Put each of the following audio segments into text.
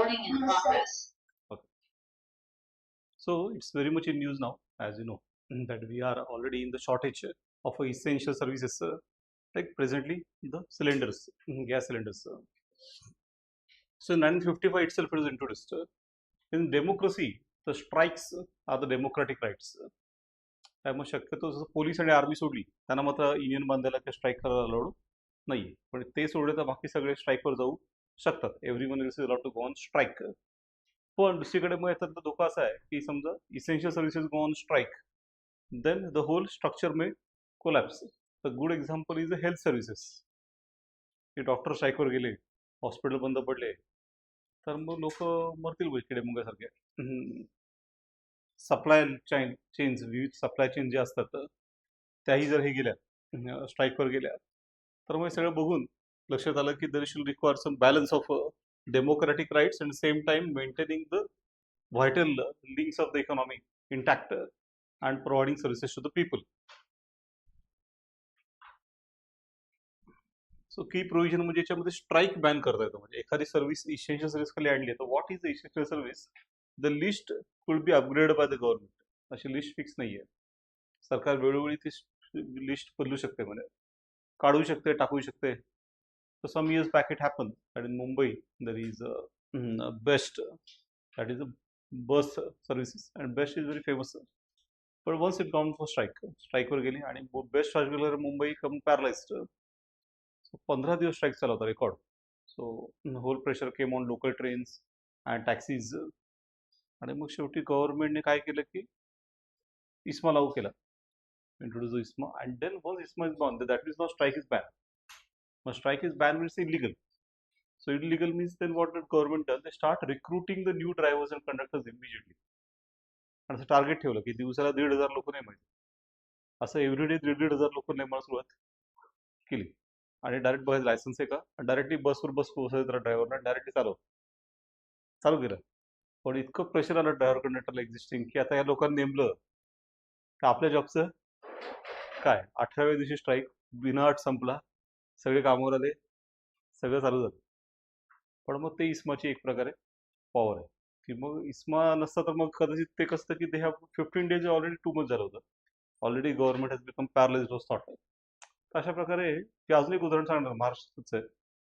recording in progress. Okay. So it's very much in news now, as you know, that we are already in the shortage of essential services, like presently the cylinders, gas cylinders. So 1955 itself is introduced. In democracy, the strikes are the democratic rights. त्यामुळे शक्यतो जसं police आणि army सोडली त्यांना मात्र union बांधायला किंवा strike करायला अलाउड नाही, पण ते सोडले तर बाकी सगळे स्ट्राईकवर जाऊ शकतात. Everyone is allowed to go on strike. पण दुसरीकडे मग याचा धोका असा आहे की समजा essential services go on strike, then the whole structure may collapse. The good example is the health services. की डॉक्टर स्ट्राईकवर गेले, हॉस्पिटल बंद पडले, तर मग लोक मरतील किडे मुंग्यासारखे. सप्लाय चेन्स, विविध सप्लाय चेन जे असतात त्याही जर हे गेल्या स्ट्राईकवर गेल्या, तर मग सगळं बघून लक्षात आलं की there should require some balance of democratic rights and same time maintaining the vital links of the economy intact and providing services to the people. So key provision म्हणजे याच्यामध्ये स्ट्राईक बॅन करता येतो. म्हणजे एखादी सर्व्हिस इसेन्शियल सर्व्हिस खाली आणली तर what is the essential service, the list could be upgrade bye the government. अशी लिस्ट फिक्स नाहीये. सरकार वेळोवेळी ती लिस्ट बदलू शकते, म्हणजे काढू शकते, टाकू शकते. So some years back it happened that in Mumbai there is Best, that is a bus services, and Best is very famous. But once it gone for strike वर गेली आणि Best particular Mumbai come paralyzed. So 15 दिवस strike चालू होता record. So whole pressure came on local trains and taxis. आणि मग शेवटी गव्हर्नमेंटने काय केलं की इस्मा लागू केला, इंट्रोड्यूस इस्मा, अँड देन वॉज इस्मा is gone, that means now strike is ban. Strike is banned means illegal. So illegal means then what the government does, they start recruiting the new drivers and conductors immediately. आणि असं target ठेवलं की दिवसाला 1,500 लोक नाही माहिती, असं everyday 1,500 लोक नेमायला सुरुवात केली. आणि डायरेक्ट बघायचं लायसन्स आहे का, डायरेक्टली बसवर बस पोहोचायचं त्याला ड्रायव्हरला, डायरेक्टली चालू केलं. पण इतकं प्रेशर आलं ड्रायव्हर कंडक्टरला एक्झिस्टिंग की आता या लोकांनी नेमलं तर आपल्या जॉबचं काय. 18व्या दिवशी स्ट्राईक बिनाअट संपला, सगळे कामावर आले, सगळं चालू झालं. पण मग ते इस्माची एक प्रकारे पॉवर आहे की मग इस्मा नसतं तर मग कदाचित ते कसं की ते 15 days ऑलरेडी टू मच झालं होतं. Already government has become paralysed was thought. तर अशा प्रकारे ते अजून एक उदाहरण सांगणार महाराष्ट्राचं आहे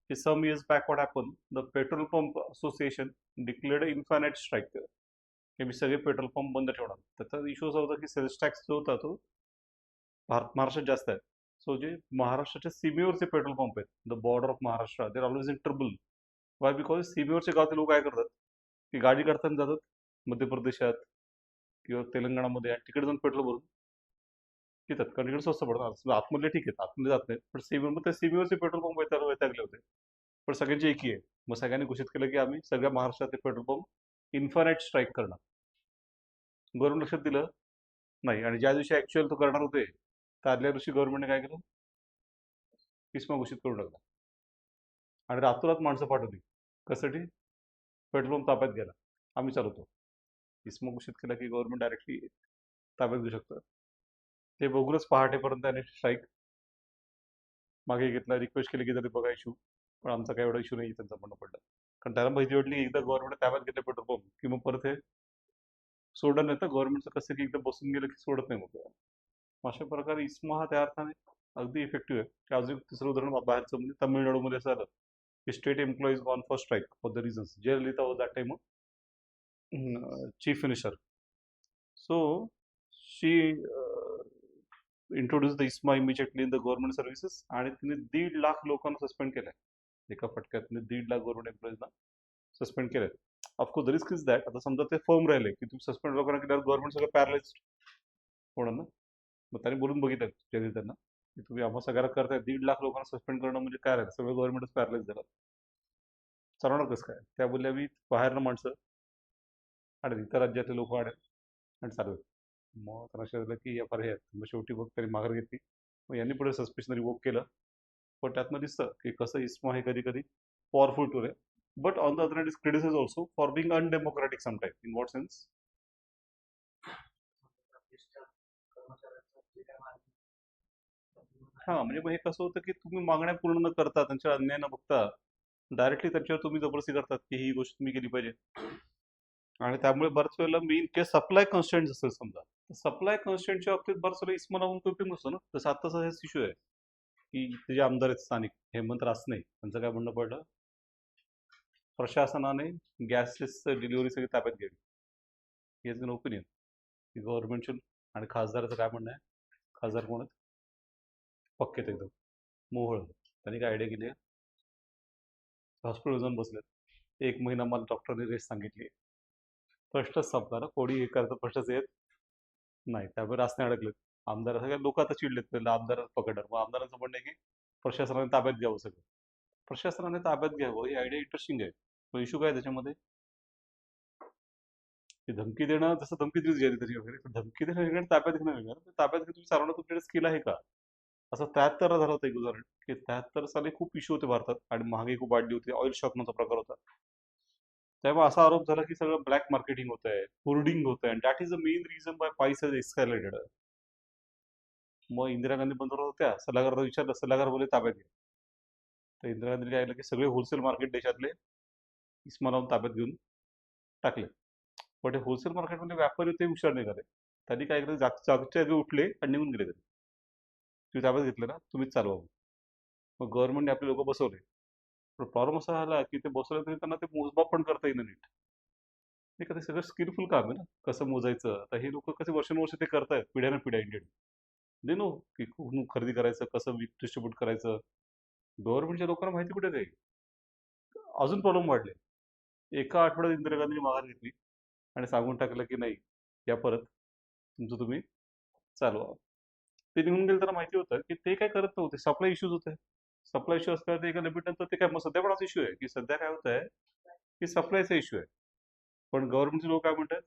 की some years back what happen, the petrol pump association declared infinite strike की मी सगळे पेट्रोल पंप बंद ठेवणार. त्याचा इश्यू असा होता की सेल्स टॅक्स जो होता तो महाराष्ट्रात जास्त आहे. सो जे महाराष्ट्राच्या सीमेवरचे पेट्रोल पंप आहेत, the border of Maharashtra, there always in trouble. Why? Because सीमेवरचे गावचे लोक काय करतात की गाडी काढताना जातात मध्य प्रदेशात किंवा तेलंगणामध्ये आणि तिकडे जाऊन पेट्रोल भरून येतात, कारण तिकडे स्वस्त पडतात. आतमधले ठीक आहेत, आतमध्ये जात नाहीत, पण सीमेवर त्या सीमेवरचे पेट्रोल पंप वैतागले होते. पण सगळ्यांची एकी आहे. मग सगळ्यांनी घोषित केलं की आम्ही सगळ्या महाराष्ट्रातले पेट्रोल पंप इन्फायनाईट स्ट्राईक करणार. गव्हर्नमेंट लक्षात दिलं नाही, आणि ज्या दिवशी ऍक्च्युअल तो करणार होते त्या आदल्या दिवशी गव्हर्नमेंटने काय केलं, इस्मा घोषित करून टाकला. आणि रातोरात माणसं पाठवली कशासाठी, पेट्रोल पंप ताब्यात घ्यायला, आम्ही चालवतो. इस्मा घोषित केला की गव्हर्नमेंट डायरेक्टली ताब्यात घेऊ शकतं. ते बघूनच पहाटेपर्यंत त्याने स्ट्राईक मागे घेतला, रिक्वेस्ट केली की तरी बघा इश्यू, पण आमचा काही एवढा इश्यू नाही त्यांचं म्हणणं पडलं. कारण त्याला माहिती वाटली एकदा गव्हर्नमेंट ताब्यात घेतलं पेट्रोल पंप की मग परत हे सोडत नाही. तर गव्हर्नमेंटचं कसं की एकदा बसून गेलं की सोडत नाही. मग अशा प्रकारे इस्मा हा त्या अर्थाने अगदी इफेक्टिव्ह आहे. अजून तिसरं उदाहरण बाहेरचं म्हणजे तमिळनाडूमध्ये असं आलं की state employees gone for strike for the reasons. Jayalalithaa was that time chief minister. So she introduce the ISMA immediately in the government services, आणि तिने 1.5 लाख लोकांना सस्पेंड केलंय. एका फटक्यात तिने 1.5 लाख गव्हर्नमेंट एम्प्लॉईजना सस्पेंड केलंय. Of course the risk is that, आता समजा ते फर्म राहिले की तुम्ही सस्पेंड लोकांना केल्यावर गव्हर्नमेंट सगळं पॅरलाइज होणार ना. मग त्यांनी बोलून बघितलं जयललितांना की तुम्ही आम्हा सगळ्याला करताय, 1.5 लाख लोकांना सस्पेंड करणं म्हणजे काय राहील, सगळं गव्हर्नमेंटच पॅरलाइज झालं, चालवणार कसं काय. त्या बोलल्या मी बाहेरनं माणसं आणि इतर राज्यातले लोक आणेल आणि चालवेल. मग त्यांना शोधलं की या पर्याय. मग शेवटी मग त्यांनी माघार घेतली. मग यांनी पुढे सस्पेन्शन रिवोक केलं. पण त्यातनं दिसतं की कसं इस्मा हे कधी कधी पॉवरफुल टूल आहे, but on the other hand is criticise also for being undemocratic sometime. In what sense? हा, म्हणजे मग हे कसं होतं की तुम्ही मागण्या पूर्ण न करता, त्यांच्या अन्याय न बघता डायरेक्टली त्यांच्यावर तुम्ही जबरदस्ती करतात की ही गोष्ट तुम्ही केली पाहिजे. आणि त्यामुळे बऱ्याच वेळेला मेन केस सप्लाय कन्स्ट्रेंट असेल समजा, सप्लाय कन्स्ट्रेंटच्या बाबतीत बऱ्याच वेळेला इस्मा लावून उपयोग नसतो ना. तसं आत्ताचा हेच इश्यू आहे की ते जे आमदार आहेत स्थानिक हेमंत रासने त्यांचं काय म्हणणं पडलं, प्रशासनाने गॅसेस डिलिव्हरी सगळी ताब्यात घ्यावी. ही इज एन ओपिनियन की गव्हर्नमेंटचे. आणि खासदाराचं काय म्हणणं आहे, खासदार कोण आहेत, पक्केत एकदम मोहळ. त्यांनी काय आयडिया केली आहे, हॉस्पिटल जाऊन बसलेत, 1 महिना मला डॉक्टरने रेस्ट सांगितली. प्रश्नच संपणार, कोणी हे करतं प्रश्नच येत नाही. त्यामुळे रासने अडकलेत. आमदार सगळे लोक आता चिडलेत, पहिलं आमदार पकडणार. मग आमदारांचं म्हणणं आहे की प्रशासनाने ताब्यात घ्यावं सगळं. प्रशासनाने ताब्यात घ्यावं ही आयडिया इंटरेस्टिंग आहे. पण इश्यू काय आहे त्याच्यामध्ये, की धमकी देणं, जसं धमकी दिली गेली तरी वगैरे, पण धमकी देणं वेगळं आणि ताब्यात घेणं वेगळं. ताब्यात घेऊन तुम्ही चालवणं तुमच्याकडे स्किल आहे का? असं 73 झालं होतं एक उदाहरण, की 73 साली खूप इश्यू होते भारतात आणि महागाई खूप वाढली होती, ऑइल शॉक नावाचा प्रकार होता. तेव्हा असा आरोप झाला की सगळं ब्लॅक मार्केटिंग होत आहे, होर्डिंग होत आहे, and that is the main reason by price has escalated. मग इंदिरा गांधी पंतप्रधान होत्या, सल्लागाराला विचारलं, सल्लागार बोले ताब्यात घ्या. तर इंदिरा गांधीने काय केलं की सगळे होलसेल मार्केट देशातले इस्मा लावून ताब्यात घेऊन टाकले. पण ते होलसेल मार्केटमध्ये व्यापारी ते हुशार निघाले. त्यांनी काय केलं, जागच्या जागी उठले आणि निघून गेले. तुम्ही ताब्यात घेतले ना, तुम्हीच चालवा. मग गव्हर्नमेंटने आपले लोक बसवले. पण प्रॉब्लेम असा झाला की ते बसवले तरी त्यांना ते मोजमाप पण करता येईना नीट. नाही का, ते सगळं स्किलफुल काम आहे ना, कसं मोजायचं. आता हे लोक कसे वर्षानुवर्ष ते करतायत, पिढ्यानं पिढ्या इंडियन. दे नो की कुठून खरेदी करायचं, कसं डिस्ट्रीब्यूट करायचं. गव्हर्नमेंटच्या लोकांना माहिती कुठे नाही. अजून प्रॉब्लेम वाढले. एका आठवड्यात इंदिरा गांधींनी माघार घेतली आणि सांगून टाकलं की नाही, या परत तुमचं तुम्ही चालवा. ते निघून गेले. त्यांना माहिती होतं की ते काय करत नव्हते, सप्लाय इश्यूज होते. सप्लाय इश्यू असल्यावर ते एका लिमिट नंतर ते काय, मग सध्या पण असा इश्यू आहे की सध्या काय होत आहे की सप्लायचा इश्यू आहे. पण गव्हर्नमेंटचे लोक काय म्हणतात,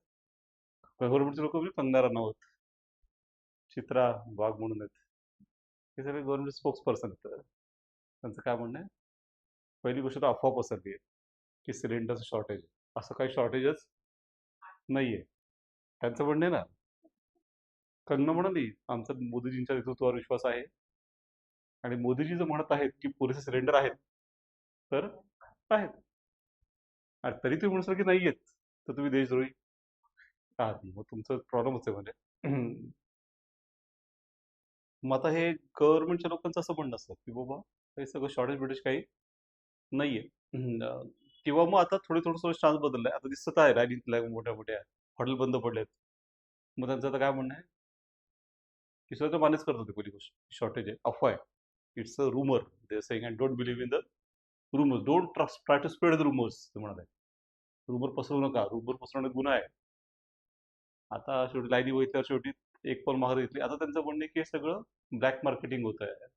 गव्हर्नमेंटचे लोक म्हणजे कंगना रनौत, चित्रा वाघ म्हणून आहेत, हे सगळे गव्हर्नमेंट स्पोक्स पर्सन आहेत. त्यांचं काय म्हणणं आहे, पहिली गोष्ट तर अफवा पसरली आहे की सिलेंडरचं शॉर्टेज. असं काही शॉर्टेजच नाहीये. त्यांचं म्हणणं आहे ना, कंगना म्हणाली आमचा मोदीजींच्या नेतृत्वावर विश्वास आहे आणि मोदीजी जर म्हणत आहेत की पुरेसे सिलेंडर आहेत तर आहेत. आणि तरी तुम्ही म्हणसाल की नाही आहेत, तर तुम्ही देशद्रोही आहात. मग तुमचं प्रॉब्लेमच आहे म्हणजे. मग आता हे गव्हर्नमेंटच्या लोकांचं असं म्हणणं असतं की बाबा हे सगळं शॉर्टेज बिर्टेज काही नाहीये. किंवा मग आता थोडं स्टान्स बदललाय. आता दिसत आहे रॅलीतल्या मोठ्या मोठ्या हॉटेल बंद पडलेत. मग त्यांचं आता काय म्हणणं आहे की सगळं मान्यच करत होते पहिली गोष्ट, शॉर्टेज आहे, अफवा आहे, it's a rumour, they saying and don't believe in the rumours, don't trust, try to spread the rumours ते म्हणाले. रुमर पसरवू नका, रुमर पसरवणं गुन्हा आहे. आता शेवटी लाईनी बघितल्यावर शेवटी एक पाऊल मागे घेतली. आता त्यांचं म्हणणं आहे की हे सगळं ब्लॅक मार्केटिंग होत आहे.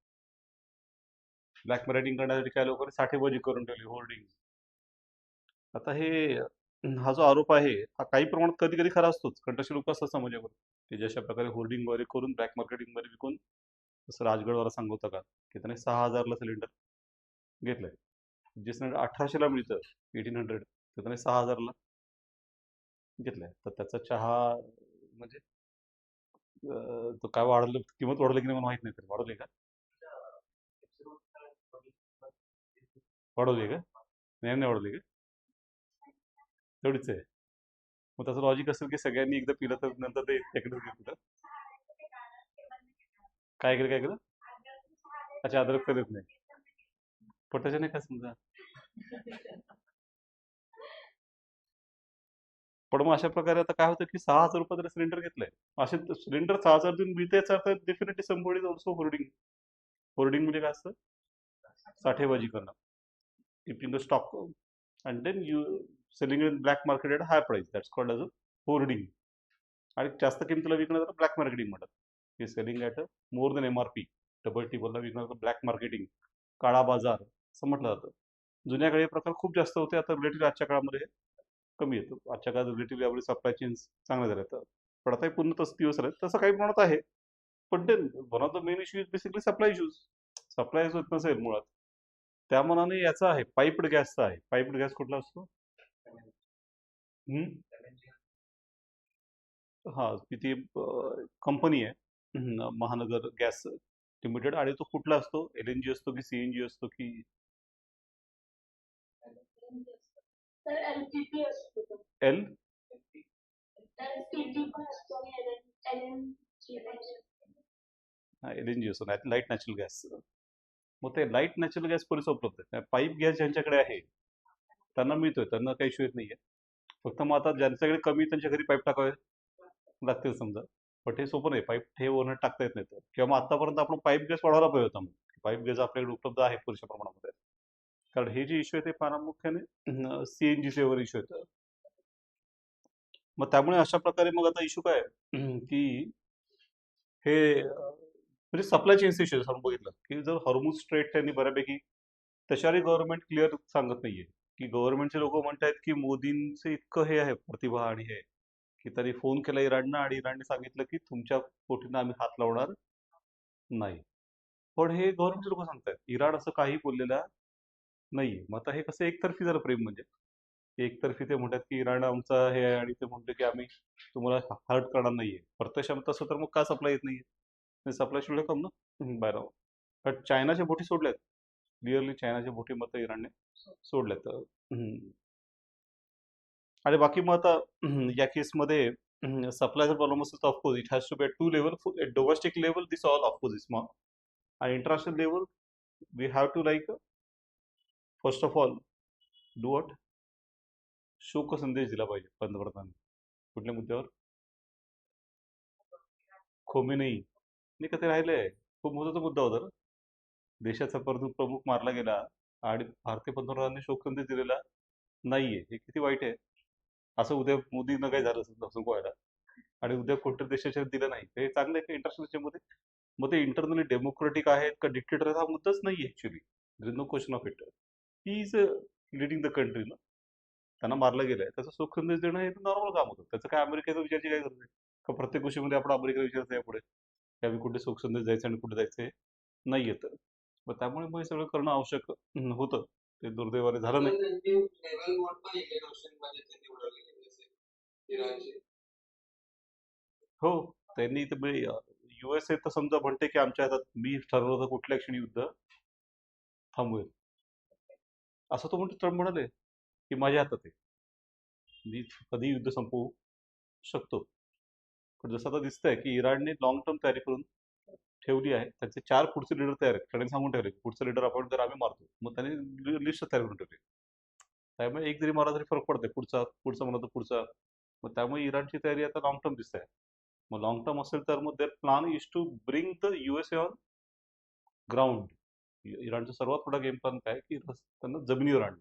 ब्लॅक मार्केटिंग करण्यासाठी काय लोकांनी साठेबाजी करून ठेवली, होर्डिंग. आता हे हा जो आरोप आहे हा काही प्रमाणात कधी कधी खरा असतोच, कारण तसे लोक असतात समाजामध्ये की जशा प्रकारे होर्डिंग वगैरे करून ब्लॅक मार्केटिंग मध्ये विकून. जसं राजगडवाला सांगत होता का की त्याने 6,000ला सिलेंडर घेतलंय, जे सिलेंडर 1,800ला मिळतं, 1,800, तर त्याने 6,000ला घेतलंय. तर त्याचा चहा म्हणजे तो काय वाढवलं, किंमत वाढवली की नाही मला माहित नाही, तरी वाढवली का, वाढवली का, नाही नाही वाढवली का, तेवढीच आहे. मग त्याचं लॉजिक असेल की सगळ्यांनी एकदा पिलं तर नंतर ते त्याकडेच घेत. काय केलं, काय केलं, अच्छा अद्रक तर देत नाही. पण त्याच्याने काय समजा. पण मग अशा प्रकारे आता काय होतं की 6,000 रुपये सिलेंडर घेतलंय. असे सिलेंडर 6,000 देऊन मिळते याचा अर्थ definitely somebody is also hoarding. Hoarding म्हणजे काय असतं, साठेबाजी करणं, keeping the stock and then you selling in black market at high price, that's called as a hoarding. आणि जास्त किमतीला विकणं तर ब्लॅक मार्केटिंग म्हणतात, की selling at more than MRP, double टिबलला विकणं ब्लॅक मार्केटिंग, काळा बाजार असं म्हटलं जातं. जुन्या काळी हे प्रकार खूप जास्त होते, आता रिलेटिव्ह आजच्या काळामध्ये हे कमी येतो. आजच्या काळात रिलेटिव्हली आपली सप्लाय चेन्स चांगल्या झाल्या तर, पण आताही पूर्ण तसं दिवस आले तसं काही प्रमाणात आहे. पण ते one of the main issue is basically supply issues. Supply होत नसेल मुळात, त्या मनाने याचा आहे पाईप्ड गॅसचा आहे. पाईप्ड गॅस कुठला असतो, हम्म? हा किती कंपनी आहे, महानगर गॅस लिमिटेड. आणि तो कुठला असतो, LNG असतो की CNG असतो की तर एलपीपी असतो तो. एल तर पीटी पण असतो आणि एलएनजी पण असतो. LNG असतो, लाईट नॅचरल गॅस. मग ते लाईट नॅचरल गॅस पुरेसा उपलब्ध आहे. पाईप गॅस ज्यांच्याकडे आहे त्यांना मिळतोय, त्यांना काही इश्यू येत नाहीये. फक्त मग आता ज्यांच्याकडे कमी त्यांच्या घरी पाईप टाकावे लागतील समजा. पण ते सोपं नाही, पाईप हे वरनं टाकता येत नाही. किंवा मग आतापर्यंत आपण पाईप गॅस वाढवायला पाहिजे होता. मग पाईप गॅस आपल्याकडे उपलब्ध आहे पुरेशा प्रमाणामध्ये. कारण हे जे इश्यू आहे ते प्रामुख्याने CNG वर इश्यू येतं. मग त्यामुळे अशा प्रकारे मग आता इश्यू काय आहे, की हे म्हणजे सप्लाय चेन इश्यूज आपण बघितलं की जर हॉर्मुझ स्ट्रेट त्यांनी बऱ्यापैकी तशाही गव्हर्नमेंट क्लिअर सांगत नाहीये, की गव्हर्नमेंटचे लोक म्हणतायत की मोदींचं इतकं हे आहे प्रतिभा आणि हे की त्यांनी फोन केला इराणनं आणि इराणने सांगितलं की तुमच्या पोटीनं आम्ही हात लावणार नाही. पण हे गव्हर्नमेंटचे लोक सांगतायत, इराण असं काही बोललेलं नाहीये. मग आता हे कसं एकतर्फी झालं प्रेम, म्हणजे एकतर्फी ते म्हणतात की इराण आमचा हे आहे आणि ते म्हणतो की आम्ही तुम्हाला हर्ट करणार नाहीये. प्रत्यक्षात तसं तर मग का सप्लाय येत नाहीये? सप्लाय शुल्क कम ना बाहेर. पण चायनाच्या बोटी सोडल्यात, क्लिअरली चायनाच्या बोटी मत इराणने सोडल्यात. आणि बाकी मग आता या केसमध्ये सप्लायचा प्रॉब्लेम असतो, of course it has to be two level. Domestic level this all of course is small, आणि international level we have to like first of all do what, शोक संदेश दिला पाहिजे पंतप्रधानांनी. कुठल्या मुद्द्यावर? खोमेनी नाही का ते राहिलंय, खूप महत्वाचा मुद्दा होता ना. देशाचा प्रमुख मारला गेला आणि भारतीय पंतप्रधानांनी शोक संदेश दिलेला नाहीये, हे किती वाईट आहे. असं उद्या मोदींना काही झालं असं व्हायला आणि उद्या कोणत्या देशाच्या दिलं नाही, हे चांगलं आहे का इंटरनॅशनल मध्ये? मग ते इंटरनली डेमोक्रेटिक आहेत का डिक्टेटर आहेत हा मुद्दाच नाही actually. There is no question of it. He is leading the country ना. त्यांना मारलं गेलंय, त्याचा शोक संदेश देणं हे नॉर्मल काम होतं. त्याचं काय अमेरिकेचा विचारायची काय गरज आहे का? प्रत्येक गोष्टीमध्ये आपण अमेरिका विचारतो यापुढे की आम्ही कुठे शोक संदेश द्यायचा आणि कुठे जायचे नाही येतं. मग त्यामुळे मग हे सगळं करणं आवश्यक होतं. ते दुर्दैवाने झालं नाही. हो, त्यांनी तर USA तर समजा म्हणते की आमच्या हातात, मी ठरवलं तर कुठल्या क्षणी युद्ध थांबवेल, असं तो म्हणतो. ट्रम्प म्हणाले की माझ्या हातात आहे, मी कधी युद्ध संपवू शकतो. पण जसं आता दिसतंय की इराणने लॉंग टर्म तयारी करून ठेवली आहे. त्यांचे 4 पुढचे लीडर तयार आहेत. त्याने सांगून ठेवले पुढचं लीडर आपण जर आम्ही मारतो, मग त्यांनी लिस्ट तयार करून ठेवली. त्यामुळे एक जरी मारला तरी फरक पडते, पुढचा पुढचा म्हणा तर पुढचा. मग त्यामुळे इराणची तयारी आता लॉंग टर्म दिसत आहे. मग लॉंग टर्म असेल तर मग their plan is to bring the USA on ground. इराणचा सर्वात मोठा गेम प्लॅन काय की त्यांना जमिनीवर आणणं.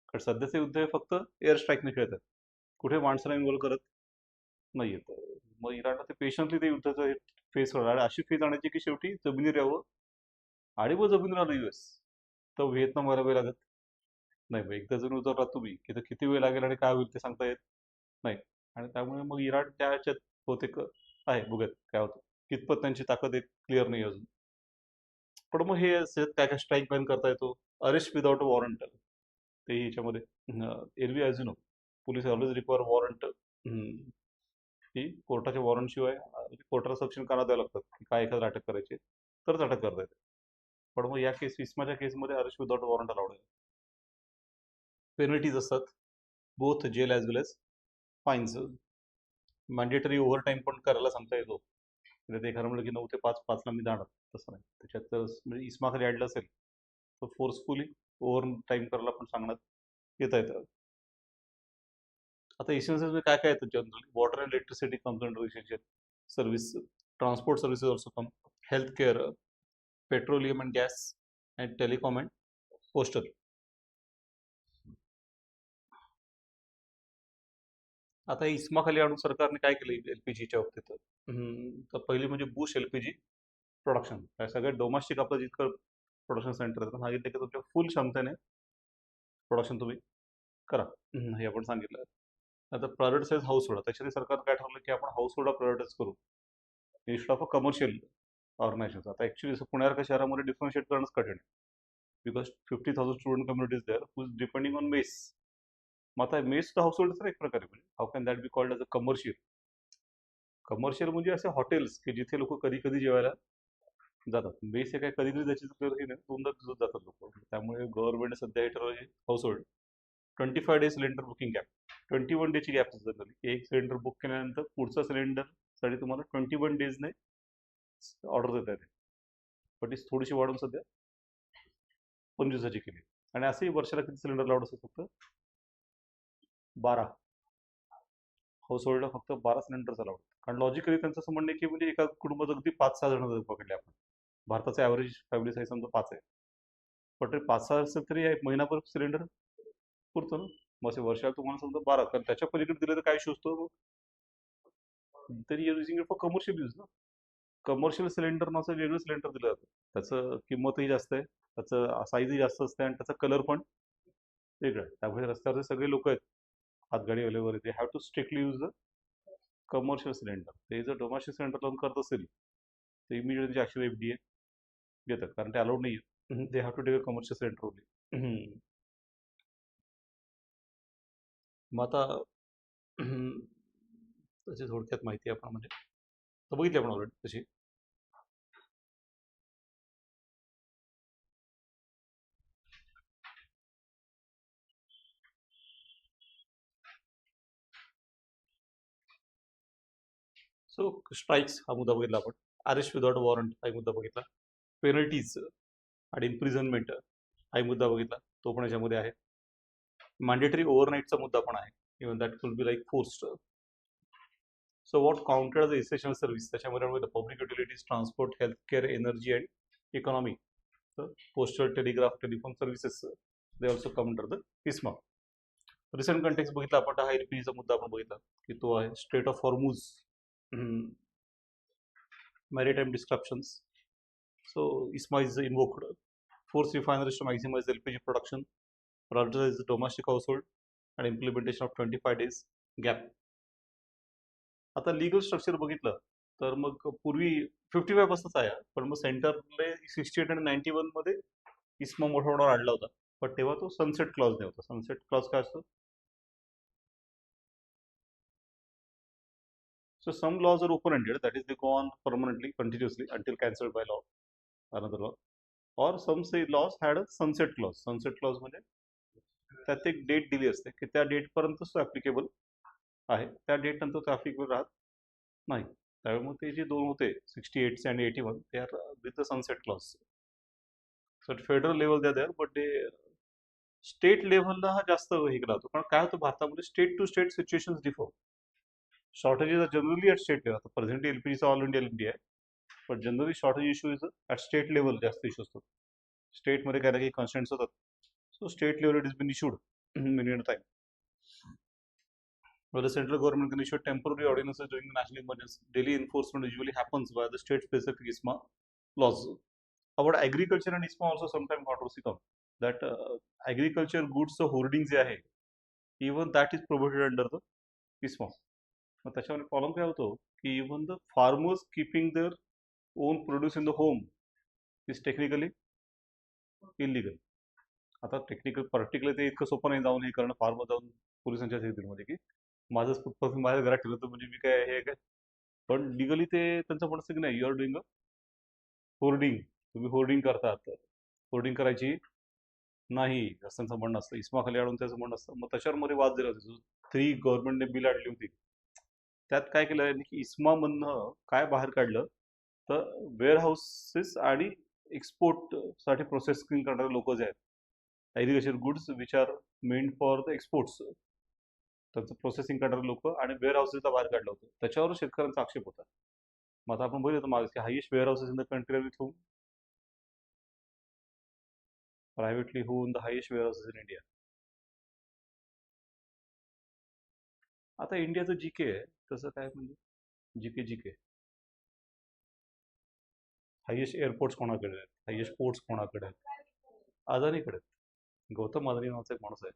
कारण सध्याचे युद्ध हे फक्त एअर स्ट्राईकने खेळतात, कुठे माणसाला इन्व्हॉल्व करत नाही येत. मग इराणला ते पेशंटली ते युद्धाचं फेस करणार आणि अशी फेज आणायची की शेवटी जमिनीवर यावं. आणि मग जमिनीवर आलं US तर व्हिएतनाम व्हायला वेळ लागत नाही. मग एकदा जर उतरला तुम्ही की तर किती वेळ लागेल आणि काय होईल ते सांगता येत नाही. आणि त्यामुळे मग इराण त्या ह्याच्यात बहुतेक आहे, बघूयात काय होतं. कितपत त्यांची ताकद एक क्लिअर नाही अजून. पण मग हे काय काय स्ट्राईक बॅन करता येतो, अरेस्ट विदाउट अ वॉरंट, ते ह्याच्यामध्ये एरवी as you know police always require warrant, की कोर्टाच्या वॉरंट शिवाय कोर्टाला सक्षम कारणं द्यावं लागतात की काय एखादं अटक करायची तरच अटक करता येते. पण मग या इस्माच्या केसमध्ये अरेस्ट विदाउट वॉरंट अलाउड आहे. पेनल्टीज असतात, both jail as well as fines. Mandatory over time पण करायला सांगता येतो. म्हणजे ते एखादं म्हणलं की 9 ते 5, 5ला मी जाणार, तसं नाही. त्याच्यात तर म्हणजे इस्माखाली ॲडलं असेल तर फोर्सफुली ओव्हर टाईम करायला पण सांगण्यात येता येतं. आता इन्शुरन्स काय काय येतं generally? Water and electricity comes under essential service. Transport services also come. Health care, petroleum and gas, and telecom and postal. आता इस्माखाली आणून सरकारने काय केलं एलपीजीच्या बाबतीत? तर पहिली म्हणजे बुश एलपीजी प्रोडक्शन. सगळ्यात डोमेस्टिक आपलं जितकं प्रोडक्शन सेंटर आहे सांगितलं की तुमच्या फुल क्षमतेने प्रोडक्शन तुम्ही करा, हे आपण सांगितलं. आता प्रायव्हेट साईज हाऊस होल्ड, त्याच्याने सरकार काय ठरवलं की आपण हाऊस होल्ड प्रायव्हेटाईज करू instead of a commercial organisation. आता ऍक्च्युली पुण्यासारख्या शहरामध्ये डिफरन्शिएट करणंच कठीण आहे, because 50,000 student communities there who is depending on mess. मग आता मेस तर हाऊस होल्ड एक प्रकारे, म्हणजे how can that be called as a commercial? Commercial म्हणजे असे हॉटेल्स की जिथे लोक कधी कधी जेवायला जातात. मेस हे काय कधीतरी त्याची दोनदा दिवसात जातात लोक. त्यामुळे गव्हर्नमेंट सध्या हे ठरवलं house hold 25 day cylinder booking gap. 21 डेची गॅप असते जनरली. एक सिलेंडर बुक केल्यानंतर पुढचा सिलेंडरसाठी तुम्हाला 21 डेजने ऑर्डर देता येते. पण ती थोडीशी वाढून सध्या 25 दिवसाची केली. आणि असंही वर्षाला किती सिलेंडर लावत असतात? फक्त 12. हाऊस होल्डला फक्त 12 सिलेंडर अलाउड. कारण लॉजिकली त्यांचं असं म्हणणं आहे की म्हणजे एका कुटुंबात अगदी 5-6 जण पकडले आपण. भारताचा ॲव्हरेज फॅमिली साईज समजा 5 आहे. पण ते 5-6 असेल तरी एक महिनाभर सिलेंडर पुरतो ना. मग असे वर्षाला तुम्हाला समजा 12, कारण त्याच्या पलीकडे दिलं तर काय इश्यू असतो? तरी using it for commercial use ना. कमर्शियल सिलेंडर नावाचं वेगळं सिलेंडर दिलं जातं. त्याचं किंमतही जास्त आहे, त्याचं साईजही जास्त असते आणि त्याचा कलर पण वेगळा आहे. त्यामुळे रस्त्यावरचे सगळे लोक आहेत, हातगाडी वगैरे, ते have to strictly use the commercial cylinder. ते जर डोमेस्टिक सिलेंडर लावून करत असेल तर इमिडिएटली ॲक्च्युअली FDA घेतात, कारण ते अलाउड नाही आहे. They have to take a commercial cylinder only. मग आता त्याची थोडक्यात माहिती आपण म्हणजे तर बघितली आपण ऑलरेडी तशी. सो स्ट्राईक्स हा मुद्दा बघितला आपण. अरेस्ट विदाउट वॉरंट हा मुद्दा बघितला. पेनल्टीज आणि इम्प्रिझनमेंट हा मुद्दा बघितला, तो पण याच्यामध्ये आहे. मॅन्डेटरी ओव्हरनाईटचा मुद्दा पण आहे, even that will be like forced. So what counted the essential service, त्याच्यामध्ये public utilities, transport, health care, energy and economy, postal, telegraph, telephone services, they also come under the ISMA. Recent context बघितला आपण, हा LPGचा मुद्दा आपण बघितला की तो आहे strait of Hormuz, maritime disruptions. So ISMA is invoked. Force refineries to maximize LPG production, prioritize the domestic household, and implementation of 25 days gap. आता लिगल स्ट्रक्चर बघितलं तर मग पूर्वी 55 पासूनच आहे, पण मग सेंटरने 68 आणि 91 मध्ये ISMA मोठा होणार आणला होता. पण तेव्हा तो सनसेट क्लॉज नाही होता. सनसेट क्लॉज काय असतो? So some laws are open-ended, that is they go on permanently, continuously until cancelled by law, another law. Or some say laws had a sunset clause. Sunset clause म्हणजे त्यात एक date दिली असते की त्या डेटपर्यंतच तो ॲप्लिकेबल आहे, त्या डेट नंतर तो ॲप्लिकेबल राहत नाही. त्यामुळे मग ते जे दोन होते 68 आणि 81, ते are with the sunset clause. So federal level द्या द्या, बट ते स्टेट लेव्हलला हा जास्त हे केला होतो. कारण काय होतं भारतामध्ये, state to state situations differ. Shortages are generally at state level. आता प्रेझेंटली LPGचा ऑल इंडिया आहे, पण generally shortage issue is at state level जास्त इश्यू असतो. स्टेटमध्ये काही ना काही कन्स्टंट्स होतात. So state level it is been issued many a time. Where the central government can issue temporary ordinances during the national emergency. Daily enforcement usually happens by the state-specific ISMA laws. About agriculture and ISMA also sometimes controversy comes. That agriculture goods hoarding जे आहे, even that is prohibited under the ISMA. मग त्याच्यामध्ये problem काय होतो की even the farmers keeping their own produce in the home is technically illegal. आता technical particular ते इतकं सोपं नाही जाऊन हे करणं, फार्मर जाऊन पोलिसांच्या मध्ये की माझंच उत्पादन माझ्या घरात ठेवलं तर म्हणजे मी काय हे काय. पण लिगली ते त्यांचं म्हणत की नाही, you are doing a hoarding, तुम्ही होर्डिंग करतात, होर्डिंग करायची नाही असं त्यांचं म्हणणं असतं. ISMA खाली आणून त्याचं म्हणणं असतं. मग त्याच्यावर मध्ये वाद दिला होता. 3 गव्हर्नमेंटने बिल आणली होती, त्यात काय केलं की ISMA मधनं काय बाहेर काढलं तर वेअर हाऊसेस आणि एक्सपोर्ट साठी प्रोसेसिंग करणारे लोक जे आहेत, agriculture goods which are meant for the exports, त्यांचं प्रोसेसिंग करणारे लोक आणि वेअर हाऊसेसला बाहेर काढलं होतं. त्याच्यावर शेतकऱ्यांचा आक्षेप होता. मग आता आपण बघितलं मागे की highest warehouses in the country with home, privately होऊन the highest warehouses in India. आता इंडियाचं GK आहे तसं काय म्हणजे GK हायेस्ट एअरपोर्ट्स कोणाकडे आहेत, हायेस्ट पोर्ट्स कोणाकडे आहेत? अदानीकडे आहेत. गौतम अदानी नावाचा एक माणूस आहे,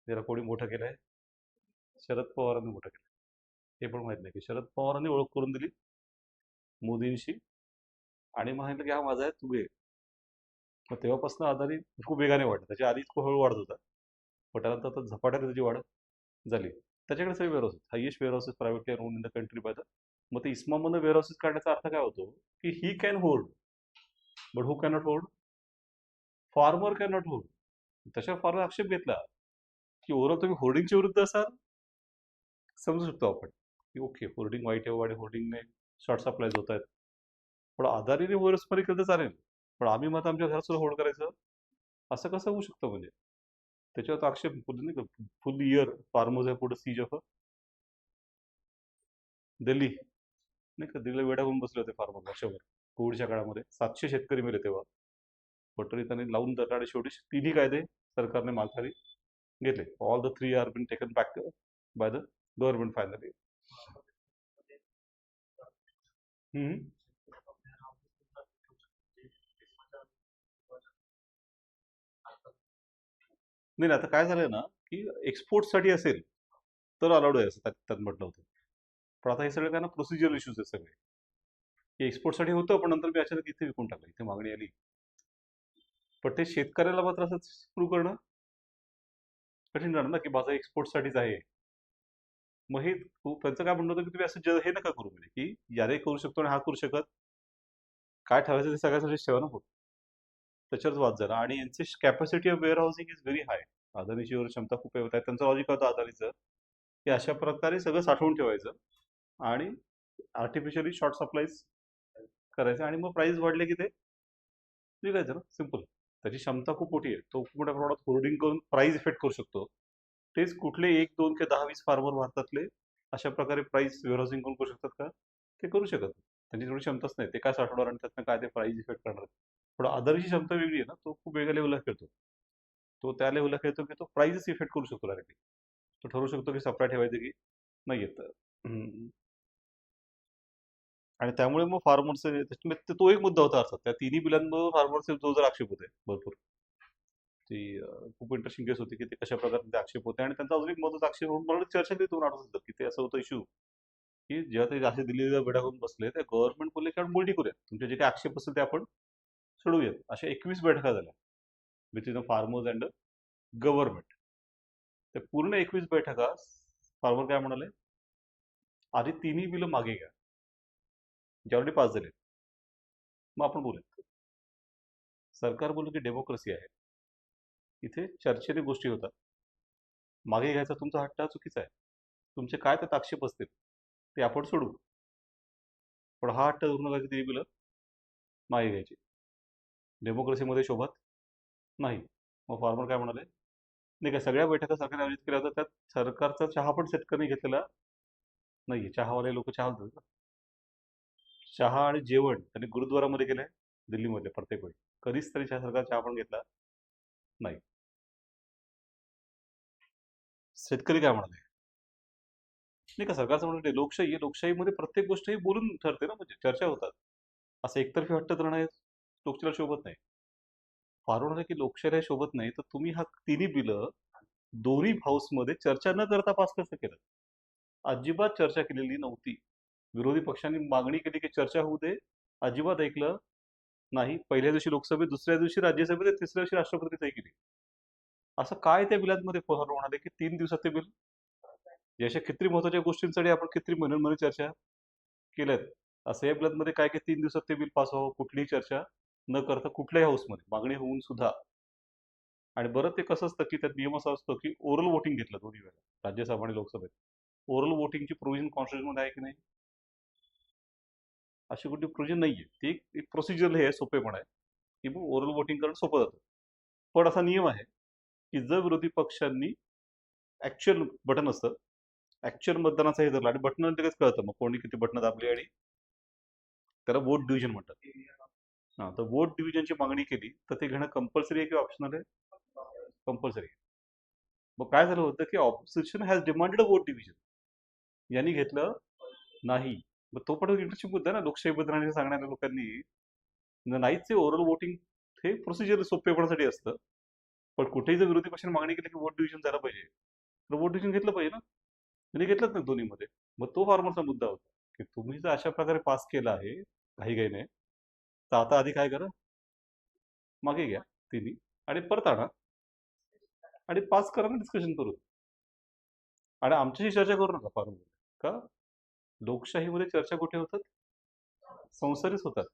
त्याला कोणी मोठं केलं आहे? शरद पवारांनी मोठं केलं. हे पण माहित नाही की शरद पवारांनी ओळख करून दिली मोदींशी आणि म्हणाले की हा माझा आहे, तू घे. मग तेव्हापासून अदानी खूप वेगाने वाढला. त्याच्या आधीच खूप हळू वाढत होता, पण त्यानंतर आता झपाट्याने त्याची वाढ झाली. त्याच्याकडे सगळे warehouses, highest warehouses privately own in the country by the. मग ते ISMA मधनं वेअर हाऊसेस काढण्याचा अर्थ काय होतो की he can hold, but who cannot hold? Farmer cannot hold. त्याच्यावर फार्मर आक्षेप घेतला की ओव्हरऑल तुम्ही होर्डिंगच्या विरुद्ध असाल, समजू शकतो आपण की ओके होर्डिंग वाईट आहे आणि होर्डिंगने शॉर्ट सप्लायज होत आहेत. पण अदानीने वरस्परी केलं तर चालेल, पण आम्ही मग आमच्या घरात सुद्धा होल्ड करायचं, असं कसं होऊ शकतं? म्हणजे त्याच्यावर आक्षेप नाही का, फुल इयर फार्मर्स आहे पुढे सीज ऑफ दिल्ली, नाही का, दिल्लीला वेडा होऊन बसले होते फार्मर वर्षभर. कोविडच्या काळामध्ये 700 शेतकरी मेले तेव्हा. पण तरी त्यांनी लावून धरला आणि शेवटी तिन्ही कायदे सरकारने माघारी घेतले. All the 3 are been taken back by the government finally. नाही आता काय झालंय ना, की एक्सपोर्टसाठी असेल तर अलाउड आहे असं त्यात म्हटलं होतं. पण आता हे सगळे काय ना प्रोसिजर इश्यूज आहेत सगळे, की एक्सपोर्टसाठी होतं पण नंतर मी अचानक इथे विकून टाकलं, इथे मागणी आली. पण ते शेतकऱ्याला मात्र असं सुरू करणं कठीण जाणार ना, की माझं एक्सपोर्टसाठीच आहे. मग हे त्यांचं काय म्हणणं होतं, की तुम्ही असं हे नका करू, म्हणजे की याने करू शकतो आणि हा करू शकत, काय ठेवायचं ते सगळ्यासाठी ठेवा ना. त्याच्यावरच वाद झाला. आणि यांची capacity of warehousing is very high. अदानीची वर क्षमता खूप आहे. त्यांचं लॉजिक होतं अदानीचं, की अशा प्रकारे सगळं साठवून ठेवायचं आणि आर्टिफिशियली शॉर्ट सप्लाईज करायचं आणि मग प्राइस वाढले की ते विकायचं ना, सिम्पल. त्याची क्षमता खूप मोठी आहे. तो खूप मोठ्या प्रमाणात होर्डिंग करून प्राइस इफेक्ट करू शकतो. तेच कुठले 1, 2 किंवा 10, 20 फार्मर भारतातले अशा प्रकारे प्राइस वेअरहाऊसिंग करून करू शकतात का? ते करू शकत नाही. त्यांची तेवढी क्षमताच नाही. ते काय साठवणार आणि त्यातनं काय ते प्राइस इफेक्ट करणार. पण अदानीची क्षमता वेगळी आहे ना, तो खूप वेगळ्या लेवलला खेळतो. तो त्या लेवलला खेळतो की तो प्राइस इफेक्ट करू शकतो डायरेक्टली. तो ठरवू शकतो की सप्लाय ठेवायचं की नाही येत. आणि त्यामुळे मग फार्मर्स तो एक मुद्दा होता अर्थात. त्या तिन्ही बिलांमुळे फार्मर्सचे जो जर आक्षेप होते भरपूर. ती खूप इंटरेस्टिंग केस होती की ते कशा प्रकारे ते आक्षेप होते. आणि त्यांचा अजून एक महत्वाचा आक्षेप होऊन मला चर्चा केली 2 आठवड्यात की ते असं होतं इश्यू, की जेव्हा ते असे दिल्लीला बेडा करून बसले त्या गव्हर्नमेंट बोलले की आपण बोलणी करूया, तुमचे जे काही आक्षेप असेल ते आपण सोडवूयात. अशा 21 बैठका झाल्या between the farmers and government. त्या पूर्ण 21 बैठका फार्मर काय म्हणाले, आधी तिन्ही बिलं मागे घ्या, जे ऑलरेडी पास झाले, मग आपण बोलूया. सरकार बोललं की डेमोक्रेसी आहे, इथे चर्चेने गोष्टी होतात. मागे घ्यायचा तुमचा हट्ट हा चुकीचा आहे. तुमचे काय त्यात आक्षेप असतील ते आपण सोडू, पण हा हट्ट धरून नका की तिन्ही बिलं मागे घ्यायची. डेमोक्रेसीमध्ये शोभत नाही. मग फार्मर काय म्हणाले, नाही का, सगळ्या बैठका सरकारने आयोजित केल्या होत्या, त्यात सरकारचा चहा पण शेतकऱ्यांनी घेतलेला नाहीये. चहावाले लोक चहा देतात. चहा आणि जेवण त्यांनी गुरुद्वारामध्ये केलंय दिल्लीमध्ये प्रत्येक वेळी. कधीच तरी सरकार चहा पण घेतला नाही. शेतकरी काय म्हणाले, नाही का, सरकारचं म्हणणं नाही. लोकशाही आहे, लोकशाहीमध्ये प्रत्येक गोष्ट ही बोलून ठरते ना, म्हणजे चर्चा होतात. असं एकतर्फी हट्ट करणं हे लोकशाहीला शोभत नाही. फार की लोकशाहीला शोभत नाही, तर तुम्ही हा तिन्ही बिलं दोन्ही हाऊसमध्ये चर्चा न करता पास कसं केलं? अजिबात चर्चा केलेली नव्हती. विरोधी पक्षांनी मागणी केली की चर्चा होऊ दे, अजिबात ऐकलं नाही. पहिल्या दिवशी लोकसभेत, दुसऱ्या दिवशी राज्यसभेत, तिसऱ्या दिवशी राष्ट्रपती सही केली. असं काय त्या बिलांमध्ये फॉलो होणार आहे की 3 दिवसात ते बिल, जशा किती महत्वाच्या गोष्टींसाठी आपण किती महिन्यांमध्ये चर्चा केल्यात, असं या बिलांमध्ये काय की 3 दिवसात ते बिल पास व्हावं, कुठलीही चर्चा न करता कुठल्याही हाऊसमध्ये मागणी होऊन सुद्धा. आणि बरं ते कसं असतं की त्यात नियम असा असतो की ओरल वोटिंग घेतलं दोन्ही वेळा, राज्यसभा आणि लोकसभेत. ओरल वोटिंगची प्रोव्हिजन कॉन्स्टिट्यूशनमध्ये आहे की नाही? अशी कुठली प्रोव्हिजन नाहीये. ती एक प्रोसिजर हे सोपेपण आहे की मग ओरल वोटिंग करणं सोपं जातं. पण असा नियम आहे की जर विरोधी पक्षांनी ऍक्च्युअल बटन असतं, ऍक्च्युअल मतदानाचा हे धरला आणि बटन लगेच कळतं मग कोणी किती बटन दाबली, आणि त्याला वोट डिव्हिजन म्हणतात. हा, तर वोट डिव्हिजनची मागणी केली तर ते घेणं कंपल्सरी आहे किंवा ऑप्शनल आहे? कंपल्सरी. मग काय झालं होतं की opposition has demanded a vote division, यांनी घेतलं नाही. मग तो पण इंटरेस्टिंग मुद्दा आहे ना, लोकशाहीबद्दल आणि सांगणाऱ्या लोकांनी नाहीच. ओरल वोटिंग हे प्रोसिजर सोपेपणासाठी असतं, पण कुठेही जर विरोधी पक्षाने मागणी केली की वोट डिव्हिजन झालं पाहिजे, तर वोट डिव्हिजन घेतलं पाहिजे ना. त्यांनी घेतलंच नाही दोन्हीमध्ये. मग तो फार्मरचा मुद्दा होता की तुम्ही जर अशा प्रकारे पास केला आहे घाईघाईने, तर आता आधी काय करा, मागे घ्या तिन्ही आणि परत आणा आणि पास करा ना, डिस्कशन करू. आणि आमच्याशी चर्चा करू नका फार्मर. का? लोकशाहीमध्ये चर्चा कुठे होतात? संसारीच होतात.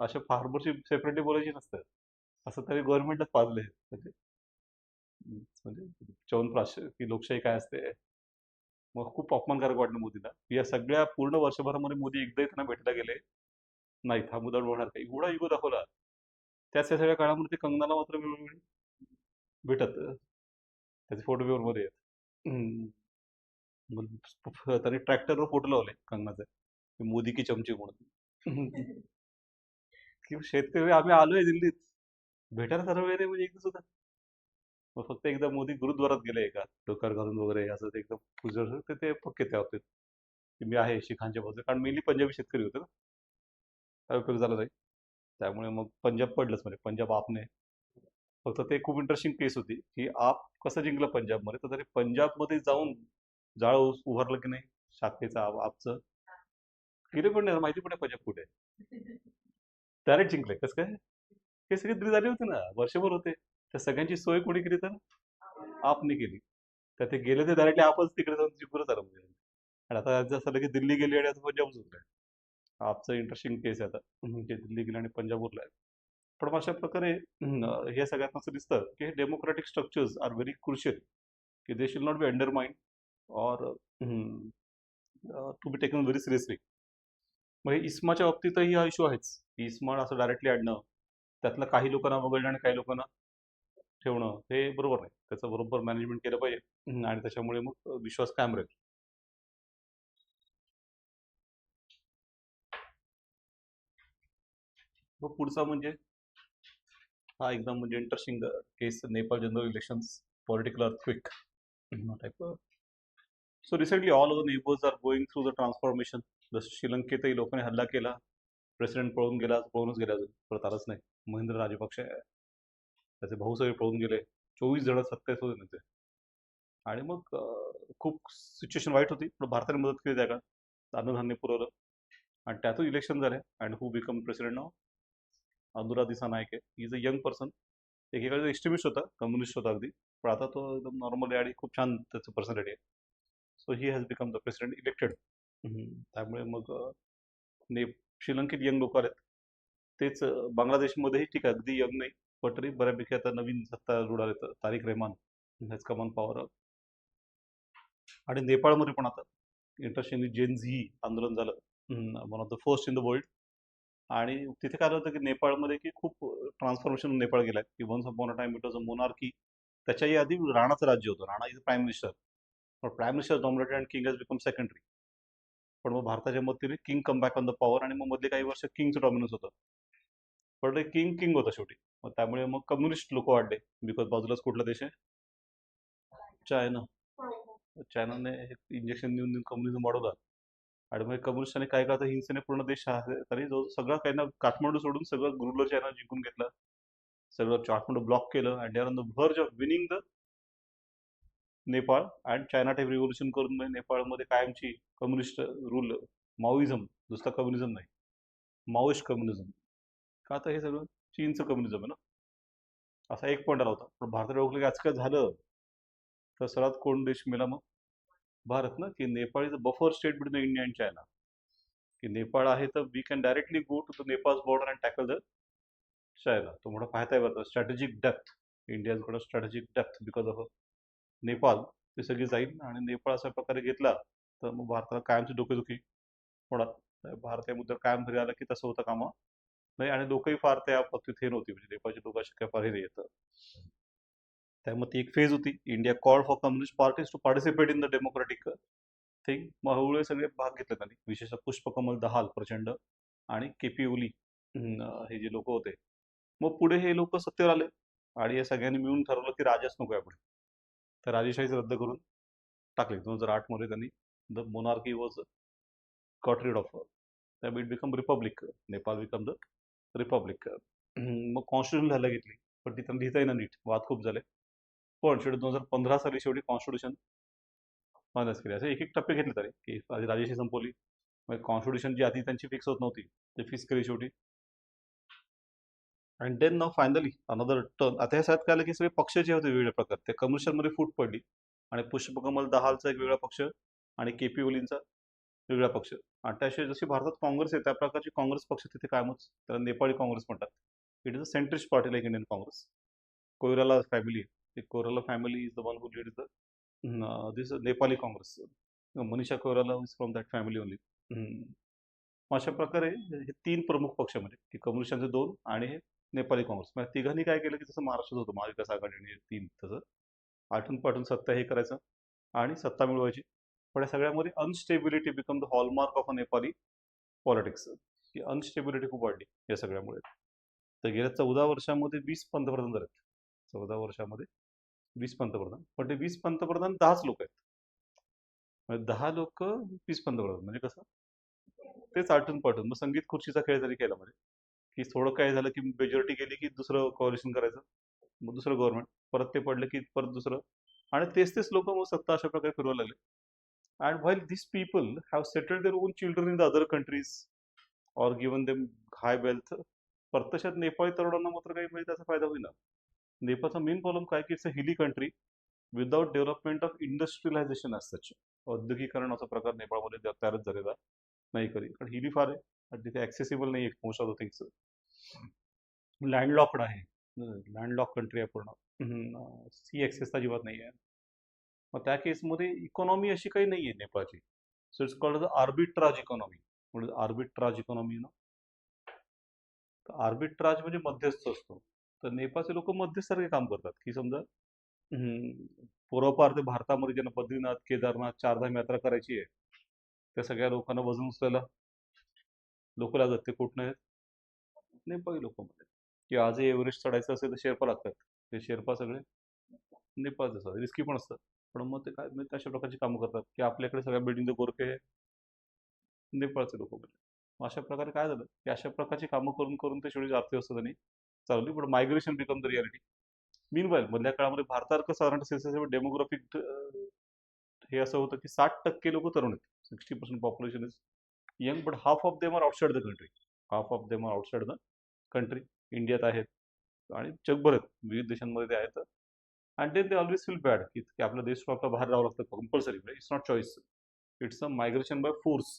अशा फार्मरशी सेपरेटली बोलायची नसतं. असं तरी गव्हर्नमेंटच पाजलंय. म्हणजे च्यवनप्राश की लोकशाही काय असते. मग खूप अपमानकारक वाटलं मोदीला. या सगळ्या पूर्ण वर्षभरामध्ये मोदी एकदाही त्यांना भेटायला गेले नाहीत. हा मुद्दा होणार काही एवढा इगो दाखवला. त्याच त्या सगळ्या काळामध्ये ते कंगनाला मात्र वेळोवेळी भेटत. त्याचे फोटो पेपरमध्ये आहेत. त्यांनी ट्रॅक्टरवर फोटो लावले कंगनाचे, मोदी की चमची म्हणून. की शेतकरी आम्ही आलोय दिल्लीत, भेटायला सर्व वेळे म्हणजे एकदा सुद्धा. मग फक्त एकदा मोदी गुरुद्वारात गेले एका डोक्यावर घालून वगैरे असं ते एकदम पूजन ते पक्के त्या बाबतीत की मी आहे शिखांच्या बाजूने, कारण मेनली पंजाबी शेतकरी होते ना. काय उपयोग झाला नाही. त्यामुळे मग पंजाब पडलंच, म्हणजे पंजाब आपने. फक्त ते खूप इंटरेस्टिंग केस होती की आप कसं जिंकलं पंजाबमध्ये, तर तरी पंजाबमध्ये जाऊन जाळ उभारलं की नाही शाखेचं आपचं, गेले पण नाही माहिती पण नाही पंजाब कुठे डायरेक्ट जिंकले कसं काय. हे सगळे दिल्ली झाले होते ना, वर्षभर होते. त्या सगळ्यांची सोय कोणी केली तर आपने केली. तर ते गेले ते डायरेक्टली आपच तिकडे जाऊन जिंकूनच आलं म्हणजे. आणि आता जसं लगेच दिल्ली गेली आणि आता पंजाब उरलंय. आपचं इंटरेस्टिंग केस आहे आता, म्हणजे दिल्ली गेलं आणि पंजाब उरलंय. पण अशा प्रकारे हे सगळ्यात असं दिसतं की democratic structures are very crucial, की they should not be undermined और to be taken very seriously. मग हे इस्माच्या बाबतीतही हा इश्यू आहेच. इस्मा असं डायरेक्टली आणणं, त्यातलं काही लोकांना वगळणं आणि काही लोकांना ठेवणं हे बरोबर नाही. त्याचं बरोबर मॅनेजमेंट केलं पाहिजे. आणि त्याच्यामुळे मग विश्वास कायम राहील. मग पुढचा म्हणजे हा एकदम म्हणजे interesting case, Nepal general elections, political earthquake type. So recently all over neighbours are going through the transformation. जसं श्रीलंकेतही लोकांनी हल्ला केला, प्रेसिडेंट पळून गेला, पळूनच गेला, अजून परत आलाच नाही. महिंद्र राजपक्षे आहे, त्याचे भाऊ सगळे पळून गेले. 24 जण सत्तेत होते त्यांचे. आणि मग खूप सिच्युएशन वाईट होती, पण भारताने मदत केली त्या काळात, अन्नधान्य पुरवलं आणि त्यातून इलेक्शन झाले. And who become president now, Anura Dissanayake. Is a young person. एकेकाळी एक्स्ट्रीमिस्ट होता, कम्युनिस्ट होता अगदी, पण आता तो एकदम नॉर्मल आहे आणि खूप छान त्याचं पर्सनॅलिटी आहे. So he has become the president elected. त्यामुळे मग ने श्रीलंकेत यंग लोक आलेत. तेच बांगलादेशमध्येही ठीक आहे, अगदी यंग नाही, पण तरी बऱ्यापैकी आता नवीन सत्ता रुढाले Tarique Rahman has come on power. आणि नेपाळमध्ये पण आता इंटरेस्टिंगली जेन झी आंदोलन झालं, one of the first in the world. आणि तिथे काय होतं की नेपाळमध्ये की खूप ट्रान्सफॉर्मेशन नेपाळ गेलाय, की once upon a time it was a monarchy. त्याच्याही आधी राणाचं राज्य होतं, राणा इज प्राईम मिनिस्टर. पण prime minister dominated and king has become secondary. पण मग भारताच्या मदतीने king come back on the power, आणि मग मधले काही वर्ष किंगचं डॉमिनन्स होतं. पण ते किंग किंग होतं शेवटी. मग त्यामुळे मग कम्युनिस्ट लोक वाढले, बिकॉज बाजूलाच कुठला देश आहे, चायना. चायनाने इंजेक्शन देऊन देऊन कम्युनिझम वाढवला. आणि मग कम्युनिस्टांनी काय करता हिंसेने पूर्ण देश तरी जो सगळं काही ना, काठमांडू सोडून सगळं रुरल चायना जिंकून घेतलं. सगळं काठमांडू ब्लॉक केलं, and they are on the Verge of winning the Nepal and China type revolution करून म्हणजे नेपाळमध्ये कायमची कम्युनिस्ट रूल, माओइझम, नुसतं कम्युनिझम नाही, माओइस्ट कम्युनिझम. का आता हे सगळं चीनचं कम्युनिझम आहे ना. असा एक पॉईंट आला होता. पण भारताला ओळखलं की आज काय झालं, तर सर्वात कोण देश मिळाला मग, भारत ना, की Nepal is a buffer state between India and China. की नेपाळ आहे तर we can directly go to the Nepal border and tackle the China. तो म्हणा पाहताय बरं स्ट्रॅटेजिक डेप्थ, इंडियाज कडं strategic depth because of Nepal. ते सगळी जाईल आणि नेपाळ अशा प्रकारे घेतला तर मग भारताला कायमची डोकेदुखी होणार. भारत या मुद्द्यावर कायम घरी आला की तसं होतं कामा नाही. आणि लोकही फार त्या बाबतीत हे नव्हती, म्हणजे नेपाळची लोक अशी काय फार हे येतं. त्यामुळे ती एक फेज होती. India call for communist parties to participate in the democratic thing. मग हळूहळू सगळे भाग घेतले त्यांनी, विशेषतः पुष्पकमल दहाल प्रचंड आणि के पी ओली, हे जे लोक होते. मग पुढे हे लोक सत्तेवर आले आणि या सगळ्यांनी मिळून ठरवलं की राजाच नको आहे पुढे. तर राजेशाहीच रद्द करून टाकली. 2008 मध्ये त्यांनी the monarchy was got rid of, त्यामुळे it become republic. Nepal become the republic. मग कॉन्स्टिट्यूशन लिहायला घेतली, पण ती त्यांना लिहिता येईना नीट, वाद खूप झाले. पण शेवटी 2015 साली शेवटी कॉन्स्टिट्यूशन मायनस केले. असे एक एक टप्पे घेतले तरी, की आधी राजेशाही संपवली, मग कॉन्स्टिट्यूशन जी आधी त्यांची फिक्स होत नव्हती ते फिक्स केली शेवटी. अँड देन नाव फायनली अनदर टर्न. आता ह्या सगळ्यात काय आलं की सगळे पक्ष जे होते वेगवेगळ्या प्रकार, ते कम्युनिस्टमध्ये फूट पडली. आणि पुष्पकमल दहालचा एक वेगळा पक्ष आणि के पी ओलींचा वेगळा पक्ष. आणि त्याशिवाय जशी भारतात काँग्रेस आहे त्या प्रकारची काँग्रेस पक्ष तिथे कायमच, त्याला नेपाळी काँग्रेस म्हणतात. It is a centrist party like Indian Congress. Koirala family Koirala family is the one who leads this Nepali Congress. Manisha Koirala is from that family only. अशा प्रकारे हे 3 प्रमुख पक्ष म्हणजे की कम्युनिस्टांचे 2 आणि हे नेपाली काँग्रेस. म्हणजे तिघांनी काय केलं की जसं महाराष्ट्रात होतं महाविकास आघाडी आणि 3 तसं आठून पाठून सत्ता हे करायचं आणि सत्ता मिळवायची. पण या सगळ्यामध्ये instability become the hallmark of a Nepali politics. की अनस्टेबिलिटी खूप वाढली या सगळ्यामुळे. तर गेल्या 14 वर्षामध्ये 20 पंतप्रधान झालेत. 14 वर्षामध्ये 20 पंतप्रधान. पण ते 20 पंतप्रधान 10च लोक आहेत. म्हणजे 10 लोक 20 पंतप्रधान म्हणजे कसं? तेच आलटून पालटून. मग संगीत खुर्चीचा खेळ जरी केला म्हणजे की थोडं काय झालं की मेजॉरिटी गेली की दुसरं कॉलिशन करायचं, मग दुसरं गव्हर्नमेंट, परत ते पडलं की परत दुसरं, आणि तेच लोक मग सत्ता अशा प्रकारे फिरवायला लागले. And while this people have settled their own children in the other countries or given them hi wealth, प्रत्यक्षात नेपाळी तरुणांना मात्र काही म्हणजे त्याचा फायदा होईना. नेपाळचा मेन प्रॉब्लेम काय की it's a hilly country without development of industrialisation as such. औद्योगिकरणाचा प्रकार नेपाळमध्ये तयारच झालेला नाही कधी, कारण हिली फार आहे आणि तिथे ॲक्सेसिबल नाही आहे मोस्ट ऑफ द थिंग्स. लँडलॉक्ड आहे, लँडलॉक कंट्री आहे पूर्ण, सी ॲक्सेस अजिबात नाही आहे. मग त्या केसमध्ये इकॉनॉमी अशी काही नाही आहे नेपाळची. So it's called the arbitrage economy. म्हणजे आर्बिट्राज इकॉनॉमी ना, आर्बिट्राज म्हणजे मध्यस्थ असतो. तर नेपाळचे लोक मध्यस्थसारखे काम करतात की समजा पूर्वपार ते भारतामध्ये ज्यांना बद्रीनाथ केदारनाथ चारधाम यात्रा करायची आहे त्या सगळ्या लोकांना वजन उचलायला लोक लागतात. ते कुठनं आहेत? नेपाळी लोक मध्ये. की आजही एव्हरेस्ट चढायचं असेल तर शेर्पा लागतात. ते शेर्पा सगळे नेपाळचे असतात. रिस्की पण असतात, पण मग ते काय म्हणजे अशा प्रकारची कामं करतात की आपल्याकडे सगळ्या बिल्डिंग गोरखे नेपाळचे लोक म्हणजे. अशा प्रकारे काय झालं की अशा प्रकारची कामं करून करून ते शेवटी अर्थव्यवस्था त्यांनी चालवली. पण migration become the reality. Meanwhile मधल्या काळामध्ये भारतासारखं साधारण डेमोग्राफिक हे असं होतं की 60% लोक तरुण आहेत. 60% population is young, but half of them are outside the country. Half of them are outside the country. इंडियात आहेत आणि जगभर आहेत, विविध देशांमध्ये ते आहेत. And then they always feel bad की आपला देश आपला बाहेर राहावं लागतं compulsory. It's not choice, it's a migration by force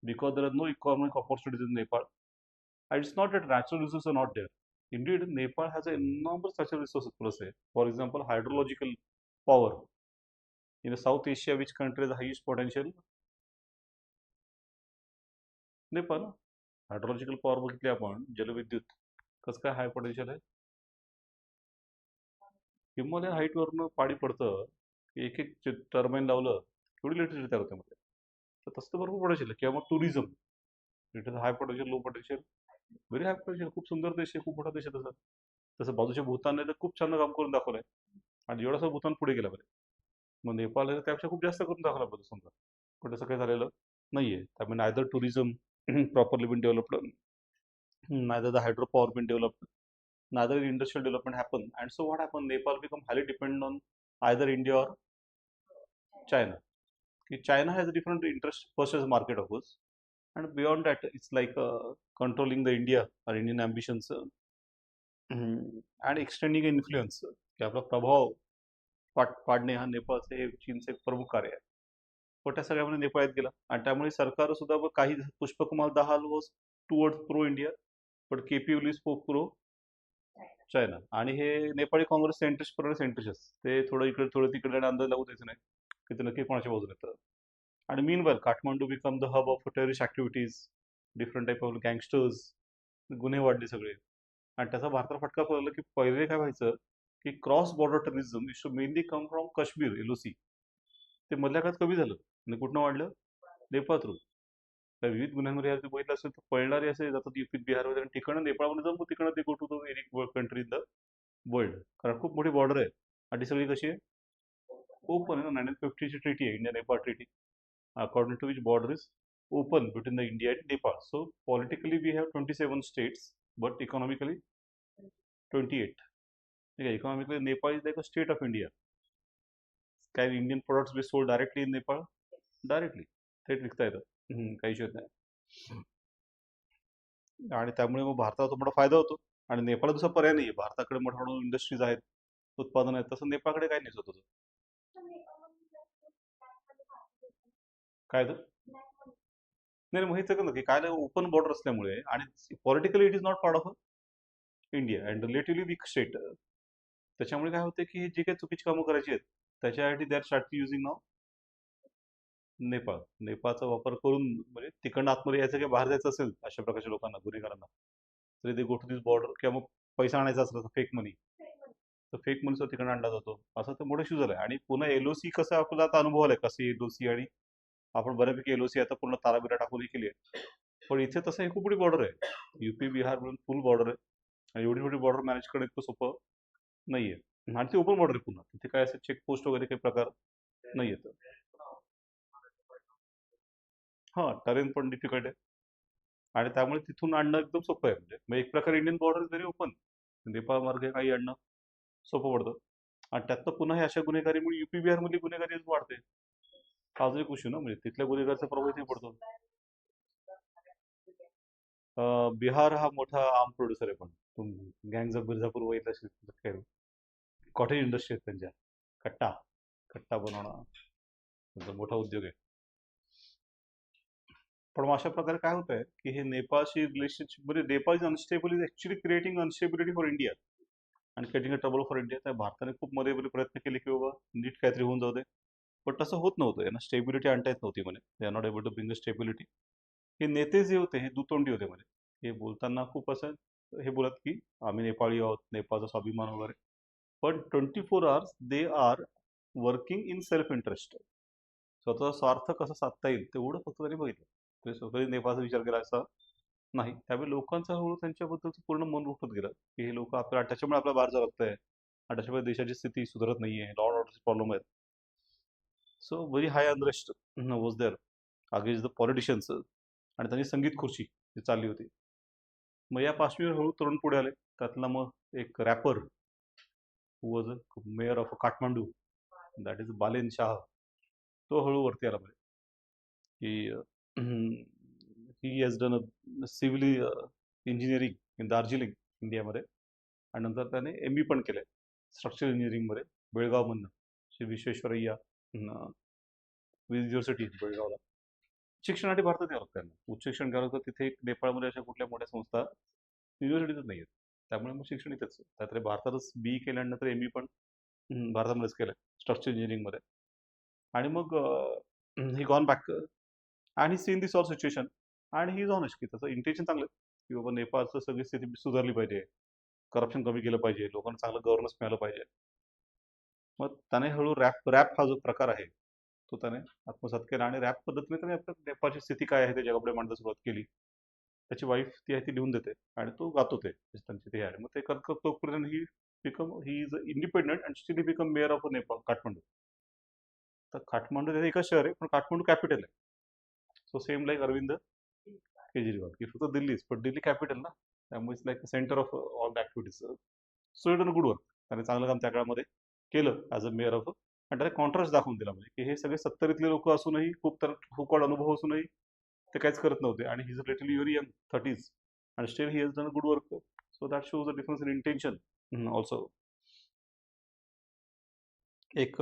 because there are no economic opportunities in Nepal. And it's not that natural resources are not there. Indeed, Nepal has an enormous natural resources per se. For example, hydrological power. In South Asia, which country has the highest potential? Nepal. Hydrological power बघितली आपण, जलविद्युत कसं काय हाय potential आहे. हिमालय हाईटवरनं पाणी पडतं, एक एक टर्बाईन लावलं केवढी इलेक्ट्रिसिटी तयार होते मध्ये. तर तसं तर भरपूर पोटेन्शियल आहे. किंवा मग tourism, it is hi potential, low potential, very high potential. खूप सुंदर देश आहे, खूप मोठा देश आहे. तसं बाजूच्या भूतानने तर खूप छान काम करून दाखवलंय आणि एवढासा भूतान पुढे गेला बरं. मग नेपाळ त्यापेक्षा खूप जास्त करून दाखवला पाहिजे समजा, पण तसं काही झालेलं नाहीये. त्यामुळे neither tourism properly been developed, neither the hydropower been developed, neither industrial development happened, and so what happened? Nepal become highly dependent on either India or China. China has a different interest versus market of course, and beyond that, it's like controlling the India or Indian ambitions and extending influence. की आपला प्रभाव पाडणे हा नेपाळचे हे चीनचे एक प्रमुख कार्य आहे. पण त्या सगळ्यामध्ये नेपाळात गेला आणि त्यामुळे सरकार सुद्धा काही Pushpakumar Dahal was towards pro India, पण KP Oli spoke pro China. आणि हे नेपाळी काँग्रेस सेंट्रिस्ट ते थोडं इकडे थोडं तिकडे अंदाज लागू द्यायचं नाही की ते नक्की कोणाच्या बाजूने येतं. आणि meanwhile Kathmandu become the hub of terrorist activities, different type of gangsters, गुन्हे वाढले सगळे. आणि त्याचा भारताला फटका पडला की पहिले काय व्हायचं की cross border terrorism is to mainly come from Kashmir, LOC. ते मधल्या काळात कमी झालं आणि कुठनं वाढलं? नेपाळ थ्रू. त्या विविध गुन्ह्यांमध्ये जर बघितलं असेल तर पळणारे असे जातात युपीत बिहारमध्ये आणि ठिकाणं नेपाळमध्ये जाऊन तिकडं ते go to the any country in the world. कारण खूप मोठी बॉर्डर आहे आणि ती सगळी कशी आहे? ओपन आहे ना. 1950ची ट्रिटी आहे, India Nepal treaty, according to which border is open between the India and Nepal. So politically we have 27 states but economically 28. ठीक आहे. Economically Nepal is like a state of India. काय Indian products be sold directly in Nepal, directly थेट विकता येतं, काही विषय नाही. आणि त्यामुळे मग भारताला तो मोठा फायदा होतो आणि नेपाळला दुसरा पर्याय नाही. भारताकडे मोठ्या मोठ्या इंडस्ट्रीज आहेत, उत्पादन आहेत, तसं नेपाळकडे काही नाही स्वतःचं. काय तर नाही माहिती आहे का की काय ओपन बॉर्डर असल्यामुळे आणि politically it is not part of India and relatively weak state. त्याच्यामुळे काय होते की जे काही चुकीची कामं करायची आहेत त्याच्यासाठी दे आर स्टार्ट युझिंग नाव नेपाळ. नेपाळचा वापर करून म्हणजे तिकडनं आतमध्ये यायचं किंवा बाहेर जायचं असेल अशा प्रकारच्या लोकांना, गुन्हेगारांना, तरी ते गो टू दिस बॉर्डर किंवा मग पैसा आणायचा असला तर फेक मनी, तर फेक मनी सुद्धा तिकडे आणला जातो. असं तर मोठं इश्यू झालाय. आणि पुन्हा एलओसी कसं आपल्याला आता अनुभव आलाय कसं एलओसी, आणि आपण बऱ्यापैकी एलओसी आता पूर्ण ताराबिरा टाकून केली आहे. पण इथे तसं ही खूप मोठी बॉर्डर आहे, युपी बिहार म्हणून फुल बॉर्डर आहे. आणि एवढी मोठी बॉर्डर मॅनेज करणं इतकं सोपं नाहीये. आणि ती ओपन बॉर्डर आहे पुन्हा, तिथे काय असं चेकपोस्ट वगैरे काही प्रकार नाही येत. हा, टरेन पण डिफिकल्ट आहे. आणि त्यामुळे तिथून आणणं एकदम सोपं आहे. म्हणजे एक प्रकारे Indian border very open, Nepal मार्गे काही आणणं सोपं पडतं. आणि त्यातनं पुन्हा हे अशा गुन्हेगारीमुळे युपी बिहार मधली गुन्हेगारी वाढते. हा अजून एक इश्यू ना, म्हणजे तिथल्या गुन्हेगारचा प्रभाव इथे पडतो. बिहार हा मोठा आर्म प्रोड्युसर आहे. पण गँग्स ऑफ मिर्झापूर वगैरे असेल, कॉटेज इंडस्ट्री आहेत त्यांच्या, कट्टा कट्टा बनवणं त्यांचा मोठा उद्योग आहे. पण मग अशा प्रकारे काय होत आहे की हे नेपाळशी रिलेशनशिप म्हणजे Nepal is unstable, is actually creating instability for India आणि creating a trouble for India. त्या भारताने खूप मध्ये मध्ये प्रयत्न केले की बाबा नीट काहीतरी होऊन जाऊ दे, पण तसं होत नव्हतं. यांना स्टेबिलिटी आणता येत नव्हती. म्हणे they are not able to bring a stability. हे नेते जे होते हे दुतोंडी होते. म्हणे हे बोलताना खूप असं हे बोलत की आम्ही नेपाळी आहोत, नेपाळचा स्वाभिमान वगैरे, पण 24 hours they are working in self interest. स्वतःचा स्वार्थ कसा साधता येईल तेवढं फक्त त्यांनी बघितलं. ते स्वतः नेपाळचा विचार केला असता नाही. त्यावेळी लोकांचा हळूहळू त्यांच्याबद्दलचं पूर्ण मन उठत गेलं की हे लोक आपल्या, त्याच्यामुळे आपल्या बाहेर जावं लागतंय आणि त्याच्यामुळे देशाची स्थिती सुधारत नाहीये, लॉ अँड ऑर्डरचे प्रॉब्लेम आहेत. So very high unrest was there against the politicians. आणि त्यांची संगीत खुर्ची जी चालली होती. मग या पार्श्वभूमीवर हळू तरुण पुढे आले. त्यातला मग एक rapper who was a mayor of Kathmandu, that is Balen Shah. तो हळू वरती आला पाहिजे की he has done a civil engineering in Darjeeling, इंडियामध्ये. आणि नंतर त्याने ME पण केलंय स्ट्रक्चरल इंजिनिअरिंगमध्ये बेळगावमधनं, श्री विश्वेश्वरय्या युनिव्हर्सिटी बेळगावला. शिक्षणासाठी भारतात यावं लागतं त्यांना. उच्च शिक्षण घ्यावं लागतं तिथे. एक नेपाळमध्ये अशा कुठल्या मोठ्या संस्था युनिव्हर्सिटीतच नाही आहेत. त्यामुळे मग शिक्षण इथेच. त्यातले भारतातच BE केल्यानंतर ME पण भारतामध्येच केलंय स्ट्रक्चर इंजिनिअरिंगमध्ये. आणि मग ही गॉन बॅक आणि सीन दिस ऑल सिच्युएशन. आणि ही ऑनेस्ट की त्याचं इंटेन्शन चांगलं आहे की बाबा नेपाळचं सगळी स्थिती सुधारली पाहिजे, करप्शन कमी केलं पाहिजे, लोकांना चांगलं गव्हर्नन्स मिळालं पाहिजे. मग त्याने हळू रॅप रॅप हा जो प्रकार आहे तो त्याने आत्मसात केला. आणि रॅप पद्धतीने त्याने आपल्या नेपाळची स्थिती काय आहे ते जगापुढे मांडण्यास सुरुवात केली. त्याची वाईफ ती आहे ती लिहून देते आणि तो गातो ते त्यांची ते आहे. मग ते करत तोपर्यंत he is independent and still become mayor of Nepal Kathmandu. तर काठमांडू हे एकच शहर आहे पण काठमांडू कॅपिटल आहे. So same like Arvind Kejriwal की फक्त दिल्लीच, पण दिल्ली कॅपिटल ना, त्यामुळे it's like centre of all the activities. So it good work. त्याने चांगलं काम त्या काळामध्ये केलं ॲज अ मेयर ऑफ. आणि त्याने कॉन्ट्रास्ट दाखवून दिला म्हणजे की हे सगळे 70लीतले लोक असूनही, खूप तर खूप अनुभव असूनही ते काहीच करत नव्हते. आणि he is लिटली very young 30s आणि steel he has done a good work. So that shows a difference in intention also. एक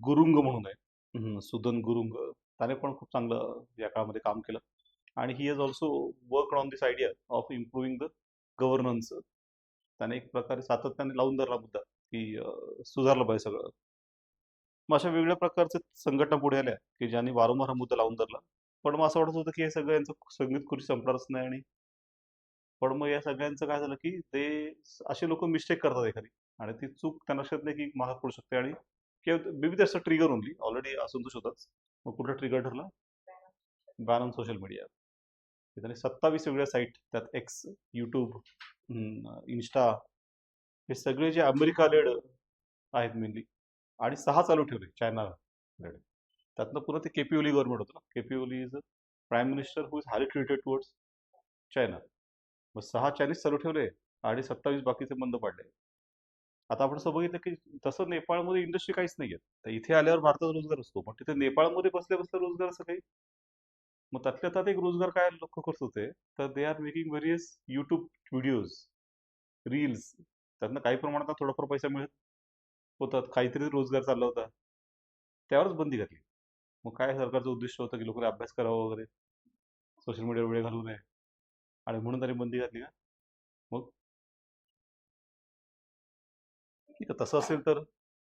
गुरुंग म्हणून आहे, सुदन गुरुंग. त्याने पण खूप चांगलं या काळामध्ये काम केलं. आणि he has also work on this idea of improving the governance. त्याने एक प्रकारे सातत्याने लावून धरला मुद्दा की सुधारलं पाहिजे सगळं. मग अशा वेगवेगळ्या प्रकारचे संघटना पुढे आल्या की ज्यांनी वारंवार हा मुद्दा लावून धरला. पण मग असं वाटत होतं की हे सगळं यांचं संगीत खुर्ची संपणारच नाही. आणि पण मग या सगळ्यांचं काय झालं की ते असे लोक मिस्टेक करतात एखादी, आणि ती चूक त्यांना लक्षात नाही की मागे पडू शकते. आणि किंवा बेबी त्याचं ट्रिगर ओनली ऑलरेडी असंतोष होताच. मग कुठला ट्रिगर ठरला? Ban on social media. त्याने 27 वेगळ्या साईट, त्यात एक्स, युट्यूब, इन्स्टा, हे सगळे जे अमेरिका लेड आहेत मेनली, आणि 6 चालू ठेवले चायना लेड. त्यातनं पुन्हा ते केपी ओली गव्हर्नमेंट होतं ना. KP Oli is a prime minister who is highly treated towards China. मग 6 चायनीज चालू ठेवले आणि 27 बाकीचे बंद पाडले. आता आपण असं बघितलं की तसं नेपाळमध्ये इंडस्ट्री काहीच नाहीये. तर इथे आल्यावर भारतात रोजगार असतो, पण तिथे नेपाळमध्ये बसल्या बसल्या रोजगार असं काही. मग त्यातल्या त्यात एक रोजगार काय लोक करत होते, तर they are making various YouTube videos, reels. त्यातनं काही प्रमाणात थोडाफार पैसा मिळत होतात, काहीतरी रोजगार चालला होता. त्यावरच बंदी घातली. मग काय सरकारचं उद्दिष्ट होतं की लोकांनी अभ्यास करावा वगैरे, सोशल मीडियावर वेळ घालवू नये, आणि म्हणून त्यांनी बंदी घातली का? मग ठीक आहे, तसं असेल तर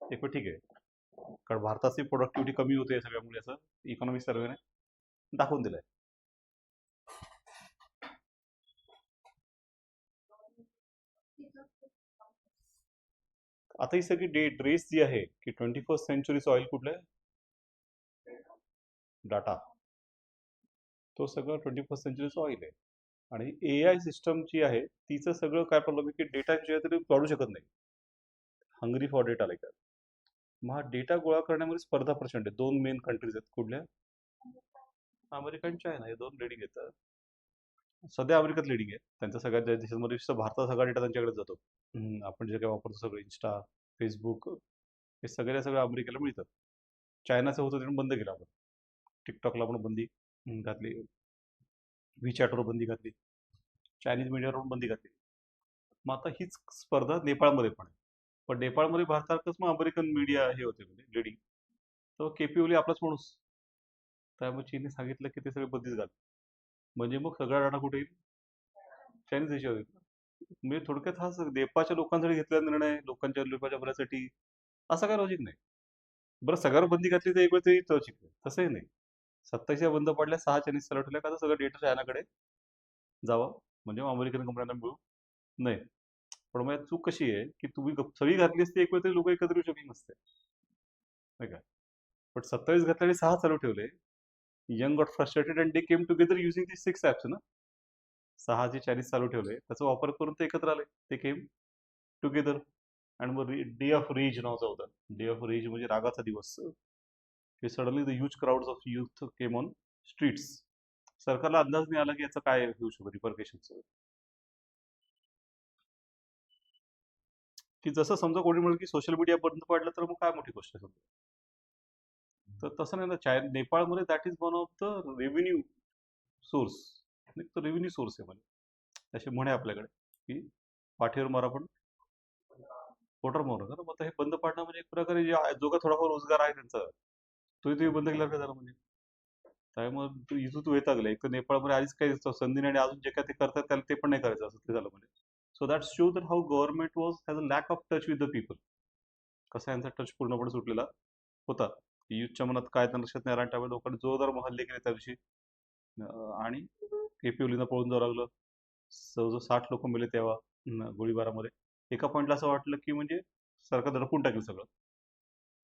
एक वेळ ठीक आहे, कारण भारताची प्रोडक्टिव्हिटी कमी होते या सगळ्यामुळे, असं इकॉनॉमिक सर्व्हेने दाखवून दिलंय. आता ही सगळी ड्रेस जी आहे की 21st सेंचुरीचं ऑइल कुठलं आहे? डाटा. तो सगळं 21st सेंचुरीचं ऑइल आहे. आणि AI सिस्टम जी आहे तिचं सगळं काय प्रॉब्लेम आहे की डेटा तरी वाढू शकत नाही. Hungry for data like. मग हा डेटा गोळा करण्यामध्ये स्पर्धा प्रचंड आहे. 2 मेन कंट्रीज आहेत. कुठल्या? अमेरिका आणि चायना, हे 2 लिडिंग आहेत. सध्या अमेरिकेत लिडिंग आहे. त्यांच्या सगळ्यात देशांमध्ये भारताचा सगळा डेटा त्यांच्याकडे जातो. आपण जे काही वापरतो सगळं इंस्टा, फेसबुक, हे सगळं अमेरिकेला मिळतं. चायनाचं होतं त्याने बंद केलं आपण. टिकटॉकला पण बंदी घातली, WeChatवर बंदी घातली, चायनीज मीडियावर पण बंदी घातली. मग आता हीच स्पर्धा नेपाळमध्ये पण आहे. पण नेपाळमध्ये भारतासारखंच मग अमेरिकन मीडिया हे होते म्हणजे लिडिंग. तर केपी ओली आपलाच माणूस. त्यामुळे चीनने सांगितलं की ते सगळे बंदीच घाल. म्हणजे मग सगळा डाटा कुठे येईल? चायनीज देशावर येईल. म्हणजे थोडक्यात हा नेपाळच्या लोकांसाठी घेतलेला निर्णय, लोकांच्या भल्यासाठी, असा काय लॉजिक नाही. बरं, सगळ्यावर बंदी घातली तर एक वेळ तरी लॉजिक नाही, तसंही नाही. 27 बंद पडल्या, 6 चायनीज चालू ठेवल्या का सगळं डेटा चायनाकडे जावा, म्हणजे अमेरिकन कंपन्यांना मिळू नाही. पण मग चूक कशी आहे की तुम्ही सगळी घातली असती एक वेळ तरी लोक एकत्र येऊ शकले नसते, नाही का? पण 27 घातले आणि 6 चालू ठेवले. Young got frustrated and they came together using the 6 apps ना. 6 जे चायनीज चालू ठेवले त्याचा वापर करून ते एकत्र आले. ते केम टुगेदर. आणि मग डे ऑफ रेज नावाचा होता. डे ऑफ रेज म्हणजे रागाचा दिवस. की suddenly the huge crowds of youth came on streets. सरकारला अंदाज नाही आला की याचं काय होऊ शकतं रिपरकेशनचं. की जसं समजा कोणी म्हणलं की सोशल मीडिया बंद पडलं तर मग काय मोठी गोष्ट आहे समजा. तर तसं नाही ना. नेपाळमध्ये that is one of the revenue source. तर रेव्हेन्यू सोर्स आहे म्हणजे असे म्हणे आपल्याकडे की पाठीवर मारा पण पोटर मारू नका. मग हे बंद पाडणं म्हणजे एक प्रकारे जो का थोडाफार रोजगार आहे त्यांचा, तोही तुम्ही बंद केला का झाला म्हणजे. त्यामुळे इथून तू येता गेला एक तर नेपाळमध्ये आधीच काही संधी नाही आणि अजून जे काय ते करतात त्याला ते पण नाही करायचं, असं ते झालं म्हणजे. So that show that how government was has a lack of touch with the people. कसा यांचा टच पूर्णपणे सुटलेला होता. युथच्या मनात काय त्यांना लक्षात नाही राहणार. त्यामुळे लोकांनी जोरदार हल्ले केले त्या दिवशी. आणि केपी ओलीनं पळून जावं लागलं. जवळजवळ 60 लोक मेले तेव्हा गोळीबारामध्ये. एका पॉईंटला असं वाटलं की म्हणजे सरकार दडपून टाकेल सगळं.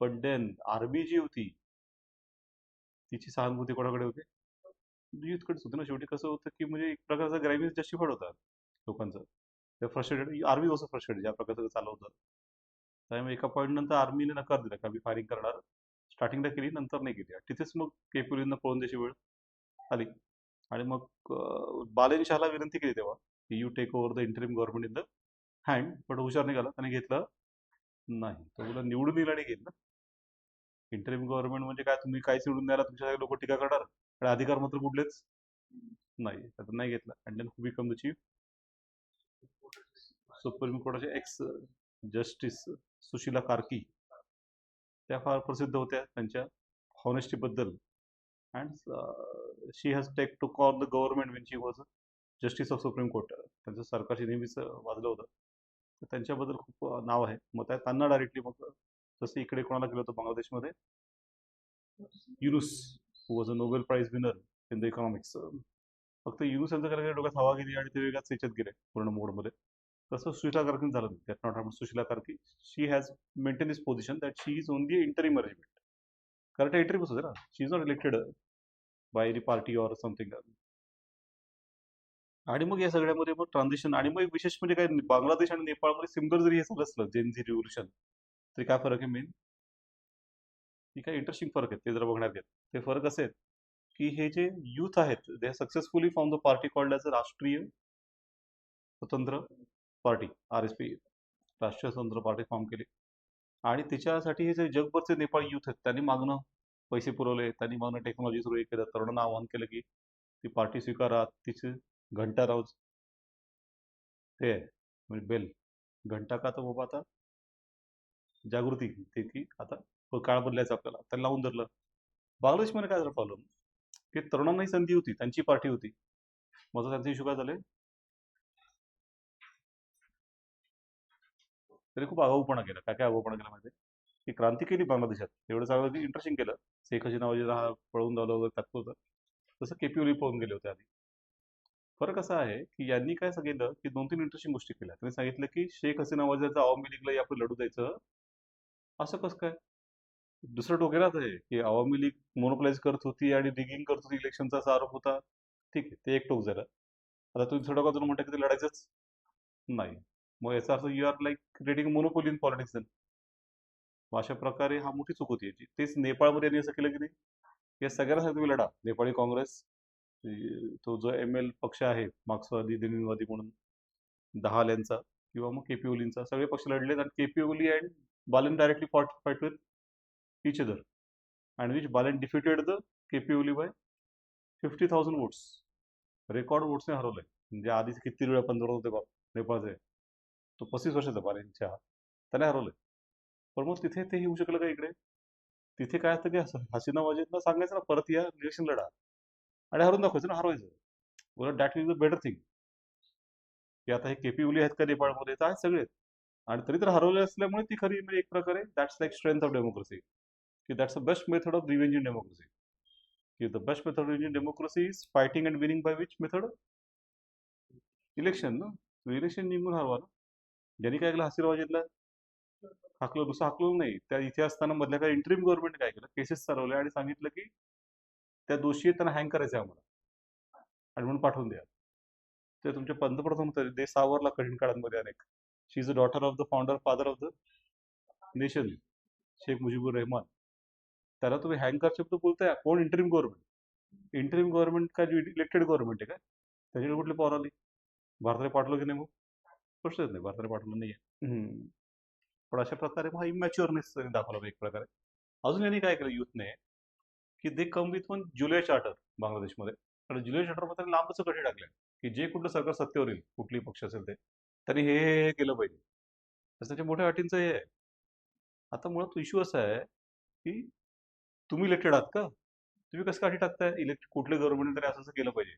पण देन आर्मी जी होती तिची सहानुभूती कोणाकडे होती? युथकडेच होती ना. शेवटी कसं होतं की म्हणजे एक प्रकारचा ग्रायव्हिंग जस्टिफाईड होता लोकांचं. ते फ्रस्ट्रेटेड, आर्मी वॉज फ्रस्ट्रेटेड ज्या प्रकारचं चालू होतं. त्यामुळे एका पॉईंट नंतर आर्मीने नकार दिला की आम्ही फायरिंग करणार. स्टार्टिंगला केली, नंतर नाही केली. तिथेच मग केपीओलींना पळून द्यायची वेळ आली. आणि मग बालेन शहाला विनंती केली तेव्हा की you take over the interim government in the hand. पण हुशार निघाला, त्याने घेतलं नाही. तो बोला निवडून येईल आणि घेईल ना. इंटरिम गव्हर्नमेंट म्हणजे काय, तुम्ही काहीच निवडून द्यायला तुमच्या लोक टीका करणार, पण अधिकार मात्र कुठलेच नाही. तर नाही घेतला. And then who become the chief? Supreme कोर्टाचे एक्स जस्टिस सुशीला कार्की. त्या फार प्रसिद्ध होत्या त्यांच्या हॉनेस्टीबद्दल. And she has take to call the government when she was justice of supreme court. त्यांचं सरकारशी नेहमीच वाजलं होतं. तर त्यांच्याबद्दल खूप नाव आहे. मग त्यांना डायरेक्टली मग जसं इकडे कोणाला गेलं होतं बांगलादेशमध्ये, Yunus who was a Nobel prize winner in the economics. फक्त युनुस यांचं काय डोक्यात हवा गेली आणि ते वेगळ्याच याच्यात गेले पूर्ण मोडमध्ये. तसं सुशीला कार्की झालं नाही. That not happen. Sushila Karki, she has maintain this position that she is only interim arrangement. कारण त्या इंटरिम होते ना, she is not elected by any party or something. आणि मग या सगळ्यामध्ये मग ट्रान्झिशन. आणि मग एक विशेष म्हणजे काय, बांगलादेश आणि नेपाळमध्ये सिमिलर जरी हे झालं असलं जेनझी रिव्होल्युशन, तरी काय फरक आहे मेन? की काय इंटरेस्टिंग फरक आहेत ते जर बघण्यात येत. ते फरक असे आहेत की हे जे युथ आहेत they successfully form the party called as a Rashtriya Swatantra party, RSP, राष्ट्रीय स्वतंत्र पार्टी फॉर्म केली. आणि त्याच्यासाठी हे जे जगभरचे नेपाळी युथ आहेत त्यांनी मागणं पैसे पुरवले, त्यांनी मागणं टेक्नॉलॉजी सुरू केलं, तरुणांना आवाहन केलं की ती पार्टी स्वीकारा. तिचे घंटा राऊज ते आहे म्हणजे बेल. घंटा का तर बाबा आता जागृती ते की आता काळ बदलायचा आपल्याला, त्याला लावून धरलं. बांगलादेशमध्ये काय झालं प्रॉब्लेम की तरुणांनाही संधी होती, त्यांची पार्टी होती. माझं त्यांचे इश्यू काय झाले, त्याने खूप आगाऊपणा केला. काय काय आगाऊपणा केला माहिती आहे? की क्रांती केली बांगलादेशात, एवढं चांगलं इंटरेस्टिंग केलं. शेख हसीना वजीर हा पळून झालं वगैरे तात्पुरतं. तसं केपी ओली पळून गेले होते आधी. फरक असा आहे की यांनी काय सांगितलं की 2-3 इंटरेस्टिंग गोष्टी केल्या. त्यांनी सांगितलं की शेख हसीना वजीरचं आवामी लीगला आपण लढू द्यायचं. असं कसं काय? दुसरं डोक्यालाच आहे की आवामी लीग मोनोपलाइज करत होती आणि रिगिंग करत होती इलेक्शनचा असा आरोप होता. ठीक आहे, ते एक टोक झालं. आता तुम्ही दुसऱ्या टोकातून म्हणता की ते लढायचंच नाही. मग याचा अर्थ you are like creating monopoly in politics. मग अशा प्रकारे हा मोठी चूक होती याची. तेच नेपाळमध्ये यांनी असं केलं की नाही, या सगळ्यांसाठी तुम्ही लढा. नेपाळी काँग्रेस, तो जो एम-एल पक्ष आहे मार्क्सवादी लेनिनवादी म्हणून, दहाल यांचा किंवा मग केपी ओलींचा, सगळे पक्ष लढलेत आणि KP Oli and Balan directly fight with each other and which Balan defeated the KP Oli by 50,000 votes. Record वोट्सने हरवलंय. म्हणजे आधीच किती वेळा पंतप्रधान होते बाप नेपाळचे, तो 35 वर्षाचा बालेनच्या, त्याने हरवलंय. पण मग तिथे ते येऊ शकलं का इकडे? तिथे काय असतं की हसीना वाजेदला सांगायचं ना परत या इलेक्शन लढा आणि हरून दाखवायचं ना, हरवायचं. उलट that is the better thing. की आता हे केपी ओली आहेत का नेपाळमध्ये, तर आहेत सगळे. आणि तरी तर हरवले असल्यामुळे ती खरी म्हणजे एक प्रकारे that's like strength of democracy, की that's the best method of revenge in democracy. की the best method in democracy is fighting and winning by which method? Election ना. इलेक्शन जिंकून हरवा ना. ज्यांनी काय केलं, हसीना वाजेदला हाकलं, दुसरं हाकलं नाही. त्या इथे असताना मधल्या काही इंटरिम गव्हर्नमेंट काय केलं, केसेस चालवल्या आणि सांगितलं की त्या दोषी आहेत त्यांना हँग करायचं आम्हाला आणि म्हणून पाठवून द्या. ते तुमचे पंतप्रधान होते, ते सावरला कठीण काळांमध्ये अनेक. She is a daughter of the founder father of the nation, Sheikh Mujibur Rahman. त्याला तुम्ही हँग कर शब्द बोलताय. कोण? Interim government. इंटरिम गव्हर्नमेंट का इलेक्टेड गव्हर्नमेंट आहे का? त्याच्याकडे कुठले पॉवर आली? भारताने पाठवलं की नाही? मग प्रश्नच नाही, भारताने पाठवलं नाहीये. पण अशा प्रकारे मग इमॅच्युअरनेस दाखवला एक प्रकारे. अजून यांनी काय केलं युथने, की they come with one July charter बांगलादेशमध्ये. आणि जुलै चार्टरमध्ये लांबच कठी टाकले की जे कुठलं सरकार सत्तेवर येईल, कुठलीही पक्ष असेल ते, त्यांनी हे केलं पाहिजे. तर त्याच्या मोठ्या अटींचं हे आहे. आता मुळात इश्यू असा आहे की तुम्ही इलेक्टेड आहात का? तुम्ही कसं अटी टाकताय कुठले गव्हर्नमेंट तरी असं असं केलं पाहिजे.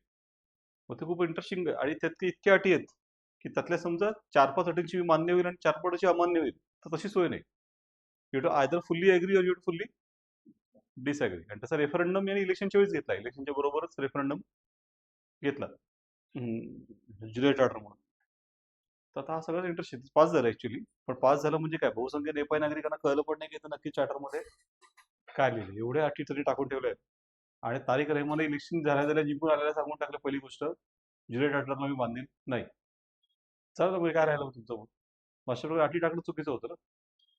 मग ते खूप इंटरेस्टिंग आहे. आणि त्यात इतक्या अटी आहेत की त्यातल्या समजा 4-5 अटींची मान्य होईल आणि 4-5 अटी अमान्य होईल, तर तशी सोय नाही. You to either fully agree or you to fully disagree. आणि तसा रेफरंडम यांनी इलेक्शनच्या वेळेस घेतला. इलेक्शनच्या बरोबरच रेफरंडम घेतला जुलै चार्टर म्हणून. तर आता हा सगळ्यात इंटरेस्टिंग पास झाला ऍक्च्युली. पण पास झालं म्हणजे काय, बहुसंख्य नेपाळी नागरिकांना कळलं पण नाही की नक्की चार्टरमध्ये काय लिहिलं. एवढ्या अटी तरी टाकून ठेवल्या आहेत. आणि तारिक रहमान इलेक्शन झाल्या झाल्या जिंकून आलेल्या सांगून टाकलं पहिली गोष्ट, जुलै चार्टरला मी बांधेन नाही. चला म्हणजे काय राहिलं तुमचं मग? अशा प्रकारे अटी टाकणं चुकीचं होतं ना.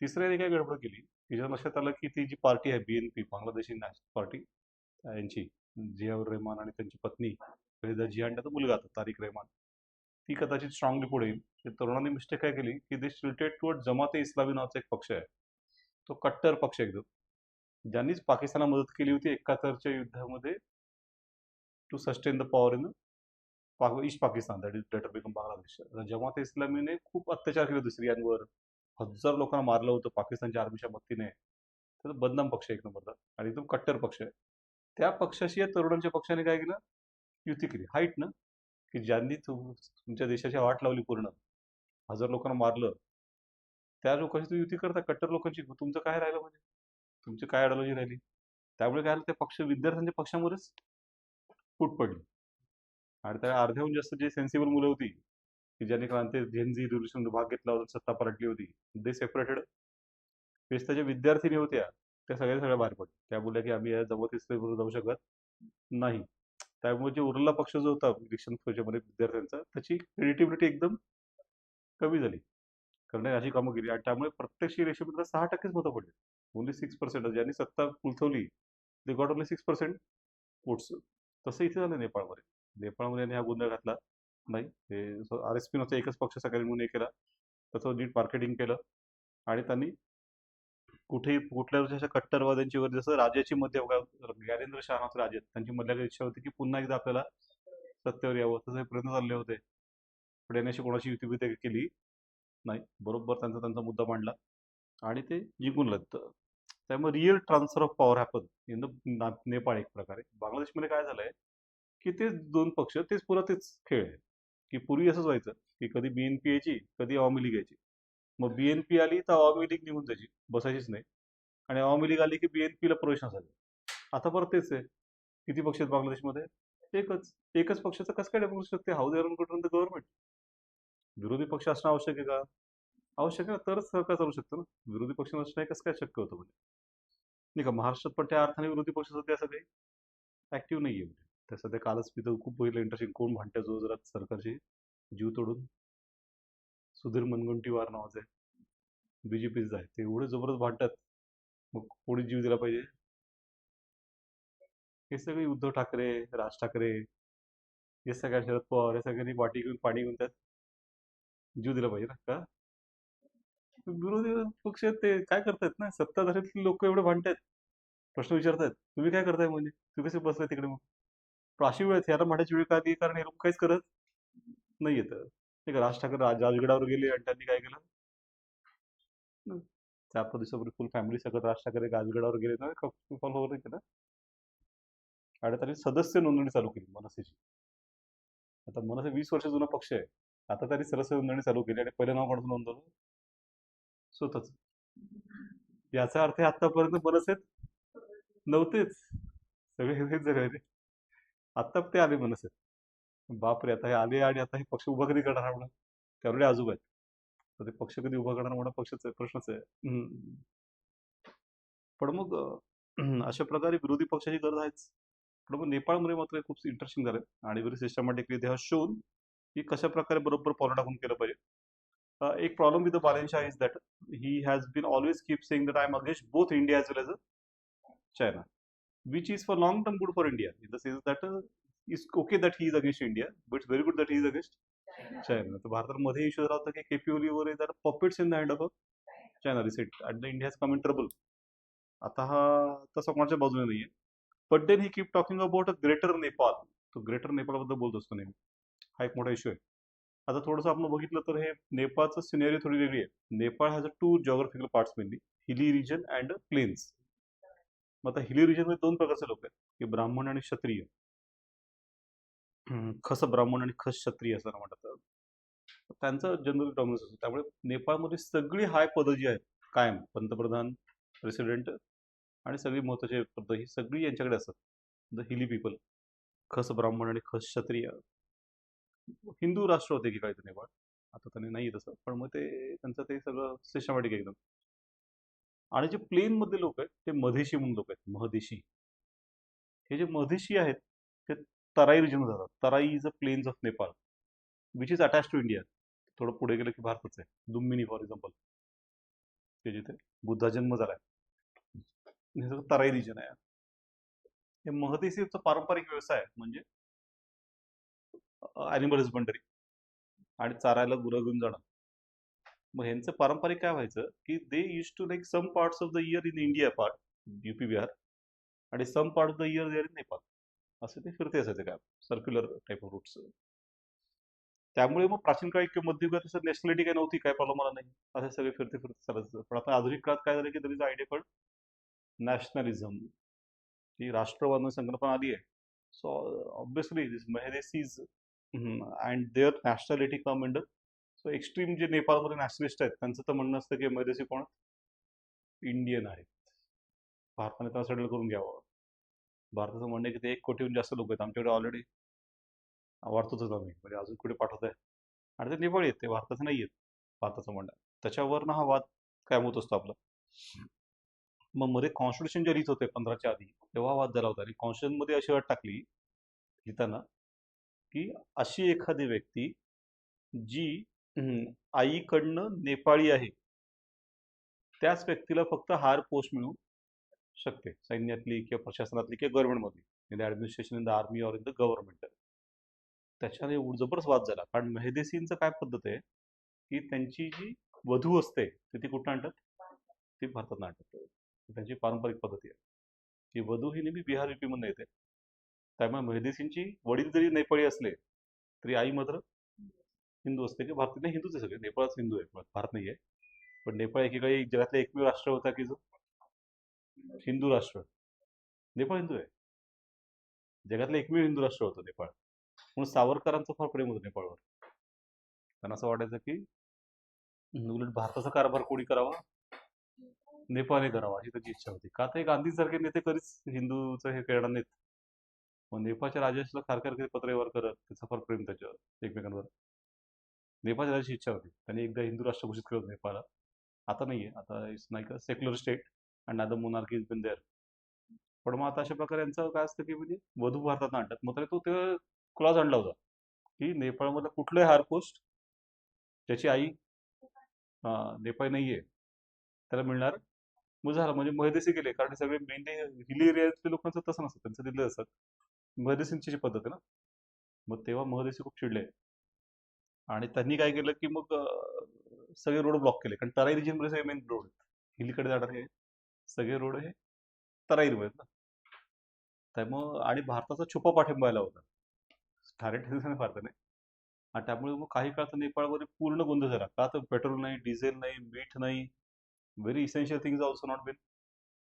तिसऱ्याने काय गडबड केली, तिच्या लक्षात आलं की ती जी पार्टी आहे BNP, बांगलादेशी नॅशनल पार्टी, यांची जियाऊर रहमान आणि त्यांची पत्नी फरीदा जियान, त्याचा मुलगा आता तारिक रहमान, ती कदाचित स्ट्रॉंगली पुढे येईल. तर तरुणांनी मिस्टेक काय केली की दे टिल्टेड टुवर्ड जमाते इस्लामी नावाचा एक पक्ष आहे, तो कट्टर पक्ष एकदम, ज्यांनीच पाकिस्तानला मदत केली होती 71च्या युद्धामध्ये to sustain the power in East Pakistan, that is later become Bangladesh. Jamaat इस्लामीने खूप अत्याचार केले होते स्त्रियांवर, 1000 लोकांना मारलं होतं पाकिस्तानच्या आर्मीच्या मदतीने. तर बदनाम पक्ष एक नंबरचा आणि एकदम कट्टर पक्ष आहे. त्या पक्षाशी या तरुणांच्या पक्षाने काय केलं, युती केली. हाईट ना, की ज्यांनी तुमच्या देशाची वाट लावली पूर्ण, 1000 लोकांना मारलं, त्या लोकांशी तुम्ही युती करता, कट्टर लोकांची. तुमचं काय राहिलं म्हणजे? तुमची काय आयडिओलॉजी राहिली? त्यामुळे काय झालं, त्या पक्ष विद्यार्थ्यांच्या पक्षामध्येच फूट पडली. आणि त्या अर्ध्याहून जास्त जे सेन्सिबल मुलं होती की ज्यांनी क्रांती झेनझी रिव्होल्युशन भाग घेतला होता, सत्ता पलटली होती, दे सेपरेटेड. तेच त्याच्या विद्यार्थिनी होत्या, त्या सगळ्या बाहेर पडल्या. त्या बोलल्या की आम्ही या जमात इस्लामीबरोबर जाऊ शकत नाही. त्यामुळे जे उरलेला पक्ष जो होता इलेक्शन मध्ये विद्यार्थ्यांचा, त्याची क्रेडिटिव्हिटी एकदम कमी झाली. कारण अशी कामं केली आणि त्यामुळे प्रत्यक्ष इलेक्शनमध्ये 6%च मतं पडली. ओन्ली 6%. ज्यांनी सत्ता उलथवली दे गॉट ओन्ली 6% वोट्स. तसं इथे झालं नेपाळमध्ये. नेपाळमध्ये यांनी हा गोंधळ घातला नाही. हे RSP नव्हतं, एकच पक्ष सगळ्यांनी म्हणून हे केला, त्याचं नीट मार्केटिंग केलं आणि त्यांनी कुठेही कुठल्या अशा कट्टरवाद्यांची वर, जसं राजाची मध्ये ज्ञानेंद्र शहानाथ राजे, त्यांची मधल्या इच्छा होती की पुन्हा एकदा आपल्याला सत्तेवर यावं, तसे प्रयत्न चालले होते. पण यांनी अशी कोणाची युती केली नाही. बरोबर त्यांचा त्यांचा मुद्दा मांडला आणि ते जिंकून लागतं. त्यामुळे real transfer of power happen in the Nepal. एक प्रकारे बांगलादेशमध्ये काय झालंय की तेच दोन पक्ष, तेच खेळ आहे. की पूर्वी असंच व्हायचं की कधी BNP यायची, कधी आवामी लीग यायची. मग बीएनपी आली तर आवामी लीग निघून जायची, बसायचीच नाही. आणि आवामी लीग आली की बीएनपीला प्रवेश नसायचा. आता परत तेच आहे. किती पक्ष आहेत बांगलादेशमध्ये? एकच पक्षाचं कसं काय डेमोक्रेसी शकते? How they control the government. विरोधी पक्ष असणं आवश्यक आहे का? आवश्यक आहे ना, तरच सरकार चालू शकतं ना. विरोधी पक्ष नसणं हे कसं काय शक्य होतं म्हणजे? नाही का, महाराष्ट्रात पण त्या अर्थाने विरोधी पक्ष सध्या असं काही ऍक्टिव्ह नाहीये म्हणजे. त्या सध्या कालच मी तर खूप बघितलं इंटरेस्टिंग, कोण भांडतं जो जरा सरकारची जीव तोडून, सुधीर मुनगंटीवार नावाचे बीजेपीचे आहे, ते एवढे जबरदस्त भांडतात. मग कोणी जीव दिला पाहिजे? हे सगळे उद्धव ठाकरे, राज ठाकरे, हे सगळ्या शरद पवार, या सगळ्यांनी वाटी घेऊन पाणी घेऊन त्यात जीव दिला पाहिजे ना का? विरोधी पक्ष आहेत ते काय करतायत ना, सत्ताधारीतले लोक एवढे भांडतायत, प्रश्न विचारतायत, तुम्ही काय करताय म्हणजे, तुम्ही कसे बसलाय तिकडे मग? पण अशी वेळ याला भांडायची वेळ का आली? कारण हे लोक काहीच करत नाही येत. नाही का, राज ठाकरे राजगडावर गेले आणि त्यांनी काय केलं? 4-5 दिवसापूर्वी फुल फॅमिली सगळं राज ठाकरे राजगडावर गेले ना, फॉलो वगैरे केलं. आणि त्यांनी सदस्य नोंदणी चालू केली मनसेची. आता मनसे 20 वर्ष जुना पक्ष आहे. आता त्यांनी सदस्य नोंदणी चालू केली आणि पहिलं नाव कोणाचं नोंदवलं? स्वतःच. याचा अर्थ आतापर्यंत मनसेत नव्हतेच, सगळे हेच झाले. आता ते आले मनसेत. बापरे, आता हे आले आणि आता हे पक्ष उभा कधी करणार म्हणून ते ऑलरेडी आजोबा आहेत. तर ते पक्ष कधी उभा करणार म्हणून पक्षाचा प्रश्नच आहे. पण मग अशा प्रकारे विरोधी पक्षाची गरज आहेच. पण मग नेपाळमध्ये मात्र खूप इंटरेस्टिंग झालं आणि very systematically they have shown की कशा प्रकारे बरोबर पावलं टाकून केलं पाहिजे. एक problem with the Balen is that he has been always keep saying that I am against both India as well as China, which is for long term good for India. In the sense that it's okay that he is against India, but it's very good that he is against China. तर भारतामध्ये issue झाला होता की K P Oli वगैरे that puppets in the hand of China recent and the India has come in trouble. आता हा तसा कोणाच्या बाजूने नाहीये. But then he keep talking about a greater Nepal. तो ग्रेटर नेपाळबद्दल बोलत असतो नेहमी. हा एक मोठा इश्यू आहे. आता थोडंसं आपण बघितलं तर हे नेपाळचं सिनेरी थोडी वेगळी आहे. Nepal has a 2 geographical parts mainly, हिली रिजन अँड प्लेन्स. मग आता हिली रिजन मध्ये 2 प्रकारचे लोक आहेत, की ब्राह्मण आणि क्षत्रिय. खस ब्राह्मण आणि खस क्षत्रिय असं म्हणतात. त्यांचं जनरल डॉमिनन्स असतो. त्यामुळे नेपाळमध्ये सगळी हाय पदं जी आहेत कायम, पंतप्रधान, प्रेसिडेंट आणि सगळी महत्वाची पदं ही सगळी यांच्याकडे असतात. द हिली पीपल, खस ब्राह्मण आणि खस क्षत्रिय. हिंदू राष्ट्र होते की काय ते नेपाळ, आता त्यांनी नाही तसं, पण मग ते त्यांचं ते सगळं सिस्टमॅटिक एकदम. आणि जे प्लेन मधले लोक आहेत ते मधेशी म्हणून लोक आहेत, महदेशी. हे जे मधेशी आहेत ते तराई रिजन जातात. Terai is a plains of Nepal which is attach to India. थोडं पुढे गेलं की भारतच आहे. लुंबिनी फॉर एक्झाम्पल, ते जिथे बुद्धा जन्म झालाय, हे सगळं तराई रिजन आहे. हे महदेशीचा पारंपरिक व्यवसाय म्हणजे ॲनिमल हजबंडरी आणि चारायला गुरं घेऊन जाणं. मग ह्यांचं पारंपरिक काय व्हायचं की they use to like some parts of the year in India part, UP Bihar, आणि some part of the year there in Nepal. असे ते फिरते असायचे काय, सर्क्युलर टाईप ऑफ रूट्स. त्यामुळे मग प्राचीन काळी किंवा मध्ययुगात असं नॅशनॅलिटी काय नव्हती, काय प्रॉब्लेम मला नाही, असे सगळे फिरते फिरते चालायचं. पण आता आधुनिक काळात काय झालं की there is idea called nationalism, ही राष्ट्रवाद संकल्पना आली आहे. So obviously this Madhesis and their nationality come in. So extreme जे नेपाळमध्ये नॅशनलिस्ट आहेत त्यांचं तर म्हणणं असतं की मेहदेसी कोण इंडियन आहेत, भारताने त्यांना सेटल करून घ्यावं. भारताचं म्हणणं आहे की ते 1 कोटीहून जास्त लोक आहेत आमच्याकडे ऑलरेडी, वाढतोच आम्ही, म्हणजे अजून कुठे पाठवत आहे. आणि ते नेपाळी आहेत, ते भारताचे नाही आहेत, भारताचं म्हणणं. त्याच्यावरनं हा वाद कायम होत असतो आपला. मग मध्ये कॉन्स्टिट्यूशन जे लिहित होते 15च्या आधी, तेव्हा वाद झाला होता. आणि कॉन्स्टिट्यूशन मध्ये अशी अट टाकली लिहिताना की अशी एखादी व्यक्ती जी आईकडनं नेपाळी आहे त्याच व्यक्तीला फक्त हायर पोस्ट मिळू शकते, सैन्यातली किंवा प्रशासनातली किंवा गव्हर्नमेंटमधली, in the administration, in the army or in the government. त्याच्याने जबरदस्त वाद झाला. कारण मेहदेसींचं काय पद्धत आहे की त्यांची जी वधू असते ती कुठं आणतात, ती भारतात आणतात. त्यांची पारंपरिक पद्धती आहे. ती वधू ही नेहमी बिहार युपी मधून येते. त्यामुळे मेहदेसींची वडील जरी नेपाळी असले तरी आई मात्र हिंदू असते. की भारतीय नाही, हिंदूच आहे सगळे, नेपाळच हिंदू आहे, भारत नाही आहे. पण नेपाळ एकेकाळी जगातला एकमेव राष्ट्र होता की जो हिंदू राष्ट्र. नेपाळ हिंदू आहे, जगातलं एकमेव हिंदू राष्ट्र होतं नेपाळ. म्हणून सावरकरांचं फार प्रेम होतं नेपाळवर. त्यांना असं वाटायचं की उलट भारताचा कारभार कोणी करावा, नेपाळने करावा अशी त्याची इच्छा होती. का तर गांधीसारखे नेते कधीच हिंदूचं हे करणार नाहीत. मग नेपाळच्या राजाला खारखार कधी पत्रव्यवहार करत, त्याचं फार प्रेम त्याच्यावर एकमेकांवर. नेपाळच्या राजाची इच्छा होती, त्यांनी एकदा हिंदू राष्ट्र घोषित केलं होतं नेपाळला. आता नाहीये, आता इट्स नाही का secular state and neither monarchy is been there. पण मग आता अशा प्रकारे यांचं काय असतं की म्हणजे वधू भारतात आणतात. मग तरी तो ते क्लॉज आणला होता की नेपाळमधलं कुठलंही हार पोस्ट त्याची आई नेपाळी नाहीये त्याला मिळणार. मग झालं, म्हणजे महदेशी गेले, कारण हे सगळे मेनली हिली एरियातल्या लोकांचं तसं नसतं, त्यांचं दिलं असत. महदेशींची जी पद्धत आहे ना, मग तेव्हा महदेशी खूप चिडले आणि त्यांनी काय केलं की मग सगळे रोड ब्लॉक केले, कारण तराई रिजन मध्ये सगळे मेन रोड हिलीकडे जाणारे सगळे रोड हे तराईवर आहेत ना. त्यामुळं आणि भारताचा छुपा पाठिंबा आला होता ठाणे भारताने. आणि त्यामुळे मग काही काळ तर नेपाळमध्ये पूर्ण गोंधळ झाला. का तर पेट्रोल नाही, डिझेल नाही, मीठ नाही, very essential things also not been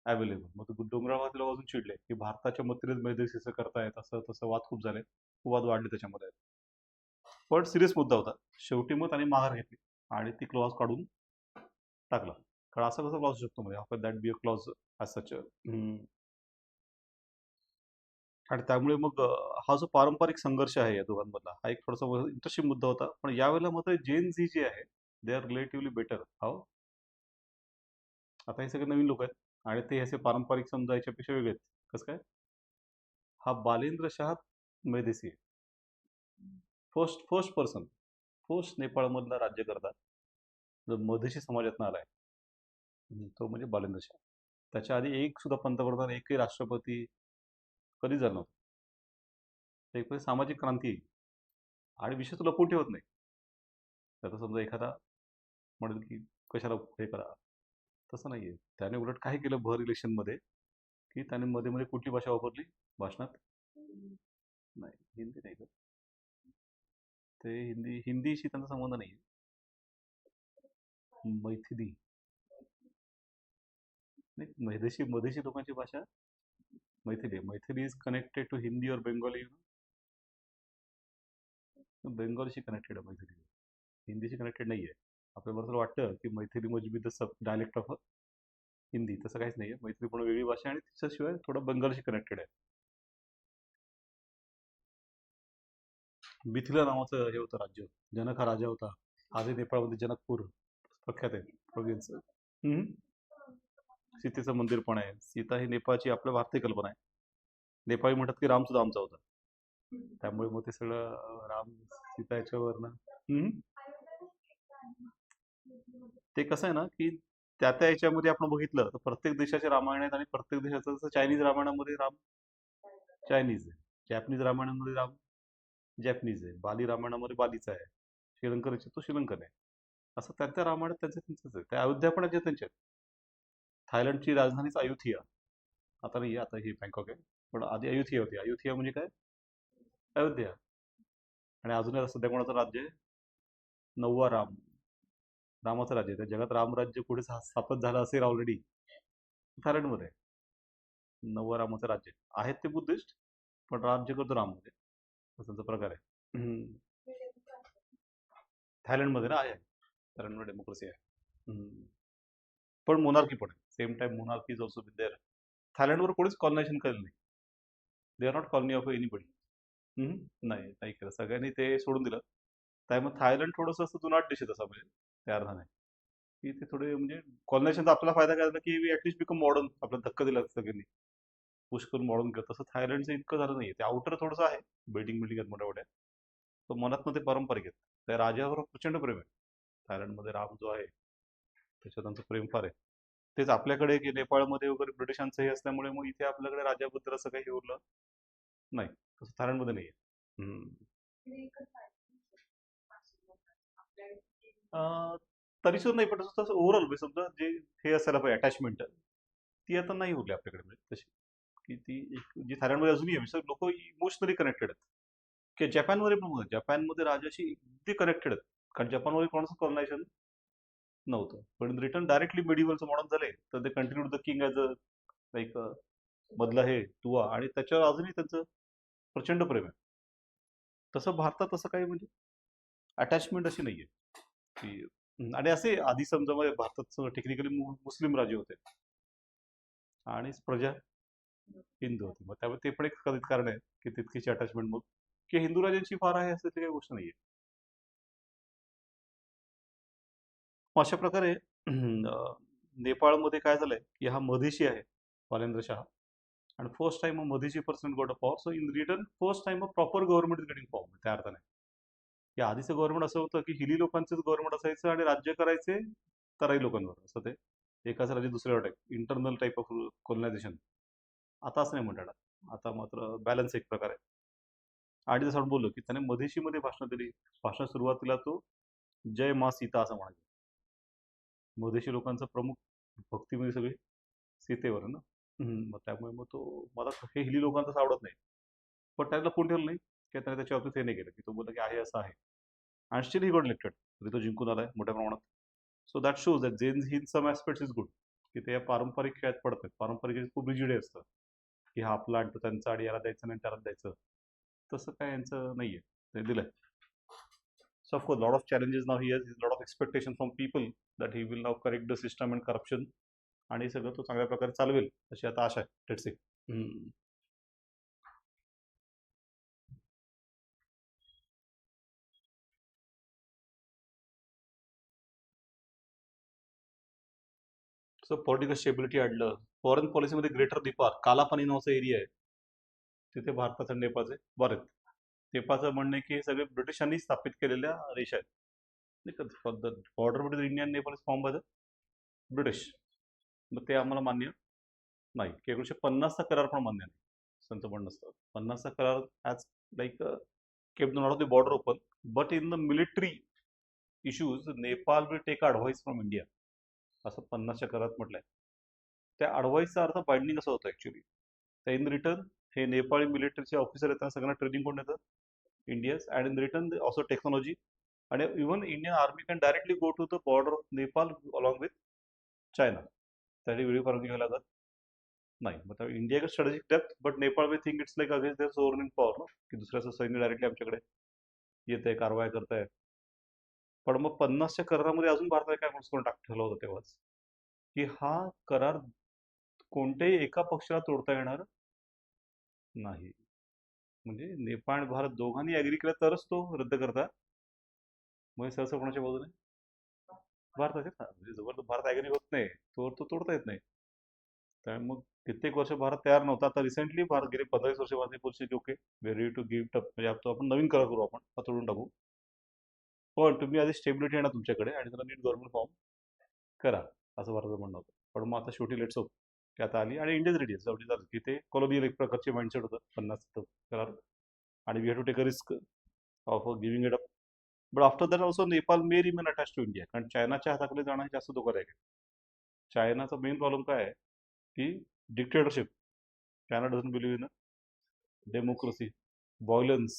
available. मग तो डोंगराळ भागातले लोक अजून चिडले की भारताच्या मतीनेच मैदेशीचं करतायत, असं तसं वाद खूप झाले, खूप वाद वाढले त्याच्यामध्ये. पण सिरियस मुद्दा होता. शेवटी मग त्यांनी माघार घेतली आणि ती क्लॉज काढून टाकला. कारण असं कसं क्लॉज शकतो म्हणजे आपण that be a clause as such. आणि त्यामुळे मग हा जो पारंपरिक संघर्ष आहे या दोघांमधला, हा एक थोडासा इंटरेस्टिंग मुद्दा होता. पण यावेळेला मात्र जेन झी जे आहे दे आर रिलेटिव्हली बेटर. हो, आता हे सगळे नवीन लोक आहेत आणि ते असे पारंपरिक समजायच्यापेक्षा वेगळे आहेत. कसं काय? हा बालेंद्र शाह मैदेसी आहे. फर्स्ट पर्सन, फर्स्ट नेपाळमधला राज्यकर्ता जो मधेशी समाजातनं आलाय, तो म्हणजे बालेंद्र शाह. त्याच्या आधी एक सुद्धा पंतप्रधान, एकही राष्ट्रपती कधी झाला नव्हता. ते एक म्हणजे सामाजिक क्रांती आहे. आणि विषय तो लपवून ठेवत नाही. त्याचा समजा एखादा म्हणेल की कशाला हे करा, तसं नाहीये. त्याने उलट काय केलं भर इलेक्शनमध्ये की त्याने मध्ये मध्ये कुठली भाषा वापरली भाषणात? नाही, हिंदी नाही का? ते हिंदीशी त्यांचा संबंध नाही. मैथिली नाही, मधेशी लोकांची भाषा मैथिली आहे. Maithili is connected to Hindi और बेंगॉली. बेंगॉलशी कनेक्टेड आहे मैथिली, हिंदीशी कनेक्टेड नाही आहे. आपल्याबरोबर वाटतं की मैथिली म्हणजे be the sub dialect of Hindi, तसं काहीच नाही आहे. मैथिली पण वेगळी भाषा आणि त्याच्याशिवाय थोडं बंगालशी कनेक्टेड आहे. मिथिला नावाचं हे होतं राज्य, जनक हा राजा होता. आधी नेपाळमध्ये जनकपूर प्रख्यात आहे प्रोव्हिन्स. सीतेचं मंदिर पण आहे. सीता ही नेपाळची आपल्या भारतीय कल्पना आहे. नेपाळी म्हणतात की राम सुद्धा आमचा होता. त्यामुळे मग ते सगळं राम सीता याच्यावरनं ते कसं आहे ना की त्या त्या याच्यामध्ये आपण बघितलं तर प्रत्येक देशाचे रामायण आहेत आणि प्रत्येक देशाचं जसं चायनीज रामायणामध्ये राम चायनीज आहे, जॅपनीज रामायणामध्ये राम जॅपनीज आहे, बाली रामायणामध्ये बालीचा आहे, श्रीलंकन याच्यात तो श्रीलंकन आहे. असं त्या त्या रामायणात त्यांचंच आहे. त्या अयोध्या पण आहेत त्यांच्यात. थायलंडची राजधानीच अयुथिया, आता नाही, आता ही बँकॉक आहे, पण आधी अयुथिया होती. अयुथिया म्हणजे काय? अयोध्या. आणि अजून आता सध्या कोणाचं राज्य आहे? नववा रामाचं राज्य आहे. त्या जगात रामराज्य कुठे स्थापन झालं असेल ऑलरेडी थायलंडमध्ये. नववा रामाचं राज्य आहेत ते बुद्धिस्ट, पण राज्य करतो राम मध्ये, असा प्रकार आहे. थायलंडमध्ये ना आहे, थायलंडमध्ये डेमोक्रेसी आहे. पण मोनार्की पण आहे. Same time monarchy is also there. थायलंडवर कोणीच कॉलनायझेशन केलं नाही. They are not colony of anybody. नाही नाही केलं, सगळ्यांनी ते सोडून दिलं. त्यामुळे थायलंड थोडंसं असं जुनाट देश आहे तसा, म्हणजे त्या अर्थाने की ते थोडे म्हणजे कॉलनायझेशनचा आपल्याला फायदा काय झाला की ऍटलीस्ट बिकम मॉडर्न. आपल्याला धक्का दिला सगळ्यांनी, पुश करून मॉडर्न केलं. तसं थायलंडचं इतकं झालं नाही. ते आउटर थोडंसं आहे, बिल्डिंग आहेत मोठ्या मोठ्या, तो मनातनं ते पारंपरिक आहेत. त्या राजावर प्रचंड प्रेम आहे. थायलंडमध्ये राम जो आहे त्याच्यावर त्यांचं प्रेम फार आहे. तेच आपल्याकडे की नेपाळमध्ये वगैरे ब्रिटिशांचं हे असल्यामुळे मग इथे आपल्याकडे राजाबद्दल असं काही हे उरलं नाही, तसं थायलंडमध्ये नाही आहे. तरी सुद्धा नाही, पण तसं ओव्हरऑल समजा जे हे असायला पाहिजे अटॅचमेंट, ती आता नाही उरली आपल्याकडे, म्हणजे तशी की ती जी थायलंडमध्ये अजूनही आहे. लोक इमोशनली कनेक्टेड आहेत. की जपानमध्ये पण बघा, जपानमध्ये राजाशी अगदी कनेक्टेड आहेत, कारण जपानमध्ये कोणाचं कॉलनायझेशन नव्हतं. पण रिटर्न डायरेक्टली मिडिवलचं मॉडर्न झाले, तर ते continue the king as a like मधला हे दुवा, आणि त्याच्यावर अजूनही त्यांचं प्रचंड प्रेम आहे. तसं भारतात तसं काही म्हणजे अटॅचमेंट अशी नाहीये की आणि असे आधी समजा भारतात टेक्निकली मुस्लिम राज्य होते आणि प्रजा हिंदू होती. मग त्यामुळे ते पण एक कदाचित कारण आहे की तितकीची अटॅचमेंट मग की हिंदू राजांची फार आहे असं ते काही गोष्ट नाहीये. मग अशा प्रकारे नेपाळमध्ये काय झालंय की हा मधेशी आहे बालेंद्र शाह आणि first time Madhesi person got a power. So in return first time a proper government is getting power. त्या अर्थाने की आधीचं गव्हर्नमेंट असं होतं की हिली लोकांचंच गव्हर्नमेंट असायचं आणि राज्य करायचे तराई लोकांवर असं ते एकाच राज्य दुसऱ्यावर टाईप इंटरनल टाईप ऑफ कोलनायझेशन. आता असं नाही म्हणतात. आता मात्र बॅलन्स एक प्रकार आहे. आणि जसं आपण बोललो की त्याने मधेशीमध्ये भाषण दिली. भाषण सुरुवातीला तो जय मा सीता असं म्हणायचं. मधेशी लोकांचं प्रमुख भक्तीमध्ये सगळी सीतेवर आहे ना. मग त्यामुळे मग तो मला हे हिली लोकांचं आवडत नाही. पण त्याला कोण ठेवलं नाही की त्याने त्याच्या बाबतीत हे नाही केलं की तो बोलला की आहे असं आहे. आणि स्टील ही गॉट इलेक्टेड. तरी तो जिंकून आलाय मोठ्या प्रमाणात. So that shows that Gen Z in some aspects is good की ते या पारंपरिक खेळात पडत आहेत. पारंपरिक खूप रिजिड असतं की हा आपला आणि तो त्यांचा आणि याला द्यायचं नाही त्याला द्यायचं. तसं काय यांचं नाहीये. ते दिलंय. So of course, lot of challenges now he has, a lot of expectation from people that he will now correct the system and corruption आणि सगळं तो चांगल्या प्रकारे चालवेल अशी आता आशा आहे. Let's see. So political stability आणलं. फॉरेन पॉलिसीमध्ये ग्रेटर नेपाळ कालापानी नावाचा एरिया आहे. तिथे भारताचे आणि नेपाळचे बरेच. नेपाळचं म्हणणं आहे की हे सगळे ब्रिटिशांनी स्थापित केलेल्या रेषा आहेत. बॉर्डर बिटवीन इंडिया आणि Nepal is form by the British. मग ते आम्हाला मान्य नाही की 1950चा करार पण मान्य नाही. त्यांचं म्हणणं असतं 50चा करार as like kept the north of the border open, but in the military issues, Nepal will take advice from India. असं 50च्या करारात म्हटलंय. त्या ॲडवाईसचा अर्थ बाइंडिंग असा होता ॲक्च्युली. तर इन रिटर्न हे नेपाळी मिलिटरीचे ऑफिसर आहेत त्यांना सगळ्यांना ट्रेनिंग कोण देतं? India's. And in return also technology. आणि even Indian army can directly go to the border of Nepal along with China. त्यासाठी व्हिडिओ परवानगी घ्यायला लागत नाही. मग इंडिया का strategic depth but Nepal we think it's like against their sovereign power ना की दुसऱ्याचं सैन्य डायरेक्टली आमच्याकडे येत आहे कारवाया करताय. पण मग 50च्या करारामध्ये अजून भारताने काय करून ठेवलं होतं तेव्हाच की हा करार कोणत्याही एका पक्षाला तोडता येणार नाही. म्हणजे नेपाळ आणि भारत दोघांनी ऍग्री केलं तरच तो रद्द करता. मग सहसा कोणाच्या बाजूने भारताचे ना. म्हणजे जोपर्यंत भारत ऍग्री होत नाही तोवर तो तोडता येत नाही. त्यामुळे मग कित्येक वर्ष भारत तयार नव्हता. आता रिसेंटली भारत गेले 15-20 वर्ष भारतीय पुरुष okay we ready to give up. म्हणजे आपण नवीन करार करू आपण हा तोडून टाकू. पण तुम्ही आधी स्टेबिलिटी आणा तुमच्याकडे आणि त्याला नीट गव्हर्नमेंट फॉर्म करा असं भारताचं म्हणणं होतं. पण मग आता शेवटी लेट्स होप की आता आली आणि इंडियाज रेडी शेवटी झालं की ते कॉलोनियल एक प्रकारचे माइंडसेट होतं 50 करार. आणि we have to take a risk of giving it up. But after that also Nepal may remain attach to India. कारण चायनाच्या हाताकडे जाणं जास्त धोकादायक आहे. चायनाचा मेन प्रॉब्लेम काय आहे की dictatorship. China doesn't believe in democracy. Violence.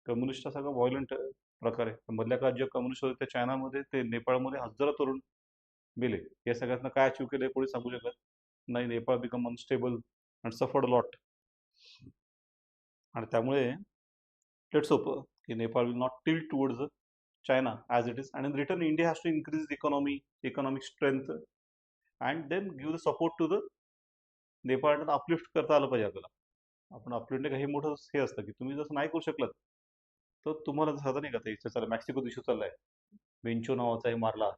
Communist हा सगळा व्हायलंट प्रकार आहे. मधल्या काळात जे कम्युनिस्ट होते त्या चायनामध्ये ते नेपाळमध्ये हजारो तरुण मेले. या सगळ्यातनं काय अचीव केलं कोणी सांगू शकत नाही. Nepal become unstable and suffered lot. आणि त्यामुळे लेट्स होप की Nepal will not tilt towards China as it is. And in return India has to increase economy economic strength and then give the support to the Nepal. Uplift करता आलं पाहिजे आपल्याला. आपण uplift काही मोठं हे असतं की तुम्ही जसं नाही करू शकलात तर तुम्हाला जसं नाही का ते इच्छा चाललं मॅक्सिको इश्यू चाललाय. मेन्चो नावाचा हे मारला.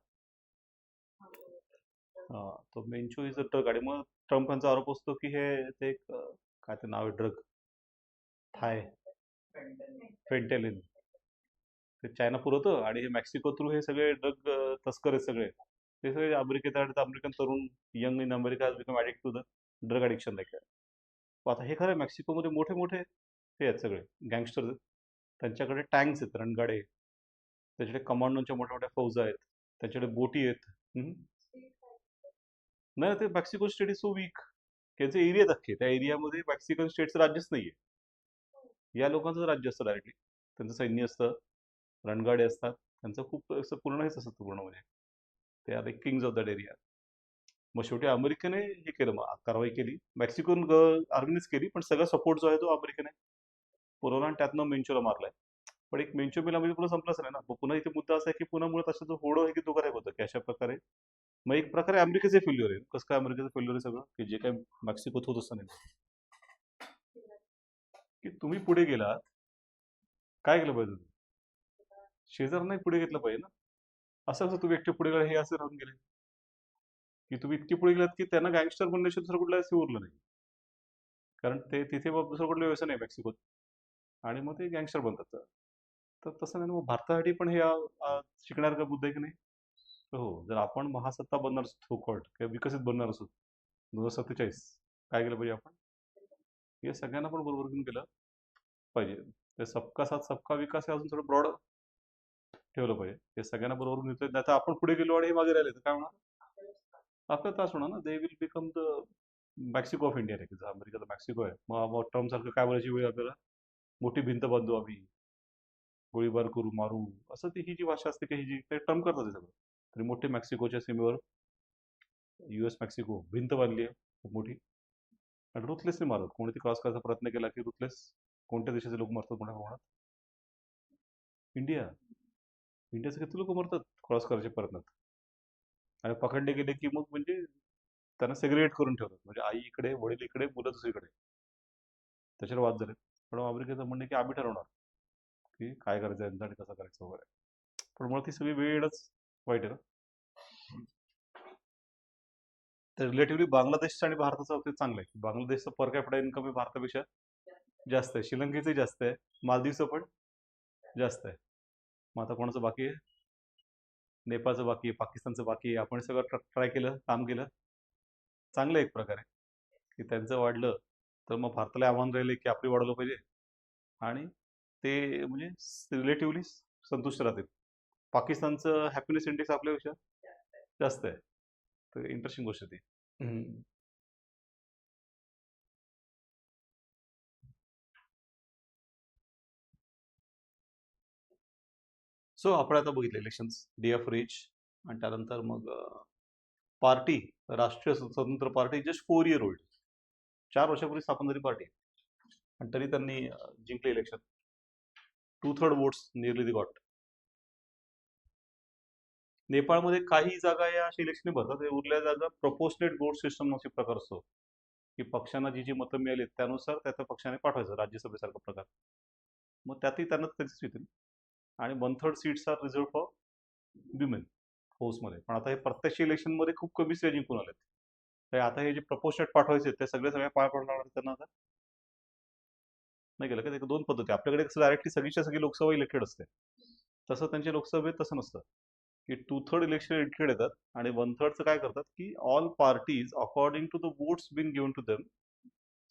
तो मेन्चो इज अ ड्रग. आणि मग ट्रम्प यांचा आरोप असतो की हे ते एक काय ते नाव आहे ड्रग थाय फेंटेलिन ते चायना पुरवतं आणि हे मेक्सिको थ्रू हे सगळे ड्रग तस्कर आहेत सगळे. ते सगळे अमेरिकेत आणि अमेरिकन तरुण young in America has become addict to the drug addiction like. आता हे खरं मेक्सिकोमध्ये मोठे मोठे हे आहेत सगळे गँगस्टर आहेत. त्यांच्याकडे टँक्स आहेत रणगाडे. त्याच्याकडे कमांडोच्या मोठ्या मोठ्या फौजा आहेत. त्याच्याकडे बोटी आहेत. नाही ते Mexico state is so weak. त्यांचे एरिया आहेत अख्खे. त्या एरियामध्ये मेक्सिकन स्टेटचं राज्यच नाहीये. या लोकांचं राज्य असतं डायरेक्टली. त्यांचं सैन्य असतं रणगाडे असतात. त्यांचं खूप असं पूर्ण हेच असतं पूर्ण म्हणजे ते are the kings of that area. मग शेवटी अमेरिकेने हे केलं मग कारवाई केली. मेक्सिकन आर्मीनेच केली पण सगळा सपोर्ट जो आहे तो अमेरिकेने पुरवला आणि त्यातनं मेन्चोला मारलाय. पण एक मेंचोमेला म्हणजे पुन्हा संपलंच नाही ना. मग पुन्हा इथे मुद्दा असा आहे की पुन्हा मुळात असं होडं आहे की तो करायला होतं की अशा प्रकारे मग एक प्रकारे अमेरिकेचे फेल्युअर आहे. कसं काय अमेरिकेचं फेल्युअर आहे सगळं की जे काय मेक्सिकोत होत असतं नाही की तुम्ही पुढे गेलात, काय केलं पाहिजे तुम्ही? शेजाऱ्यांनाही पुढे घेतलं पाहिजे ना. असं कसं तुम्ही एकटे पुढे गेला हे असं राहून गेले की तुम्ही इतके पुढे गेलात की त्यांना गँगस्टर बनण्याशिवाय दुसरं कुठलं हे उरलं नाही. कारण ते तिथे मग दुसरं कुठलं व्यवसाय नाही मेक्सिकोत आणि मग ते गँगस्टर बनतात. तर तसं नाही ना, मग भारतासाठी पण हे शिकण्यासारखा मुद्दा आहे की नाही? हो, जर आपण महासत्ता बनणार असो थ्रू कॉल्ड किंवा विकसित बनणार असो 2047, काय केलं पाहिजे आपण? हे सगळ्यांना पण बरोबर घेऊन केलं पाहिजे. ते सबका साथ सबका विकास हे अजून थोडं ब्रॉड ठेवलं पाहिजे. हे सगळ्यांना बरोबर घेतलं नाही तर आपण पुढे गेलो आणि हे मागे राहिले तर काय होणार? आपल्याला त्रास होणार ना. They will become the Mexico of India की अमेरिकेचा मेक्सिको आहे. मग ट्रम्प सारखं काय बोलायची वेळ आपल्याला मोठी भिंत बांधू आम्ही, गोळीबार करू, मारू, असं ती ही जी भाषा असते की ही जी ते ट्रम्प करतात हे सगळं. तरी मोठे मेक्सिकोच्या सीमेवर US मेक्सिको भिंत बांधली आहे खूप मोठी आणि रुथलेसली मारत कोणी ती क्रॉस करायचा प्रयत्न केला की रुथलेस कोणत्या देशाचे लोक मरतात मोठ्या प्रमाणात? इंडिया. इंडियाचे किती लोक मरतात क्रॉस करायच्या प्रयत्नात आणि पकडले गेले की मग म्हणजे त्यांना सेग्रिगेट करून ठेवतात म्हणजे आई इकडे वडील इकडे मुलं दुसरीकडे त्याच्यावर वाद झाले. पण अमेरिकेचं म्हणणं आहे की आम्ही ठरवणार की काय करायचं यांचं आणि कसं करायचं वगैरे. पण मुळात ती सगळी वेळच वाईट आहे ना. तर रिलेटिव्हली बांगलादेशचं आणि भारताचं बाबतीत चांगलं आहे. बांगलादेशचं पर कॅपिटा इन्कम हे भारतापेक्षा जास्त आहे. श्रीलंकेचंही जास्त आहे. मालदीवचं पण जास्त आहे. मग आता कोणाचं बाकी आहे? नेपाळचं बाकी आहे, पाकिस्तानचं बाकी आहे. आपण सगळं ट्राय केलं, काम केलं. चांगलं आहे एक प्रकारे की त्यांचं वाढलं तर मग भारताला आव्हान राहिले की आपली वाढवलं पाहिजे आणि ते म्हणजे रिलेटिव्हली संतुष्ट राहतील. पाकिस्तानचं हॅपीनेस इंडेक्स आपल्यापेक्षा जास्त आहे. तर इंटरेस्टिंग गोष्ट ती. हम्म. सो आपण आता बघितलं इलेक्शन्स, डे ऑफ रिच आणि त्यानंतर मग पार्टी, राष्ट्रीय Swatantra party just 4 year old, 4 वर्षापूर्वी स्थापन झाली पार्टी आणि तरी त्यांनी जिंकले election. 2/3 votes nearly they got. नेपाळमध्ये काही जागा या अशा इलेक्शन भरतात, उरल्या जागा प्रपोर्शनेट वोट सिस्टम नावाचे प्रकार असतो की पक्षांना जी जी मतं मिळाली त्यानुसार त्या पक्षाने पाठवायचं राज्यसभेसारखा प्रकार. मग त्यातही त्यांना सक्सेस येतील आणि 1/3 seats are reserve for women हाऊसमध्ये. पण आता हे प्रत्यक्ष इलेक्शनमध्ये खूप कमी सीट जिंकून आलेत. तर आता हे जे प्रपोर्शनेट पाठवायचे ते सगळ्या पाय पडणार त्यांना आता नाही केलं का. ते दोन पद्धती आपल्याकडे कसं डायरेक्टली सगळीच्या सगळी लोकसभा इलेक्टेड असते, तसं त्यांच्या लोकसभेत तसं नसतं की 2/3 इलेक्शन इलेक्टेड येतात आणि 1/3चं काय करतात की all parties according to the votes been given to them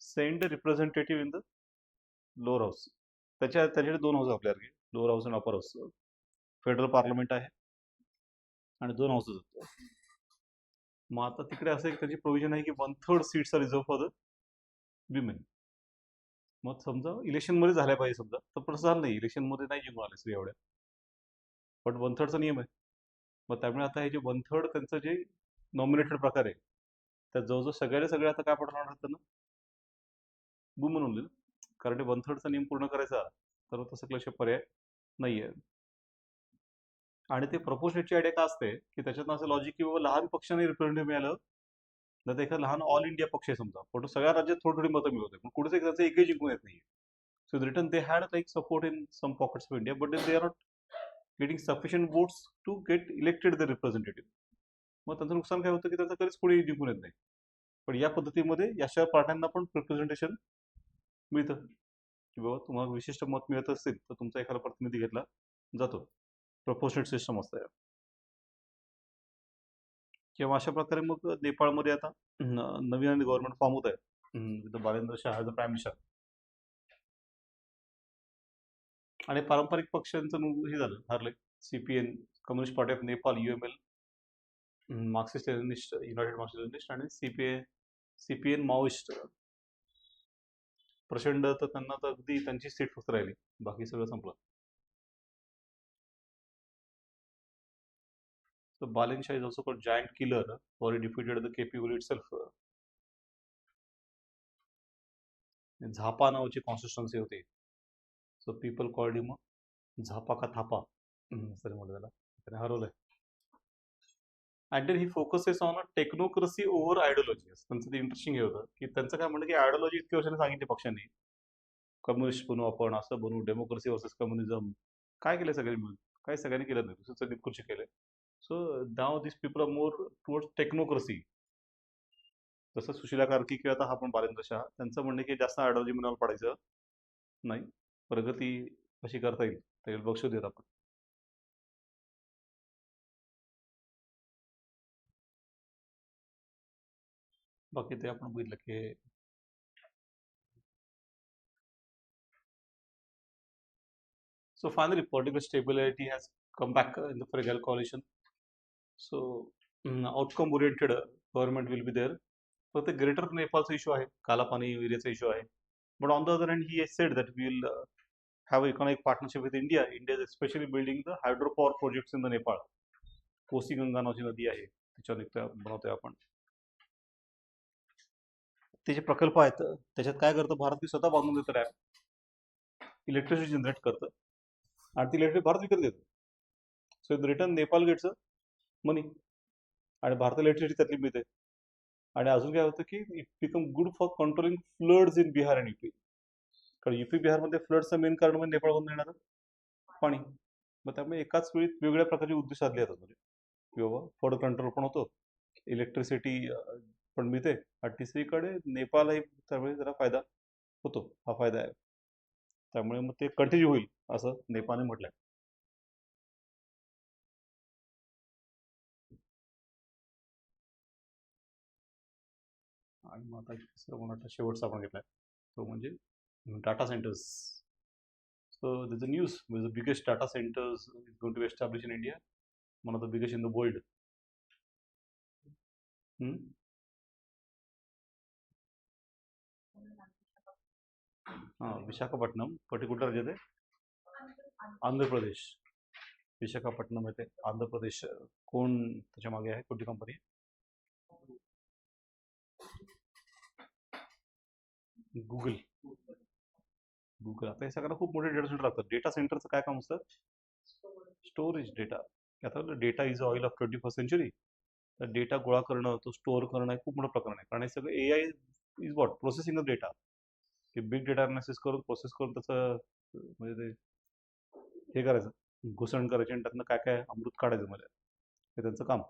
send representative in the lower house. त्याच्याकडे दोन हाऊस आपल्याकडे, लोअर हाऊस आणि अपर हाऊस. फेडरल पार्लमेंट आहे आणि दोन हाऊसेस आहेत. मग आता तिकडे असं एक त्याची प्रोव्हिजन आहे की 1/3 seats are reserve for the women. मग समजा इलेक्शनमध्ये झाल्या पाहिजे समजा, तर तसं झालं नाही, इलेक्शनमध्ये नाही जिंकून आले स्त्री एवढ्या, पण 1/3चा नियम आहे. मग त्यामुळे आता हे जे 1/3 त्यांचं जे नॉमिनेटेड प्रकार आहे त्यात जवळजवळ सगळे आता काय पडणार त्यांना वुमन ओनली, कारण ते 1/3चा नियम पूर्ण करायचा तर तसं क्लशिप पर्याय नाहीये. आणि ते प्रपोर्शनेटची आयडिया का असते की त्याच्यात असं लॉजिक की बाबा लहान पक्षाने रिप्रेझेंटेटिव्ह मिळालं तर ते एखादा लहान ऑल इंडिया पक्ष आहे समजा, पण तो सगळ्या राज्यात थोडी थोडी मतं मिळवते पण कुठेच एक त्याचं एकही जिंकून येत नाही. So return they had like support in some pockets of India but they are not getting sufficient votes to get elected the representative. मग त्यांचं नुकसान काय होतं की त्याचं कधीच कोणी जिंकून येत नाही. पण या पद्धतीमध्ये अशा पार्ट्यांना पण रिप्रेझेंटेशन मिळतं की बाबा तुम्हाला विशिष्ट मत मिळत असतील तर तुमचा एखादा प्रतिनिधी घेतला जातो. प्रपोर्शनेट सिस्टम असतं किंवा अशा प्रकारे मग नेपाळमध्ये आता नवीन गव्हर्नमेंट फॉर्म होत आहे, Balendra Shah as a prime minister. आणि पारंपरिक पक्षांचं हे झालं हरले. CPN communist party of Nepal, UML Marxist Leninist, United Marxist Leninist आणि CPN माओइस्ट. प्रचंड तर त्यांना तर अगदी त्यांची सीट फक्त राहिली, बाकी सगळं संपलं. So Balin Shah is also called giant killer for he defeated the KP Uli itself. झापा नावाची कॉन्स्टिट्युन्सी होती. सो पीपल कॉल्ड हिम झापा का थापा सर म्हणलं त्याला, त्याने हरवलंय. And then he focuses on a technocracy over ideology. त्यांचं ते इंटरेस्टिंग हे होतं की त्यांचं काय म्हणणं की आयडिओलॉजी इतक्या वर्षांनी सांगितली पक्षांनी, कम्युनिस्ट बनू आपण, असं बनू, डेमोक्रेसी वर्सेस कम्युनिझम. काय केलं सगळ्यांनी मिळून? काही सगळ्यांनी केलं नाही, दुसरं निकृष्ट केलं. So now this people are more towards technocracy. जसं सुशीला कार्की किंवा आता हा पण बालेंद्र शाह, त्यांचं म्हणणं की जास्त आयडिओलॉजी मनावर पडायचं नाही, प्रगती कशी करता येईल त्याला लक्ष देत आपण. बाकी ते आपण बघितलं की so finally political stability has come back in the Regal coalition. So outcome oriented government will be there. फक्त ग्रेटर नेपाळचा इश्यू आहे, कालापानी एरियाचा इश्यू आहे. But on the other hand he said that we will have economic partnership with India. India is especially building the hydropower projects in the Nepal. Kosi Ganga नावाची नदी आहे, त्याच्यावर बनवतोय आपण. त्याचे प्रकल्प आहेत, त्याच्यात काय करतं भारत की स्वतः बांधून देतं रॅम, इलेक्ट्रिसिटी जनरेट करतं आणि ती इलेक्ट्रिक भारत विकत घेतो. So in return Nepal gets money आणि भारताला इलेक्ट्रिसिटी त्यातली मिळते. आणि अजून काय होतं की it become good for controlling floods in Bihar and UP. कारण युपी बिहारमध्ये फ्लडचं मेन कारण म्हणजे नेपाळ बंद येणार पाणी. मग त्यामुळे एकाच वेळी वेगवेगळ्या प्रकारचे उद्देश साधले जातात, म्हणजे किंवा फ्लड कंट्रोल पण होतो, इलेक्ट्रिसिटी पण मिळते, आणि तिसरीकडे नेपाळही त्यावेळी जरा फायदा होतो. हा फायदा आहे. त्यामुळे मग ते कंटिन्यू होईल असं नेपाळने म्हटलंय. आणि मग आता दुसरा शेवटचा आपण घेतलाय तो म्हणजे data centres. So there's a news where the biggest data centers is going to be established in India, one of the biggest in the world. Visakhapatnam particular राज्यात आहे, आंध्र प्रदेश. विशाखापट्टणम येथे आंध्र प्रदेश. कोण त्याच्या मागे आहे, कोणती कंपनी? गुगल. गुगल. आता हे सगळ्यांना खूप मोठे डेटा सेंटर लागतात. डेटा सेंटरचं काय काम असतं? Storage data. आता data is oil of 21st century. तर डेटा गोळा करणं, तो स्टोअर करणं हे खूप मोठं प्रकरण आहे. कारण हे सगळं AI is what processing of data, की बिग डेटा अनालिसिस करून प्रोसेस करून त्याचं म्हणजे ते हे करायचं, घुसण करायची आणि त्यातनं काय काय अमृत काढायचं, म्हणजे हे त्यांचं काम.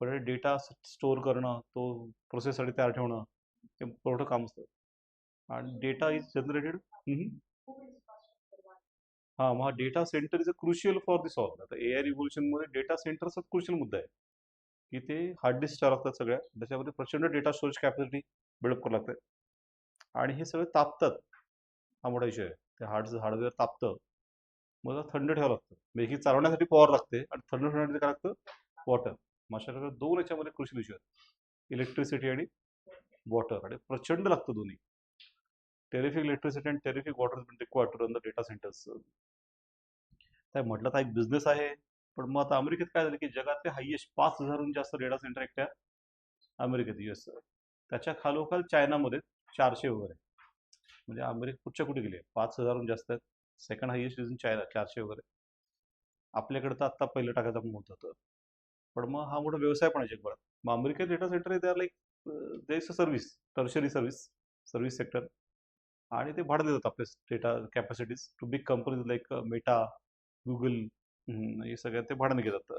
पण डेटा स्टोअर करणं, तो प्रोसेससाठी तयार ठेवणं, हे मोठं काम असतं. आणि डेटा इज जनरेटेड. हां, मग हा data centre is a crucial for this all. आता AI रिव्होल्युशनमध्ये डेटा सेंटरचा क्रुशियल मुद्दा आहे, की ते हार्ड डिस्क चालू लागतात सगळ्या, त्याच्यामध्ये प्रचंड डेटा स्टोरेज कॅपॅसिटी बिल्डअप करावं लागते, आणि हे सगळे तापतात. हा मोठा विषय आहे. ते हार्डवेअर तापतं, मग थंड ठेवावं लागतं. म्हणजे चालवण्यासाठी पॉवर लागते, आणि थंड ठेवण्यासाठी काय लागतं? वॉटर. अशा प्रकारे दोन याच्यामध्ये कृषी विषय आहेत, इलेक्ट्रिसिटी आणि वॉटर, आणि प्रचंड लागतं दोन्ही. टेरिफिक इलेक्ट्रिसिटी आणि terrific water required to run the data centers. काय म्हटलं तर एक बिझनेस आहे. पण मग आता अमेरिकेत काय झालं की जगातले हायएस्ट 5,000हून जास्त डेटा सेंटर एकट्या अमेरिकेत, US. त्याच्या खालोखाल चायनामध्ये 400 वगैरे. म्हणजे अमेरिका कुठच्या कुठे गेली आहे, 5,000हून जास्त आहेत. Second highest is in China, 400 वगैरे. आपल्याकडे तर आत्ता पहिलं टाकायचं आपण म्हणत होतं. पण मग हा मोठा व्यवसाय पण आहे जगभरात. मग अमेरिकेत data center they are like देश सर्व्हिस, टर्शरी सर्व्हिस सेक्टर. आणि ते भाडं देतात आपले data capacities to big companies like Meta, Google, हे सगळ्या ते भाड्याने घेतात.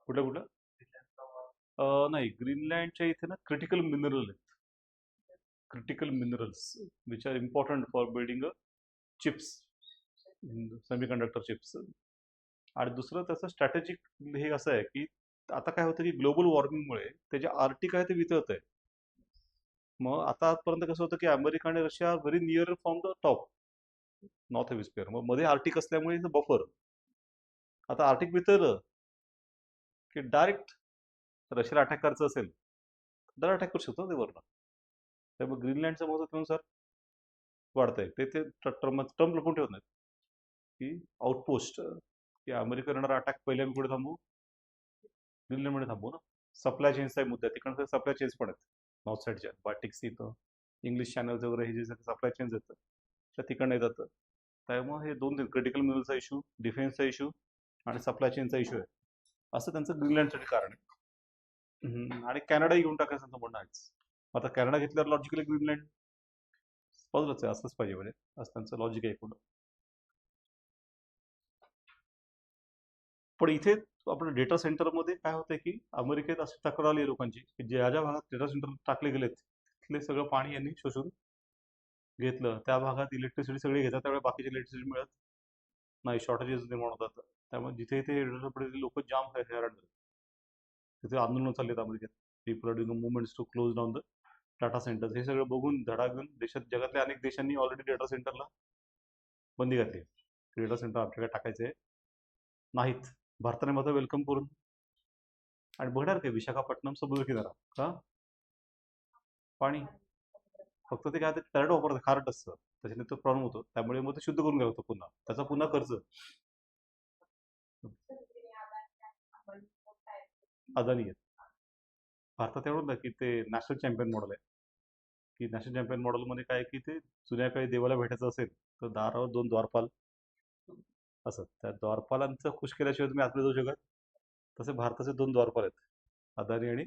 कुठलं कुठलं? नाही, ग्रीनलँडच्या इथे ना क्रिटिकल मिनरल आहेत. Critical minerals which are important for building chips, semiconductor chips. आणि दुसरं त्याचं स्ट्रॅटेजिक हे असं आहे की आता काय होतं की ग्लोबल वॉर्मिंगमुळे त्याचे आर्टिक आहे ते वितळत आहे. मग आता आजपर्यंत कसं होतं की अमेरिका आणि Russia very near from the top, north hemisphere. मग मध्ये आर्टिक असल्यामुळे बफर. आता आर्टिक वितळलं की डायरेक्ट रशियाला अटॅक करायचं असेल तर अटॅक करू शकतो ते वरनं. त्यामुळे ग्रीनलँडचं महत्त्व त्यानुसार वाढतंय. ते ते ट्रम्प लपून ठेवत नाहीत की आउटपोस्ट, की अमेरिका येणारा अटॅक पहिले आम्ही कुठे थांबू? ग्रीनलँडमध्ये थांबू ना. सप्लाय चेन्सचा मुद्दा आहे, तिकडे सप्लाय चेन्स पण आहेत नॉर्थ साईडच्या, बाल्टिक सी, इंग्लिश चॅनल्स वगैरे, हे जे सप्लाय चेन्स आहेत त्या तिकडनं येतात. त्यामुळे हे दोन क्रिटिकल मिनरलचा इश्यू, डिफेन्सचा इश्यू आणि सप्लाय चेनचा इश्यू आहे. असं त्यांचं ग्रीनलँडसाठी कारण आहे. आणि कॅनडाही घेऊन टाकायचं त्यांचं म्हणणं आहेच. आता कॅनडा घेतल्यावर लॉजिकली ग्रीनलँड बाजूलाच आहे, असंच पाहिजे म्हणजे असं त्यांचं लॉजिक आहे पुढं. पण इथे आपण डेटा सेंटरमध्ये काय होतंय की अमेरिकेत अशी तक्रार आली लोकांची की ज्या ज्या भागात डेटा सेंटर टाकले गेलेत तिथले सगळं पाणी यांनी शोषून घेतलं. त्या भागात इलेक्ट्रिसिटी सगळी घेतात, त्यामुळे बाकीची इलेक्ट्रिसिटी मिळत नाही, शॉर्टेजेस निर्माण होतात. त्यामुळे जिथे इथे लोक जाम हैराण झाले. तिथे आंदोलन चाललेत अमेरिकेत, people are doing movements to close down the data centers. हे सगळं बघून धडा घेऊन जगातल्या अनेक देशांनी ऑलरेडी डेटा सेंटरला बंदी घातली. डेटा सेंटर आपल्याकडे टाकायचे नाहीत. भारताने मात्र वेलकम करून आणि बघणार काय विशाखापट्टणम समुद्र किनारा का पाणी फक्त ते काय तरड वापरतात, खारट असतं, त्याच्याने तो प्रॉब्लेम होतो. त्यामुळे मग ते शुद्ध करून घ्यावं लागतं पुन्हा, त्याचा पुन्हा खर्च. अदानी आहेत भारतात. एवढं ना की ते नॅशनल चॅम्पियन मॉडेल आहे, की नॅशनल चॅम्पियन मॉडेलमध्ये काय की ते जुन्या काळी देवाला भेटायचं असेल तर दारावर 2 द्वारपाल असं, त्या द्वारपालांचं खुश केल्याशिवाय तुम्ही आतमध्ये जाऊ शकत. तसे भारताचे 2 द्वारपाल आहेत, अदानी आणि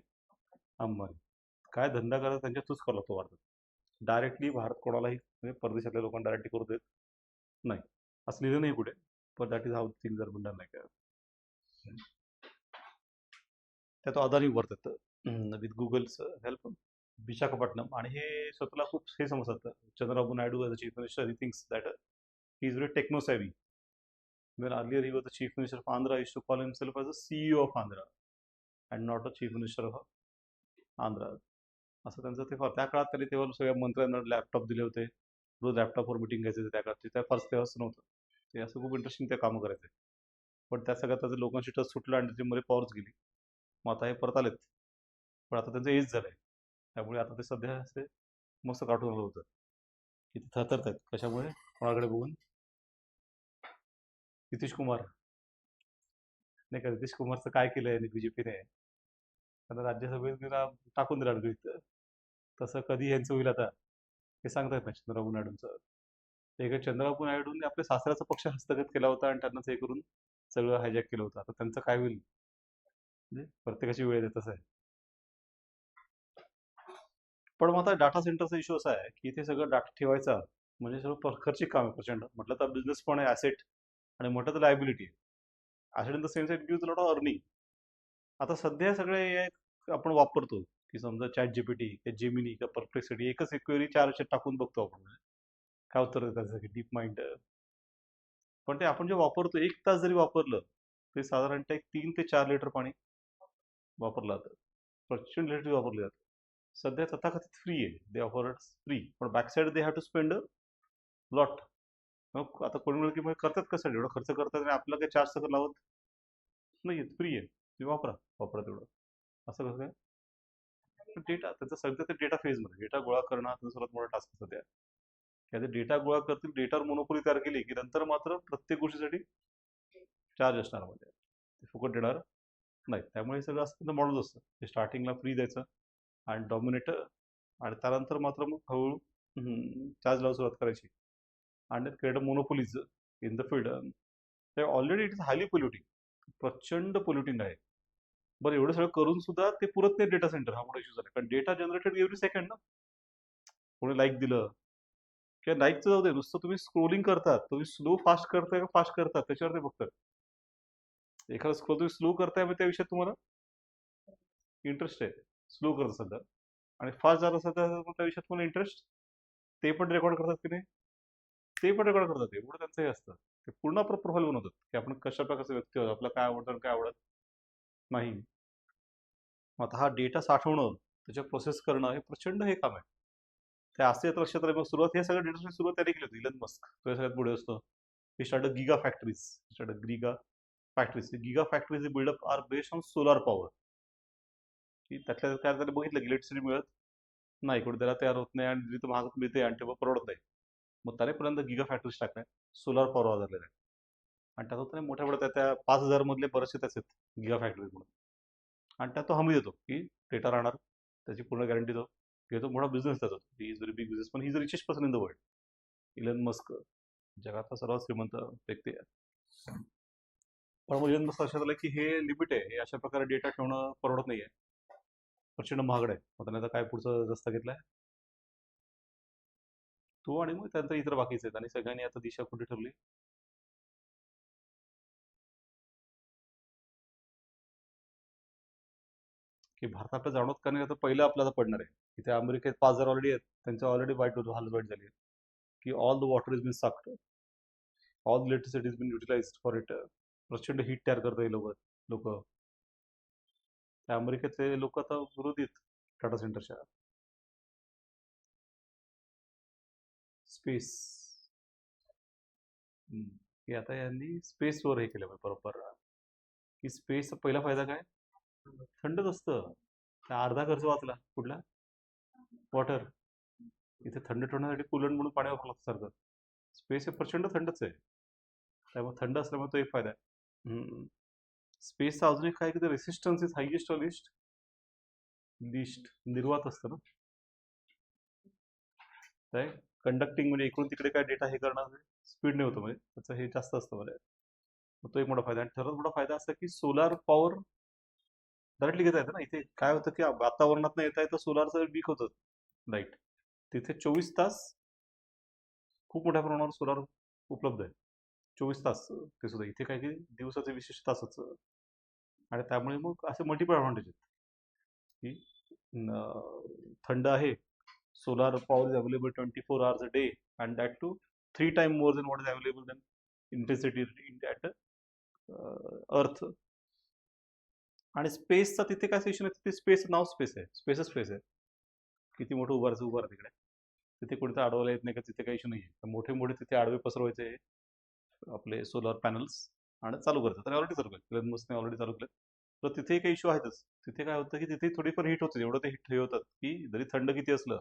अंबानी. काय धंदा करायचा त्यांच्या तूच करला तो भारतात. डायरेक्टली भारत कोणालाही म्हणजे परदेशातल्या लोकांना डायरेक्टली करू देत नाही, असं लिहिलं नाही कुठे, पण that is how things are बनणार नाही का. त्या तो अदानी उभारतात विथ गुगलचं हेल्प विशाखापट्टणम. आणि हे स्वतःला खूप हे समजतात. Chandrababu Naidu as a chief minister, he thinks that he is very techno savvy. When earlier he was the chief minister of Andhra, he used to call himself as the CEO of Andhra and not a chief minister of Andhra. असं त्यांचं ते त्या काळात त्यांनी तेव्हा सगळ्या मंत्र्यांना laptop दिले होते, रोज लॅपटॉपवर मिटिंग घ्यायचे त्या काळात. त्या फारच तेव्हाच नव्हतं ते, असं खूप इंटरेस्टिंग ते कामं करायचे. पण त्या सगळ्यात त्याचं लोकांशी टच सुटलं आणि त्याच्यामध्ये पॉवर्स गेली. मग आता हे परत आलेत, पण आता त्यांचं एज झालंय, त्यामुळे आता ते सध्या असे मस्त कार्टून आलं होतं की ते थरथरत आहेत. कशामुळे? कोणाकडे बघून? नितीश कुमार नाही का, नितीश कुमारचं काय केलंय बीजेपीने, आता राज्यसभेत तिला टाकून दिला गृहीत. तसं कधी यांचं होईल आता हे सांगता येत नाही चंद्रबाबू नायडूंचं. एक चंद्रबाबू नायडूंनी आपल्या सासऱ्याचा पक्ष हस्तगत केला होता आणि त्यांनाच हे करून सगळं हायजॅक केलं होतं. आता त्यांचं काय होईल म्हणजे प्रत्येकाची वेळ येते तसं आहे. पण मग आता डाटा सेंटरचा इश्यू असा आहे की इथे सगळं डाटा ठेवायचा म्हणजे सगळं खर्चिक काम आहे प्रचंड. म्हटलं तर बिझनेस पण आहे ॲसेट, आणि म्हटलं तर लायबिलिटी आहे. Asset in the sense it gives lot of earning. आता सध्या सगळे AI आपण वापरतो की समजा चॅट जीपीटी किंवा जेमिनी किंवा परप्लेक्सिटी, एकच क्वेरी 4 अक्षर टाकून बघतो आपण, काय उत्तर देतात की डीप माइंड. पण ते आपण जे वापरतो 1 तास जरी वापरलं ते साधारणतः 3 ते 4 लिटर पाणी वापरलं जातं, प्रचंड लिटर वापरले जातं. सध्या तथाकथित फ्री आहे, दे ऑफर फ्री, पण backside they have to spend a lot. मग आता कोणी म्हणलं की मग करतात कसं एवढं खर्च करतात आणि आपलं काही चार्ज सगळं लावत नाही, फ्री आहे, तुम्ही वापरा तेवढं. असं कसं काय? डेटा त्याचा सध्या ते डेटा फेजमध्ये, डेटा गोळा करणं हा सर्वात मोठा टास्क सध्या. ते डेटा गोळा करतील, डेटावर मोनोपोली तयार केली की नंतर मात्र प्रत्येक गोष्टीसाठी चार्ज असणार, म्हणजे ते फुकट देणार नाही. त्यामुळे सगळं असं मॉडेल असतं ते स्टार्टिंगला फ्री द्यायचं आणि डॉमिनेट, आणि त्यानंतर मात्र मग हळूहळू चार्ज लावून सुरुवात करायची आणि create monopolies in the field. ते ऑलरेडी इट इज हायली पोल्युटिंग, प्रचंड पोल्युटिंग आहे. बरं एवढं सगळं करून सुद्धा ते पुरत नाही डेटा सेंटर, हा मोठा इश्यू झाला. कारण डेटा जनरेटेड एव्हरी सेकंड ना, कोणी लाईक दिलं किंवा लाईकचं जाऊ दे, नुसतं तुम्ही स्क्रोलिंग करतात, तुम्ही स्लो फास्ट करताय का फास्ट करतात त्याच्यावर ते बघतात. एखादा स्क्रोल तुम्ही स्लो करताय मग त्या विषयात तुम्हाला इंटरेस्ट आहे, स्लो करत असाल तर, आणि फास्ट जात असाल तर त्या विषयात तुम्हाला इंटरेस्ट, ते पण रेकॉर्ड करतात की नाही, ते पण रेकॉर्ड करतात. एवढं त्यांचं हे असतं, ते पूर्ण आपलं प्रोफाईल बनवतात की आपण कशा प्रकारचे व्यक्ती आहोत, आपल्याला काय आवडतं आणि काय आवडत नाही. मग आता हा डेटा साठवणं, त्याच्या प्रोसेस करणं हे प्रचंड हे काम आहे. ते असते लक्षात राहील. मग सुरुवात हे सगळं डेटाची सुरुवात त्याने केली होती, इलन मस्क तो सगळ्यात पुढे असतो. हे start giga factories, giga factories buildup are based on solar power. की त्यातल्या काय त्याने बघितलं की इलेक्ट्रिसिटी मिळत नाही, कुठे त्याला तयार होत नाही आणि जिथं महाग मिळते आणि तेव्हा परवडत नाही. मग त्याने पर्यंत गिगा फॅक्टरीज टाकल्या, सोलार पॉवर वाजरलेल्या आहे. आणि त्यात त्याने मोठ्या मोठ्या त्या 5,000 मधले बरेचसे त्याचे गिगा फॅक्टरीज म्हणून. आणि त्यात तो हमी देतो की डेटा राहणार, त्याची पूर्ण गॅरंटी तो घेतो. मोठा बिझनेस त्याचा, he is very big business, पण he is richest person in the world. Elon Musk जगातला सर्वात श्रीमंत व्यक्ती आहे. पण मग इलन मस्क लक्षात आलं की हे लिमिट आहे, हे अशा प्रकारे डेटा ठेवणं परवडत नाहीये, प्रचंड महागड आहे. मग त्याने आता काय पुढचं रस्ता घेतलाय तो, आणि मग त्यानंतर इतर बाकीचे आहेत, आणि सगळ्यांनी आता दिशा कुठे ठरली की भारत आपल्या जाणवत का नाही, आता पहिलं आपल्याला पडणार आहे. इथे अमेरिकेत 5,000 ऑलरेडी आहेत, त्यांच्या ऑलरेडी हालत वाईट झाली आहे की all the water is been sucked, all the electricity is been utilise for it. प्रचंड हीट तयार करतात हे लोक लोक अमेरिकेतले लोक आता विरोधी आहेत टाटा सेंटरच्या. स्पेस, हे आता यांनी स्पेसवर हे केलं बरोबर की स्पेसचा पहिला फायदा काय, थंडच असतं. त्या अर्धा खर्च वाचला कुठला, वॉटर. इथे थंड ठेवण्यासाठी कूलंट म्हणून पाणी वापरलं सारखं. स्पेस हे प्रचंड थंडच आहे, त्यामुळे थंड असल्यामुळे तो एक फायदा आहे. स्पेसचा अजून एक काय की resistance is highest or list निर्वात असतं ना, काय कंडक्टिंग म्हणजे इकडून तिकडे काय डेटा हे करणार स्पीड नाही होतं, म्हणजे त्याचं हे जास्त असतं म्हणजे. तो एक मोठा फायदा. आणि सर्वात मोठा फायदा असा की सोलार पॉवर डायरेक्टली घेता येतं ना. इथे काय होतं की वातावरणात येता येतं सोलारचं वीक होतं लाईट, तिथे 24 तास खूप मोठ्या प्रमाणावर सोलार उपलब्ध आहे. 24 तास ते सुद्धा. इथे काय की दिवसाचे विशिष्ट तासच. आणि त्यामुळे मग असे मल्टिपल ॲडव्हान्टेज आहेत की थंड आहे, solar power is available 24 hours a day, and that too 3 times more than what is available than intensity at earth. आणि स्पेसचा तिथे काय सेशन आहे, तिथे स्पेस नाव स्पेस आहे, स्पेस आहे. किती मोठं उभार तिकडे, तिथे कोणतं अडवायला येत नाही का, तिथे काही इश्यू नाही आहे. मोठे मोठे तिथे आडवे पसरवायचे आपले सोलर पॅनल्स आणि चालू करतात. तर ऑलरेडी चालू केलं, इलन मस्कने ऑलरेडी चालू केलं. तर तिथे काही इश्यू आहेतच. तिथे काय होतं की तिथे थोडीफार हीट होते, एवढं ते हीट होतात की जरी थंड किती असलं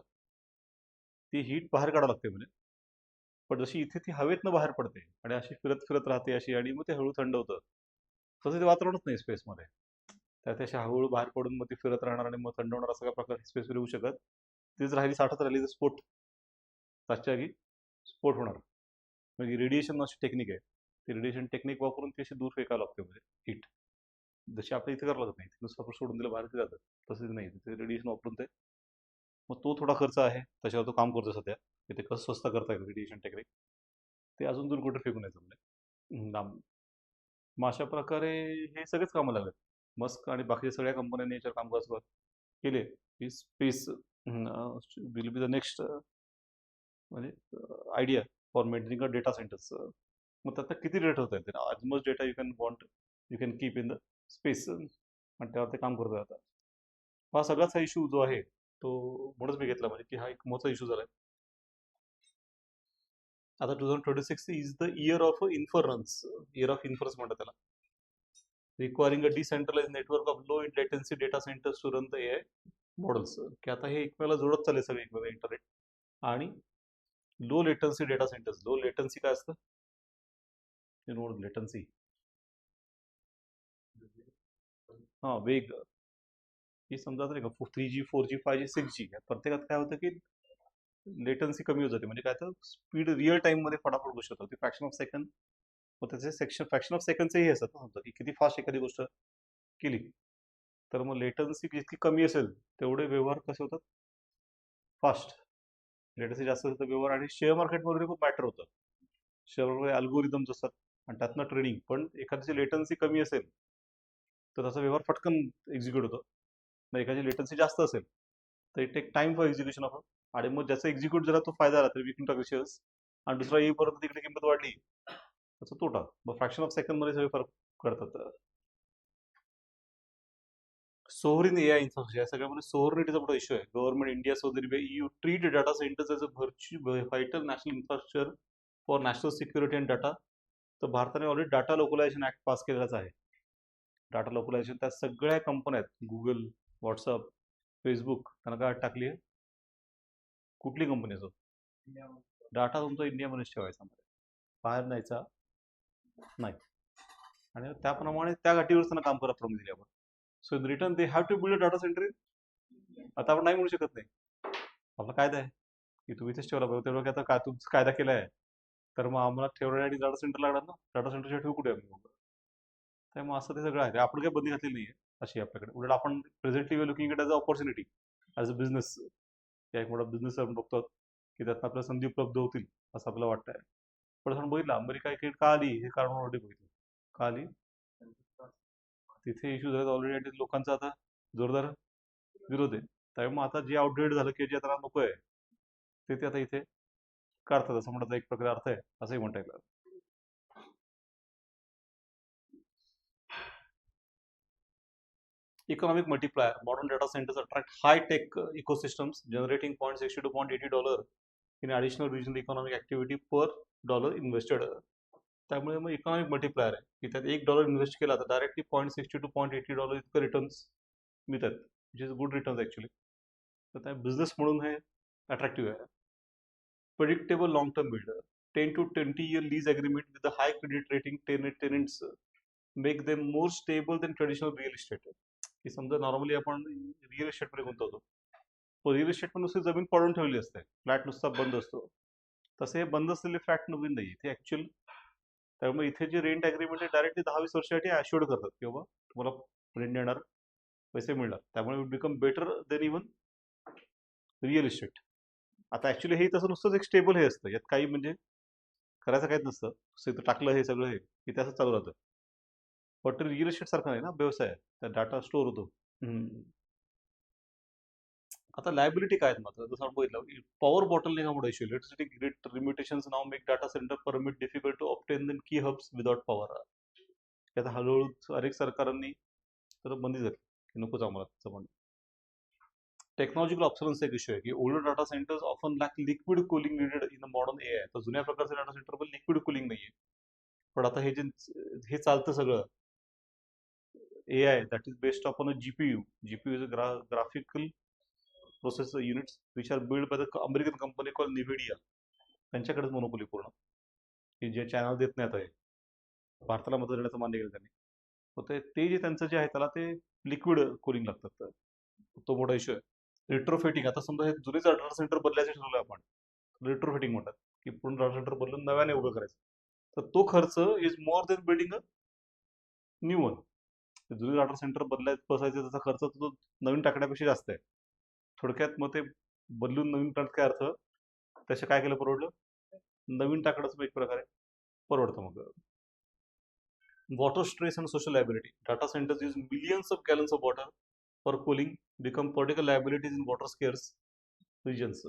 ती हीट बाहेर काढावं लागते म्हणजे. पण जशी इथे ती हवेतनं बाहेर पडते आणि अशी फिरत फिरत राहते अशी, आणि मग ते हळू थंड होतं. तसं ते वातावरणच नाही स्पेसमध्ये. त्यात अशा हळूहळू बाहेर पडून मग ती फिरत राहणार आणि मग थंड होणार, असा प्रकार स्पेसमध्ये होऊ शकत. तीच राहिली साठत राहिली तर स्फोट, त्याच्या जागी स्फोट होणार. म्हणजे रेडिएशन अशी टेक्निक आहे, ती रेडिएशन टेक्निक वापरून ती अशी दूर फेकावं लागते म्हणजे हीट. जशी आपल्या इथे करावं लागत नाही, नुसतं आपण सोडून दिलं बाहेर ते जातं, तसंच नाही, तिथे रेडिएशन वापरून ते. मग तो थोडा खर्च आहे, त्याच्यावर तो काम करतो सध्या, की ते कसं स्वस्त करता येईल रेडिएशन टेक्निक, ते अजून दूर कुठे फेकून यायचं म्हणजे लांब. मग अशा प्रकारे हे सगळेच कामं लागलेत. मस्क आणि बाकी सगळ्या कंपन्यांनी याच्यावर काम करत केले की space will be the next म्हणजे idea for maintaining a data centres. मग त्यात किती डेटा होत आहे, as much data you can keep in the space, आणि त्यावर ते काम करत राहतात. हा सगळाच हा इश्यू जो आहे तो म्हणूनच मी घेतला, म्हणजे की हा एक मोठा इश्यू झालाय. आता 2026 is the year of inference, म्हणतात त्याला. Requiring a decentralise network of low latency data centres to run the AI models. की आता हे एकमेकाला जोडत चालले सगळे एकमेकाला, इंटरनेट आणि low latency data centres. Low latency काय असतं, लेटन्सी हा वेग. ही समजा नाही का 3G 4G 5G 6G प्रत्येकात काय होतं की लेटन्सी कमी होत जाते. म्हणजे काय तर स्पीड रिअल टाइम मध्ये फटाफट गोष्ट होती, फ्रॅक्शन ऑफ सेकंड. मग त्याचे फ्रॅक्शन ऑफ सेकंडचेही असतात ना, समजा की किती फास्ट एखादी गोष्ट केली, तर मग लेटन्सी जितकी कमी असेल तेवढे व्यवहार कसे होतात, फास्ट. लेटन्सी जास्त असेल तर व्यवहार. आणि शेअर मार्केटमध्ये खूप मॅटर होतं. शेअर मार्केट अल्गोरिदम्स असतात आणि त्यातनं ट्रेडिंग. पण एखाद्याची लेटन्सी कमी असेल तर त्याचा व्यवहार पटकन एक्झिक्यूट होतो. मग एखादी लेटन्सी जास्त असेल तर it take time for execution of. आणि मग ज्याचा एक्झिक्यूट झाला तो फायदा आला तर विकून टाकले शेअर्स, आणि दुसरा येईपर्यंत तिकडे किंमत वाढली त्याचा तोटा. मग फ्रॅक्शन ऑफ सेकंड मध्ये सगळे फरक करतात. सोव्हरिन AI इन्फ्रास्ट्रक्चर, या सगळ्यामध्ये सोव्हरिनिटीचा मोठा इश्यू आहे. Government India you treat data centres as a vital national infrastructure for national security and data. तर भारताने already data localisation act pass केलेलाच आहे. डाटा लोकलायझेशन त्या सगळ्या कंपन्या आहेत, गुगल, व्हॉट्सअप, फेसबुक, त्यांना काय टाकली आहे, कुठली कंपनी असो, डाटा तुमचा इंडियामध्येच ठेवायचा, बाहेर न्यायचा नाही. आणि त्याप्रमाणे त्या गाठीवर त्यांना काम करत राहून दिले आपण. So in return they have to build a data center. आता आपण नाही म्हणू शकत नाही, आपला कायदा आहे की तुम्ही इथेच ठेवला पाहिजे. तेवढं काय आता काय तुमचा कायदा केला आहे, तर मग आम्हाला ठेवण्यासाठी डाटा सेंटर लागणार ना. डाटा सेंटरच्या ठेवू कुठे आम्ही मग? त्यामुळे असं ते सगळं आहे. आपण काही बंदी घातलेली नाहीये अशी आपल्याकडे. उलट आपण presently looking it as a opportunity, as a business. एक मोठा बिझनेस आपण बघतो की त्यातनं आपल्याला संधी उपलब्ध होतील असं आपल्याला वाटतंय. पण आपण बघितलं अमेरिका एक का आली हे कारण ऑलरेडी बघितलं. का आली? तिथे इश्यू झाले ऑलरेडी, लोकांचा आता जोरदार विरोध आहे. त्यामुळे आता जे आउटडेट झालं की जे आता नको आहे ते आता इथे काढतात, असं म्हणण्याचा एक प्रकारे अर्थ आहे, असंही म्हणता येईल. Economic multiplier. Modern data centers attract high-tech ecosystems, generating $0.60 to $0.80 in additional regional economic activity per dollar invested. त्यामुळे मग इकॉनॉमिक मल्टिप्लायर आहे की त्यात $1 इन्व्हेस्ट केला तर डायरेक्टली $0.60 to $0.80 इतकं रिटर्न्स मिळतात, which is good returns actually. तर त्या बिझनेस म्हणून हे अट्रॅक्टिव्ह आहे. Predictable long-term builder. 10 to 20-year lease agreement with a high credit rating tenants make them more stable than traditional real estate. की समजा normally आपण रिअल इस्टेटमध्ये गुंतवतो, तो रिअल इस्टेट पण नुसती जमीन पडून ठेवली असते, फ्लॅट नुसता बंद असतो. तसे हे बंद असलेले फ्लॅट नवीन नाही ते ऍक्च्युअल. त्यामुळे इथे जे रेंट अग्रीमेंट आहे डायरेक्टली 10-20 वर्षासाठी अश्युअर्ड करतात की बाबा तुम्हाला रेंट देणार, पैसे मिळणार. त्यामुळे become better than even real estate. आता ऍक्च्युली हे तसं नुसतंच एक स्टेबल हे असतं, यात काही म्हणजे करायचं काहीच नसतं, इथं टाकलं हे सगळं हे की त्याचं चालू राहतं. बट रिअल इस्टेट सारखं नाही ना व्यवसाय, त्या डाटा स्टोअर होतो. आता लायबिलिटी काय आहेत मात्र, जसं आपण बघितलं पॉवर बॉटल नाही का मोठा issue. Electricity grid limitations now make data center permit difficult to obtain in key hubs without power. आता हळूहळू अनेक सरकारांनी तर बंदी झाली की नकोच आम्हाला त्याचं म्हणणं. टेक्नॉलॉजिकल ऑब्सलन्स एक इश्यू आहे की older data centres often lack liquid cooling needed in a modern A I. तर जुन्या प्रकारचे डाटा सेंटर पण लिक्विड कूलिंग नाहीये. पण आता हे जे हे चालतं सगळं A I that is based on a GPU. GPU is graphical processor units which are build by the American company call Nvidia. त्यांच्याकडेच मोनोपोली पूर्ण, की जे चॅनल देत नाही आता हे भारताला मदत देण्याचं मान्य केलं त्यांनी. ते जे त्यांचं जे आहे त्याला ते लिक्विड कूलिंग लागतात, तर तो मोठा इश्यू आहे. रिट्रोफिटिंग. आता समजा हे जुनेच डाटा सेंटर बदलायचं ठरवलं आपण, रिट्रोफिटिंग म्हणतात की पूर्ण डाटा सेंटर बदलून नव्याने उभं करायचं. तर तो खर्च is more than building a new one. जुने डाटा सेंटर बसायचं त्याचा खर्च तो नवीन टाकण्यापेक्षा जास्त आहे. थोडक्यात मग ते बदलून नवीन करण्यात काय अर्थ, त्याचं काय केलं परवडलं, नवीन टाकणंच एक प्रकारे परवडतं. मग water stress and social liability. Data centres use millions of gallons of water for cooling, become political liabilities in water scarce regions.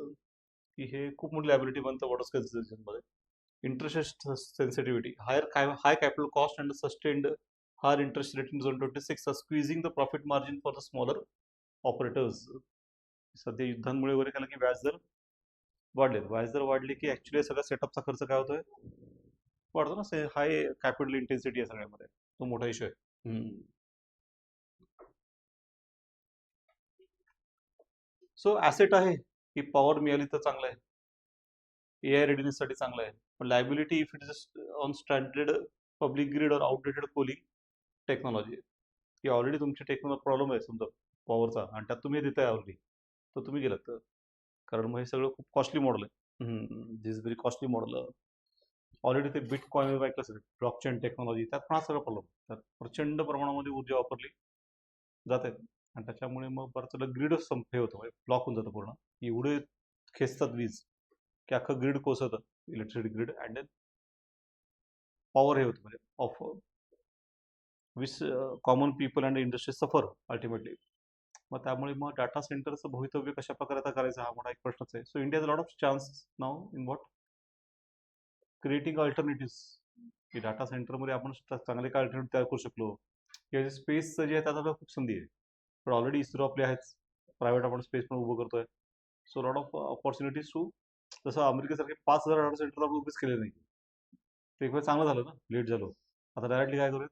की हे खूप मोठी लायबिलिटी बनतं वॉटर स्केअर्स रिजनमध्ये. Interest sensitivity. High capital cost and sustained higher interest rate in zone 26 are squeezing the profit margin for the smaller operators. सध्या युद्धांमुळे वगैरे काय की व्याजदर वाढलेत. व्याजदर वाढले की ऍक्च्युली सगळा सेटअपचा खर्च काय होतोय, वाढतो ना. हाय कॅपिटल इंटेन्सिटी आहे सगळ्यामध्ये, तो मोठा इश्यू आहे. सो ऍसेट आहे की पॉवर मिळाली तर चांगलं आहे, एआय रेडिनेससाठी चांगलं आहे. पण liability if it is on standard public grid और आउटडेटेड कूलिंग टेक्नॉलॉजी, की ऑलरेडी तुमची टेक्नॉलॉजी प्रॉब्लेम आहे समजा पॉवरचा आणि त्यात तुम्ही देताय ऑलरेडी, तर तुम्ही गेलात तर. कारण मग हे सगळं खूप कॉस्टली मॉडेल आहे. दिस व्हेरी कॉस्टली मॉडेल. ऑलरेडी ते बिटकॉइन ऐकलं असेल, ब्लॉकचेन टेक्नॉलॉजी, त्यात पण हा सगळं प्रॉब्लेम. त्यात प्रचंड प्रमाणामध्ये ऊर्जा वापरली जाते आणि त्याच्यामुळे मग बरंच ग्रीडच हे होतं, ब्लॉक होऊन जातं पूर्ण. एवढे खेचतात वीज की अख्खं ग्रीड कोसळतं, electricity grid. And then power हे होतं म्हणजे of which common people and industry suffer ultimately. मग त्यामुळे मग डाटा सेंटरचं भवितव्य कशा प्रकारे आता करायचं हा मोठा एक प्रश्नच आहे. So India lot of chance now in what creating alternative. की डाटा सेंटरमध्ये आपण चांगले काय अल्टरनेटिव्ह तयार करू शकलो, किंवा स्पेसचं जे आहे त्यात आपल्याला खूप संधी आहे. पण ऑलरेडी इस्रो आपले आहेच, प्रायव्हेट आपण स्पेस पण उभं करतोय. So lot of opportunities too. जसं अमेरिकेसारखे 5,000 डाटा सेंटर आपण उभेच केले नाही, ते एक वेळ चांगलं झालं ना, लेट झालो. आता डायरेक्टली काय करूयात,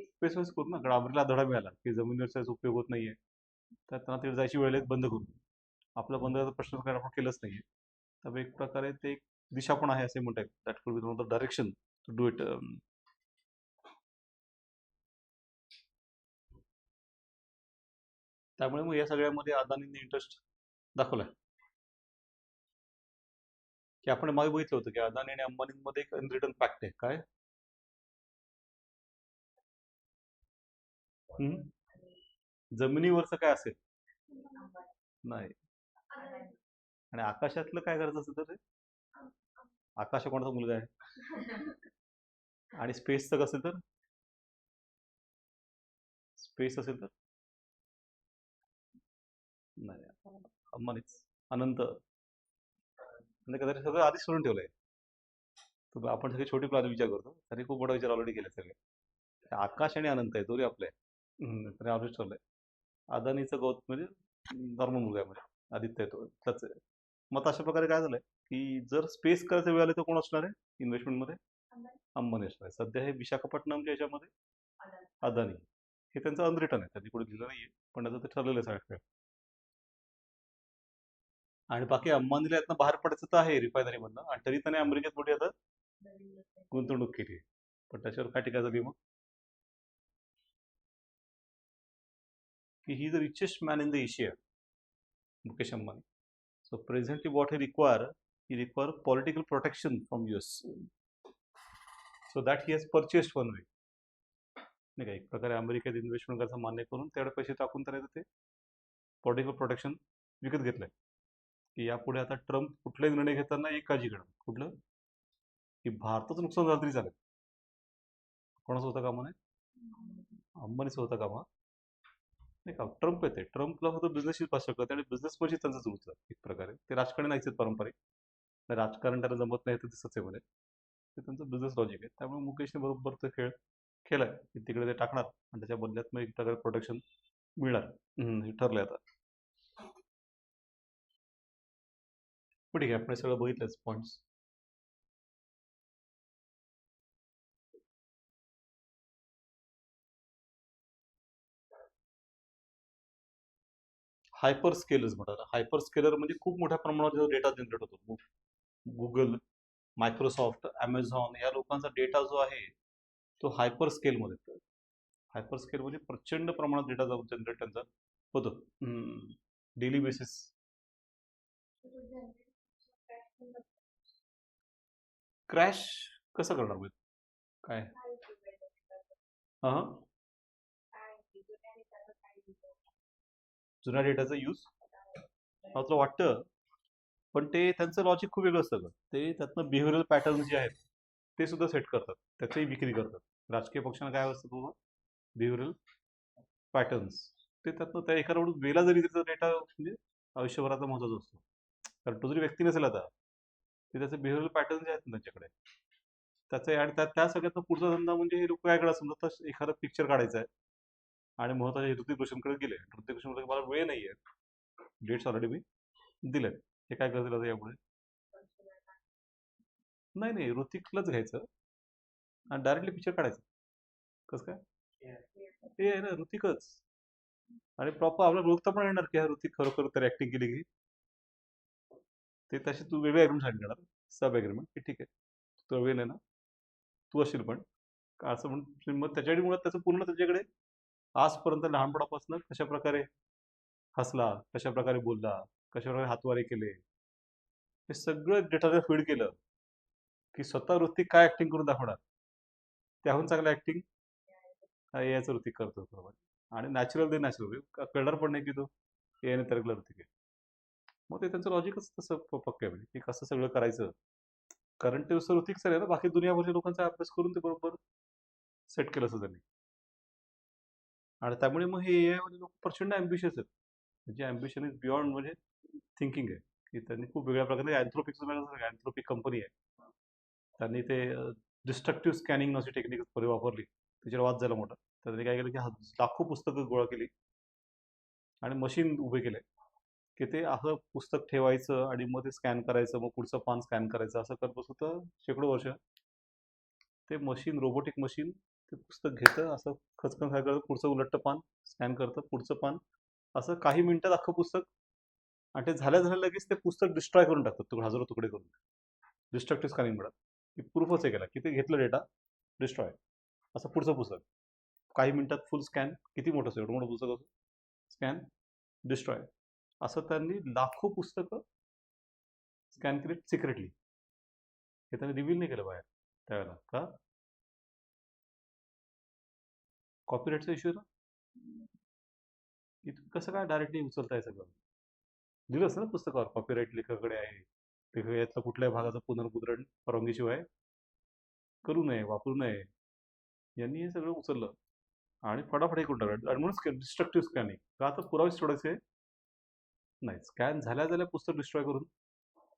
स्पेस वाईज करू ना. कारण अमेरिकेला धडा मिळाला की जमिनीवरचा उपयोग होत नाहीये, तर त्यांना तिथे जायची वेळ बंद करू. आपला बंद करायचा प्रश्न काय आपण केलंच नाहीये. तर एक प्रकारे ते एक दिशा पण आहे असे म्हणतात. That could be the direction to do it. त्यामुळे मग या सगळ्यामध्ये अदानींनी इंटरेस्ट दाखवलाय. की आपण मागे बघितलं होतं की अदानी आणि अंबानींमध्ये एक अनरिटन पॅक्ट आहे. काय? हम्म? जमिनीवरचं काय असेल? नाही. आणि आकाशातलं काय करायचं असेल तर ते आकाश हा कोणाचा मुलगा आहे? आणि स्पेसचं असेल तर स्पेस असेल तर नाही. अंबानीच अनंत म्हणजे कदाचित सगळं आधीच सोडून ठेवलंय. तर आपण सगळे छोटे प्लॅन विचार करतो, त्यांनी खूप मोठा विचार ऑलरेडी केला सगळे. आकाश आणि अनंत आहे दोन्ही आपले आहे. ऑलरेडी ठरलंय. अदानीचं म्हणजे नॉर्मल मुलगा आहे, म्हणजे आदित्य आहे तो त्याच आहे. मग अशा प्रकारे काय झालंय की जर स्पेस करायचं वेळ आलं तर कोण असणार आहे इन्व्हेस्टमेंटमध्ये? अंबानी असणार आहे. सध्या हे विशाखापट्टणमच्या याच्यामध्ये अदानी हे त्यांचं अनरिटर्न आहे, त्यांनी कुठे दिलं नाहीये, पण त्याचं ते ठरलेलं आहे सगळं. आणि बाकी अंबानीला यातनं बाहेर पडायचं तर आहे रिफायनरी मधनं, आणि तरी त्याने अमेरिकेत मोठी आता गुंतवणूक केली. पण त्याच्यावर काय टीका झाली मग की ही the richest man in the Asia, Mukesh Ambani. So presently what he require political protection from US. So that he has purchased one way. नाही का, एक प्रकारे अमेरिकेत इन्व्हेस्टमेंट करायचं मान्य करून तेवढे पैसे टाकून त्याने ते पॉलिटिकल प्रोटेक्शन विकत घेतलंय. की यापुढे आता ट्रम्प कुठलाही निर्णय घेताना एक काळजी घेणार, कुठलं की भारताचं नुकसान झालं तरी चालेल, कोणाचं होता कामा नये, अंबानीचं होता कामा नाही का. ट्रम्प येते, ट्रम्पला फक्त बिझनेसची भाषा कळते आणि बिझनेस म्हणजे त्यांचं जुळतं एक प्रकारे. ते राजकारणी नाहीच आहेत पारंपरिक, राजकारण त्याला जमत नाही तर दिसत आहे मध्ये, ते त्यांचं बिझनेस लॉजिक आहे. त्यामुळे मुकेशने बरोबर तो खेळ केलाय की तिकडे ते टाकणार आणि त्याच्या बदल्यात मग एक प्रकारे प्रोटेक्शन मिळणार. हे ठरलंय आता. पण ठीक आहे, आपण सगळं बघितलंच पॉइंट्स. हायपर स्केलर्स म्हणतात. हायपर स्केलर म्हणजे खूप मोठ्या प्रमाणावर डेटा जनरेट होतो. गुगल, मायक्रोसॉफ्ट, अमेझॉन या लोकांचा डेटा जो आहे तो हायपर स्केलमध्ये येतो. हायपर स्केल म्हणजे प्रचंड प्रमाणात डेटा जनरेट त्यांचा होतो डेली बेसिस. क्रॅश कसं करणार म्हणजे काय? हा, जुन्या डेटाचा यूज मला तुला वाटतं, पण ते त्यांचं लॉजिक खूप वेगळं असतं. ते त्यातनं बिहेव्हिअरल पॅटर्न जे आहेत ते सुद्धा सेट करतात, त्याचंही विक्री करतात. राजकीय पक्षांना काय असतं तुम्हाला बिहेव्हिअरल पॅटर्न्स, ते त्यातनं त्या एका रोड वेळेला जरी त्याचा डेटा म्हणजे आयुष्यभराचा महत्वाचा असतो. कारण तो जरी व्यक्ती नसेल आता, ते त्याचे बिहेव्हिअरल पॅटर्न जे आहेत ना त्यांच्याकडे त्याचे, आणि त्या सगळ्यात पुढचा धंदा म्हणजे हे लोक काय करतात समजा, तर एखादा पिक्चर काढायचा आहे आणि महत्वाचे ऋतिक रोशनकडे गेले, ऋतिक रोशन मला वेळ नाहीये, डेट्स ऑलरेडी मी दिले, हे काय करतील आता यापुढे? नाही नाही, ऋतिकलाच घ्यायचं आणि डायरेक्टली पिक्चर काढायचं. कसं काय? ते आहे ना ऋतिकच, आणि प्रॉपर आपल्याला ओळखता पण येणार की हा ऋतिक खरोखर तर ऍक्टिंग केली की. ते तशी तू वेगळे ॲग्रीमेंट साईन करणार, सब ॲग्रीमेंट की ठीक आहे तो वेळ आहे ना, तू असशील पण असं म्हणून. मग त्याच्याकडे मुळात त्याचं पूर्ण त्याच्याकडे आजपर्यंत लहानपणापासून कशा प्रकारे हसला, कशा प्रकारे बोलला, कशा प्रकारे हातवारे केले, हे सगळं डेटा फीड केलं की स्वतः ऋतिक काय ऍक्टिंग करून दाखवणार, त्याहून चांगलं ऍक्टिंग याचं ऋतिक करतो बरोबर. आणि नॅचरल दे नॅचरल कळणार पण नाही की तो याने तरगला ऋतिक आहे. मग ते त्यांचं लॉजिकच तसं पक्क आहे, म्हणजे की कसं सगळं करायचं. कारण ते नुसतं ऋतिक सर आहे ना, बाकी दुनियाभरच्या लोकांचा अभ्यास करून ते बरोबर सेट केलं असं त्यांनी. आणि त्यामुळे मग हे एआय मध्ये लोक प्रचंड अँबिशियस आहेत. म्हणजे अँबिशन इज बियॉन्ड म्हणजे थिंकिंग आहे, की त्यांनी खूप वेगळ्या प्रकारे अँथ्रोपिक कंपनी आहे, त्यांनी ते डिस्ट्रक्टिव्ह स्कॅनिंग अशी टेक्निक वापरली, त्याच्यावर वाद झाला मोठा. तर त्यांनी काय केलं की लाखो पुस्तकं गोळा केली आणि मशीन उभे केले की ते असं पुस्तक ठेवायचं आणि मग ते स्कॅन करायचं, मग पुढचं पान स्कॅन करायचं, असं करत बसत होतं शेकडो वर्ष. ते मशीन, रोबोटिक मशीन ते पुस्तक घेतं, असं खचकन काय करतं, पुढचं उलटतं पान स्कॅन करतं, पुढचं पान, असं काही मिनिटात अख्खं पुस्तक. आणि ते झाल्या झाल्या लगेच ते पुस्तक डिस्ट्रॉय करून टाकतात, तुकडे हजारो तुकडे करून. डिस्ट्रक्टिव्ह स्कॅनिंग म्हणतात, की प्रूफच आहे केला की ते घेतलं डेटा डिस्ट्रॉय, असं पुढचं पुस्तक काही मिनिटात फुल स्कॅन, किती मोठं असं एवढं मोठं पुस्तक असं स्कॅन डिस्ट्रॉय, असं त्यांनी लाखो पुस्तकं स्कॅन केली सिक्रेटली. हे त्यांनी रिव्हील नाही केलं बाहेर त्यावेळेला. का? कॉपीराईटचा इश्यू ना. इथून कसं काय डायरेक्टली उचलताय सगळं? दिलं असतं ना पुस्तकावर कॉपीराईट लेखकाकडे आहे, लेखक यातला कुठल्याही भागाचं पुनर्मुद्रण परवानगीशिवाय करू नये, वापरू नये. यांनी हे सगळं उचललं आणि फटाफट हे करून टाकलं. आणि म्हणून डिस्ट्रक्टिव्ह स्कॅनिंग. का? तर पुरावेच सोडायचे नाही. स्कॅन झाल्या पुस्तक डिस्ट्रॉय करून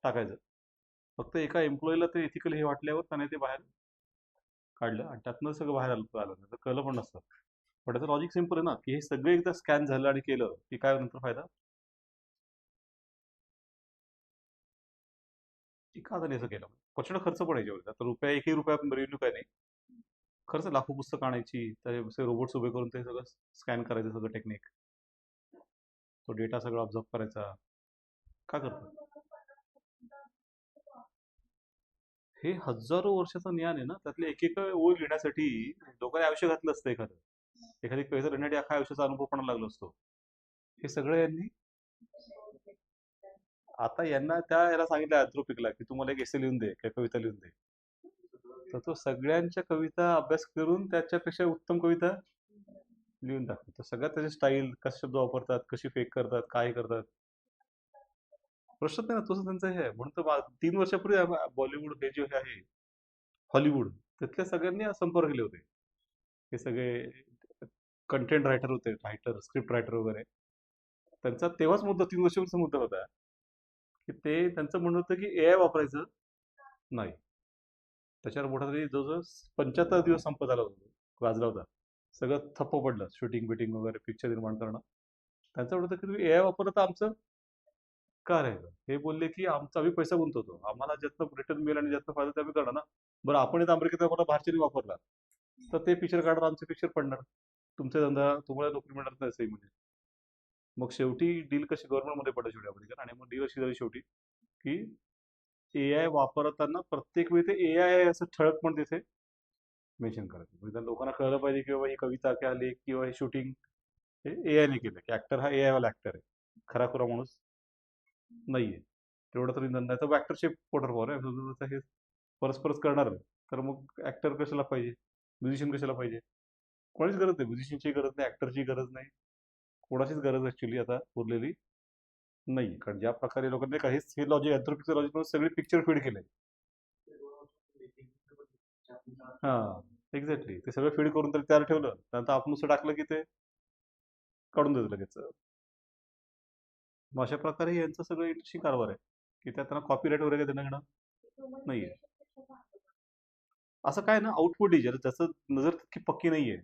टाकायचं. फक्त एका एम्प्लॉईला ते एथिकल हे वाटल्यावर त्याने ते बाहेर काढलं आणि त्यातनं सगळं बाहेर आलं नाही तर कळलं पण नसतं. पण त्याचं लॉजिक सिम्पल आहे ना, की हे सगळं एकदा स्कॅन झालं आणि केलं की काय नंतर फायदा? की का त्यांनी असं केलं? प्रचंड खर्च पण याच्यावर. आता एकही रुपया रेव्हेन्यू काय नाही. खर्च लाखो पुस्तकं आणायची, ते रोबोट्स उभे करून ते सगळं स्कॅन करायचं, सगळं टेक्निक, तो डेटा सगळं ऑब्झर्व करायचा. का करतात? हे हजारो वर्षाचं ज्ञान आहे ना, त्यातले एक ओळ लिहिण्यासाठी लोकांनी आयुष्य घातलं असतं. एखादी पैसा लिहिण्यासाठी अख्खा आयुष्याचा अनुभव पण लागला असतो. हे सगळं यांनी आता यांना याला सांगितलं अँथ्रोपिकला की तुम्हाला एक एसे लिहून दे किंवा कविता लिहून दे, तर तो सगळ्यांच्या कविता अभ्यास करून त्याच्यापेक्षा उत्तम कविता लिहून टाकतो. सगळ्यात त्याची स्टाईल, कसे शब्द वापरतात, कशी फेक करतात, काय करतात, प्रश्नच नाही ना. तसं त्यांचं हे आहे. म्हणून तर 3 वर्षापूर्वी बॉलिवूड हे जे आहे हॉलिवूड, त्यातल्या सगळ्यांनी संपर्क केले होते. हे सगळे कंटेंट रायटर होते, स्क्रिप्ट रायटर वगैरे. त्यांचा तेव्हाच मुद्दा, 3 वर्षापूर्वीचा मुद्दा होता की त्यांचं म्हणणं होतं की एआय वापरायचं नाही. त्याच्यावर मोठा तरी जवळजवळ 75 दिवस संप झाला होता, गाजला होता. सगळं थप्प पडलं, शूटिंग बिटिंग वगैरे, पिक्चर निर्माण करणं. त्यांचं म्हणत होतं की तुम्ही एआय वापरलं तर आमचं का राहिलं? हे बोलले की आम्ही पैसा गुंतवतो, आम्हाला ज्यातनं रिटर्न मिळेल आणि ज्यातनं फायदा ते आम्ही करणार ना. बरं, आपण इथं अमेरिकेत आम्हाला बाहेरच्यानी वापरला तर ते पिक्चर काढणार, आमचे पिक्चर पडणार, तुमचा धंदा, तुम्हाला नोकरी मिळणार नाही असंही म्हणजे. मग शेवटी डील कशी गव्हर्नमेंटमध्ये पडलं शेवटी अमेरिकन, आणि मग डील अशी झाली शेवटी की एआय वापरताना प्रत्येक वेळी ते एआय असं ठळक पण तिथे मेन्शन करायचं, म्हणजे लोकांना कळलं पाहिजे की बाबा ही कविता किंवा लेख किंवा हे शूटिंग हे एआयने केलं, की ऍक्टर हा एआय वाला ऍक्टर आहे, खराखुरा माणूस नाहीये. तेवढं तरी नाही तर ऍक्टरशिप पोटर फॉर आहे, हे परस्परच करणार तर मग ऍक्टर कशाला पाहिजे, म्युझिशियन कशाला पाहिजे? कोणाचीच गरज नाही, म्युझिशियनची गरज नाही, ऍक्टरची गरज नाही, कोणाचीच गरज ऍक्च्युली आता उरलेली नाही. कारण ज्या प्रकारे लोकांनी काहीच हे लॉजिक, अँथ्रोपिकचं लॉजिक सगळे पिक्चर फीड केले. हा, एक्झॅक्टली. ते सगळं फीड करून तरी तयार ठेवलं, त्यानंतर आपण नुसतं टाकलं की ते काढून देतं लगेच. मग अशा प्रकारे यांचं सगळं इंटरेस्टिंग कारभार आहे की त्यात त्यांना कॉपीराईट वगैरे देणं घेणं नाहीये. असं काय ना, आउटपुट त्याचं नजर तितकी पक्की नाहीये,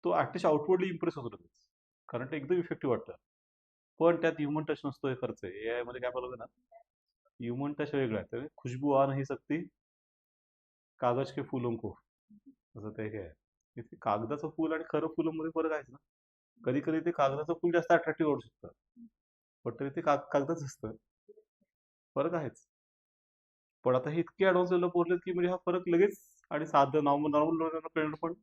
तो ऍटलिस्ट आउटपुटली इम्प्रेस होतो लगेच, कारण ते एकदम इफेक्टिव्ह वाटतं. पण त्यात ह्युमन टच नसतो, हे खर्च आहे. एआय मध्ये काय बोलतो ना, ह्युमन टच वेगळा आहे. तर खुशबू आ नाही सकती कागज के फुलों को, असं ते हे आहे. इथे कागदाचं फुल आणि खरं फुलामध्ये फरक आहेच ना. कधी कधी ते कागदाचं फुल जास्त अट्रॅक्टिव्ह वाटू शकतं, पण तरी ते कागदच असतं, फरक आहेच. पण आता हे इतके ऍडव्हान्स लेवलला पोहोचलेत की म्हणजे हा फरक लगेच, आणि साधं नॉर्मल लोकांना कळणार पण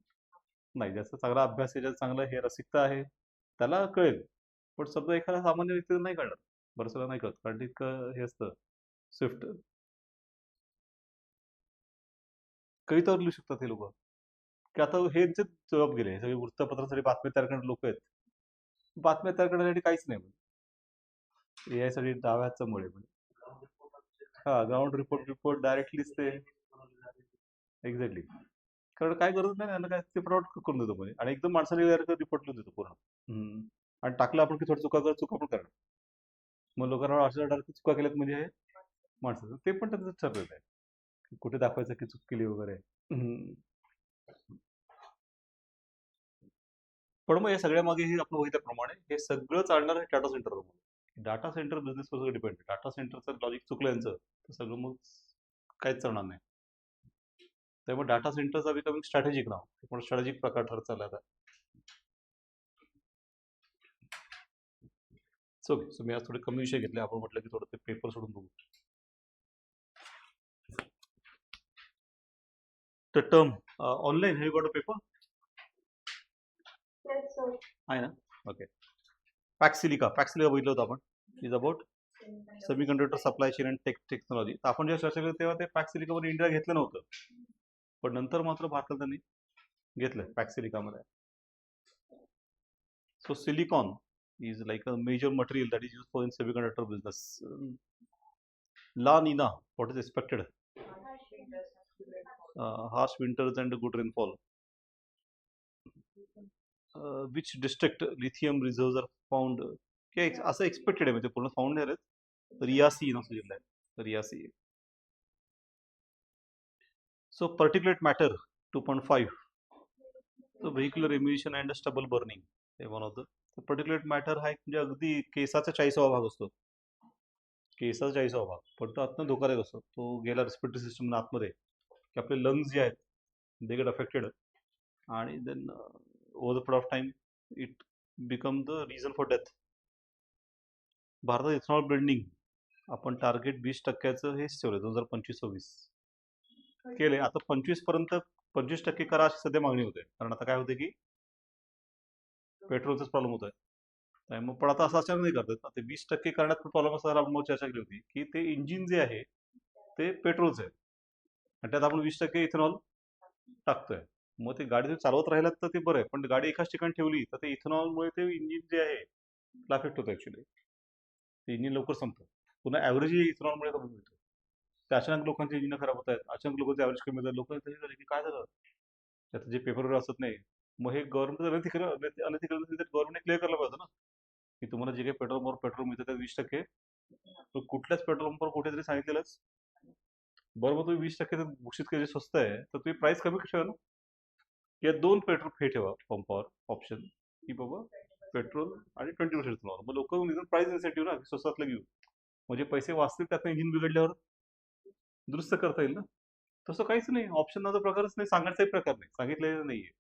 नाही. ज्याचा चांगला अभ्यास आहे, ज्याचा चांगला हे रसिकता आहे, त्याला कळेल. पण समजा एखादा सामान्य व्यक्ती नाही कळणार, बरंचला नाही कळत, कारण ते इतकं हे असतं स्विफ्ट. कवितावर लिहू शकतात हे लोक, की आता हे जबाब गेले, सगळे वृत्तपत्रासाठी बातम्या तयार करणारे लोक आहेत. बातम्या तयार करण्यासाठी काहीच नाही म्हणजे एआय साठी डाव्या हातचा मुळे म्हणजे. हा, ग्राउंड रिपोर्ट डायरेक्टलीच ते, एक्झॅक्टली. कारण काय गरज नाही त्यांना, काय ते प्रॉड करून देतो म्हणजे, आणि एकदम माणसाने रिपोर्ट लिहून देतो पूर्ण. आणि टाकलं आपण की थोडं चुका पण करणार. मग लोकांना असं वाटतं की चुका केल्यात म्हणजे हे माणसाचं, ते पण त्यांचं ठरलेलं आहे कुठे दाखवायचं की चूक केली वगैरे. हम्म. पण मग या सगळ्या मागे हे आपण बघितल्याप्रमाणे हे सगळं चालणार आहे डाटा सेंटरवर. डाटा सेंटर बिझनेसवर सगळं डिपेंड आहे. डाटा सेंटरचं लॉजिक चुकलं यांचं तर सगळं मग काहीच चालणार नाही. त्यामुळे डाटा सेंटरचा बिकमिंग स्ट्रॅटेजिक नाव, पण स्ट्रॅटेजिक प्रकार ठरत चालला आता. सो मी आज थोडे कमी विषय घेतले, आपण म्हटलं की थोडं ते पेपर सोडून बघू. तर term online, have you got a paper? Yes, sir. आहे ना, ओके. पॅक्सिलिका बघितलं होतं आपण, is about semiconductor supply chain and technology. तर आपण जेव्हा चर्चा केली तेव्हा ते पॅक सिलिकॉन इंडिया घेतलं नव्हतं, पण नंतर मात्र भारतात त्यांनी घेतलं पॅक सिलिकॉनमध्ये. So silicon is like a major material that is used for in semiconductor business. La Nina, what is expected? Harsh winters and good rainfall. Which district lithium reserves are found? Okay, असं expected आहे, म्हणजे पूर्ण found नाही आहेत. रियासी नावाचा जिल्हा आहे, Reasi. So particulate matter 2.5. So vehicular emission and stubble burning. One of the particulate matter हा एक म्हणजे अगदी केसाचा 40वा भाग असतो, केसाचा 40वा भाग, पण तो आतनं धोकादायक असतो. तो गेला रेस्पिरेटरी सिस्टम आतमध्ये की आपले लंग्स जे आहेत दे गेट अफेक्टेड, आणि then over the period of time it become the reason for death. भारतात इथेनॉल ब्लेंडिंग आपण टार्गेट 20% हेच ठेवलं 2025-26 केले. आता 25 पर्यंत 25% करा अशी सध्या मागणी होते, कारण आता काय होते की पेट्रोलचाच प्रॉब्लेम होत आहे. मग पण आता असं अचानक नाही करतात, ते 20% करण्यात प्रॉब्लेम असताना आपण मग चर्चा केली होती की ते इंजिन जे आहे ते पेट्रोलचं आहे आणि त्यात आपण 20% इथेनॉल टाकतोय. मग ते गाडी चालवत राहिलात तर ते बरं आहे, पण गाडी एकाच ठिकाणी ठेवली तर ते इथेनॉलमुळे ते इंजिन जे आहे त्याला अफेक्ट होतं. ऍक्च्युली ते इंजिन लवकर संपतं. पुन्हा ॲव्हरेज इथेनॉलमुळे कमी होतं. ते अचानक लोकांचे इंजिन खराब होत आहेत, अचानक लोकांचे ॲव्हरेज कमी होतात. लोक तरी झाले की काय झालं, त्याचं जे पेपर असत नाही. मग हे गव्हर्नमेंट गव्हर्नमेंटने क्लिअर करायला पाहिजे ना की तुम्हाला जे काही पेट्रोल मिळतं त्या 20% कुठल्याच पेट्रोल पंपवर कुठेतरी सांगितलेलंच बरोबर. तुम्ही 20% घोषित केले स्वस्त आहे, तर तुम्ही प्राइस कमी कशी ना. या 2 पेट्रोल हे ठेवा पंपावर ऑप्शन की बाबा पेट्रोल आणि 20% इथेनॉल. मग लोक प्राइस इन्सेंटिव्ह ना, स्वस्तातलं घेऊ, म्हणजे पैसे वाचतील, त्यातनं इंजिन बिघडल्यावर दुरुस्त करता येईल ना. तसं काहीच नाही, ऑप्शनचा प्रकारच नाही, सांगायचाही प्रकार नाही, सांगितलेलं नाहीये.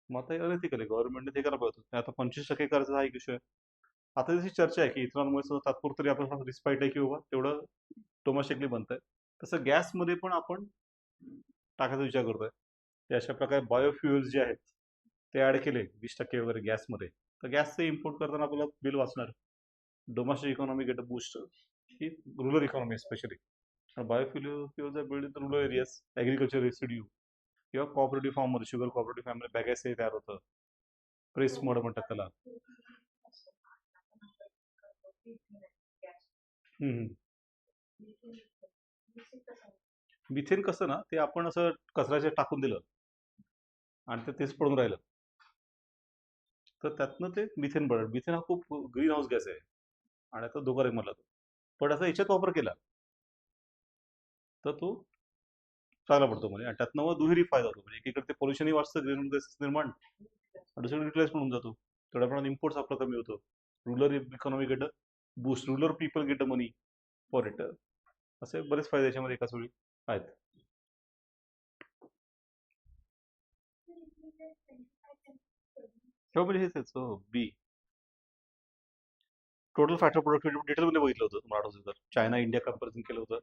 मग आता अनएथिकल आहे. गव्हर्नमेंटने ते करायला पाहिजे होतं. आता 25% करायचा हा एक विषय. आता जशी चर्चा आहे की इथेनॉलमुळे तात्पुरतं तरी आपल्याला रिस्पाईट आहे की बाबा तेवढं डोमेस्टिकली बनत आहे, तसं गॅसमध्ये पण आपण टाकायचा विचार करतोय. ते अशा प्रकारे बायोफ्युएल्स जे आहेत ते ऍड केले 20% वगैरे गॅसमध्ये, तर गॅसचे इम्पोर्ट करताना आपल्याला बिल वाचणार. Domestic economy get a boost, ही rural economy specially. Biofuels are build in the rural areas, agriculture residue किंवा cooperative farmer, sugar cooperative family बॅगॅसही तयार होतं. प्रेस मोड म्हणतात त्याला. मिथेन कसं ना, ते आपण असं कचऱ्याचे टाकून दिलं आणि ते तेच पडून राहिलं तर त्यातनं ते मिथेन बनलं. मिथेन हा खूप ग्रीन हाऊस गॅस आहे आणि आता धोकादायक म्हणला तो, पण असा याच्यात वापर केला तर तो चांगला पडतो म्हणजे. आणि त्यातनं मग दुहेरी फायदा होतो, म्हणजे एकीकडे ते पोल्युशनही वाचतं, ग्रीन गॅसेस निर्माण, दुसरीकडे युटिलाइज पण होऊन जातो. तेवढ्या प्रमाणात इम्पोर्ट्स आपलं कमी होतं. Rural economy get boost, rural people get money for it. असे बरेच फायदे याच्यामध्ये एकाच वेळी आहेत. हो म्हणजे हेच बी टोटल फॅक्टर प्रोडक्टिव्हिटी डिटेलमध्ये बघितलं होतं तुम्हाला आठवतं तर, चायना इंडिया कम्पॅरिझन केलं होतं.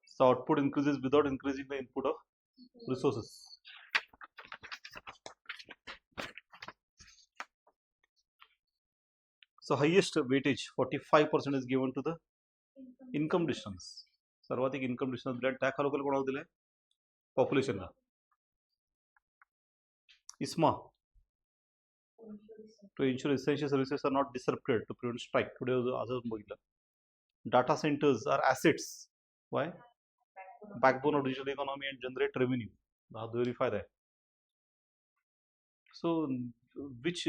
So output increases without increasing the input of resources. So highest weightage 45% is given to the income distance. सर्वाधिक इन्कम डिस्टन्स दिला त्या खरोखर कोणाला दिलाय? पॉप्युलेशनला. ISMA to ensure essential services are not disrupted to prevent strike. Today असं बघितलं. Data centers are assets. Why? Backbone of digital economy and generate revenue. हा दुहेरी फायदा आहे. So which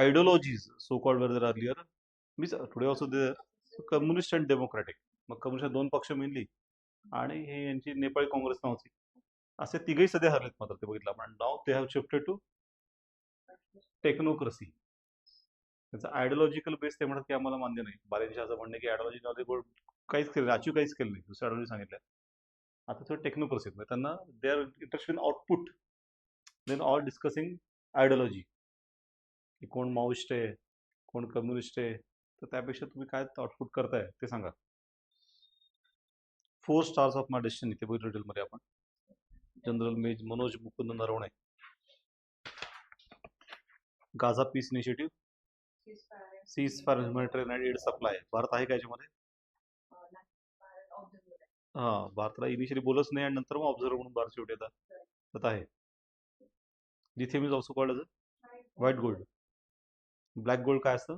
ideologies so called were there earlier? Today also there communist and democratic. मग communist 2 पक्ष मिळली आणि हे यांची नेपाळी काँग्रेस नावाची, असे तिघही सध्या हरलेत. मात्र ते बघितलं आपण, नाव ते हॅव शिफ्टेड टू टेक्नोक्रेसी. त्याचा आयडिओलॉजिकल बेस ते म्हणत की आम्हाला मान्य नाही. बारेंशी असं म्हणणं की आयडिओलॉजी काहीच केलं नाही, अचीव काहीच केलं नाही, दुसऱ्या आयडिओलॉजी सांगितलं. आता थोडं टेक्नोक्रेसी म्हणजे त्यांना they are interested in output then all discussing ideology, की कोण माओइस्ट आहे, कोण कम्युनिस्ट आहे, तर त्यापेक्षा तुम्ही काय आउटपुट करताय ते सांगा. 4 स्टार्स ऑफ माय डेस्टिनी ते बघितलं डिटेलमध्ये आपण. General Manoj Mukund Naravane. Gaza peace initiative, cease for humanitarian aid supply. Bharat आहे का याच्यामध्ये? भारताला इनिशियली बोलच नाही आणि नंतर मग ऑब्झर्वर म्हणून भारत शेवटी येतात आहे. Lithium is also called as white gold. Black gold काय असतं?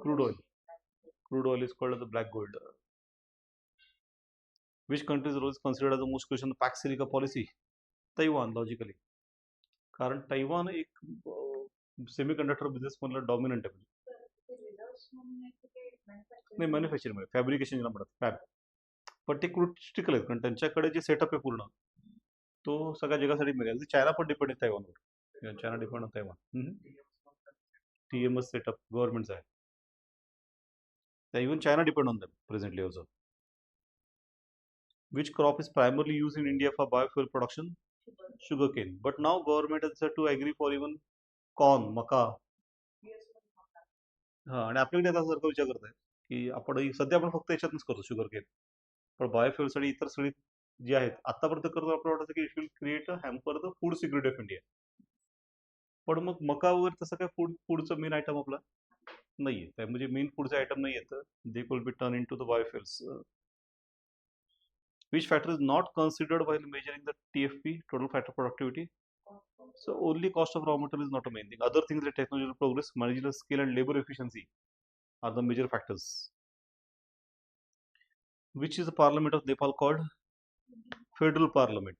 Crude oil. Crude oil is called as black gold. Which country is always considered as the most question pack silica policy? Taiwan, logically. कारण Taiwan एक semiconductor business मधला dominant आहे. नाही, manufacturing fabrication म्हणतात fab. पण ते क्रिटिकल आहेत कारण त्यांच्याकडे जे सेटअप आहे पूर्ण तो सगळ्या जगासाठी मिळेल. चायना पण डिपेंड आहे तैवानवर. China depend on Taiwan. TMS setup गव्हर्नमेंटचा आहे. Even China depend on them presently also. Which crop is primarily used in India for biofuel production? Sugarcane. But now government has said to agree for even corn, मका. आणि आपल्याकडे आता सरकार विचार करत आहे की आपण सध्या आपण फक्त याच्यातच करतो शुगर केन. पण बायोफ्युएलसाठी इतर सगळी जी आहेत आतापर्यंत करतो आपल्याला वाटतं की it will create a hamper the food security of India. पण मग मका वगैरे तसं काय फूडचं मेन आयटम आपला नाहीये. म्हणजे मेन फूडचे आयटम नाही येत. They will be turn in to the biofuels. Which factor is not considered while measuring the TFP, total factor productivity? So only cost of raw material is not a main thing. Other things like technological progress, managerial skill and labor efficiency are the major factors. Which is the parliament of Nepal called? Federal parliament.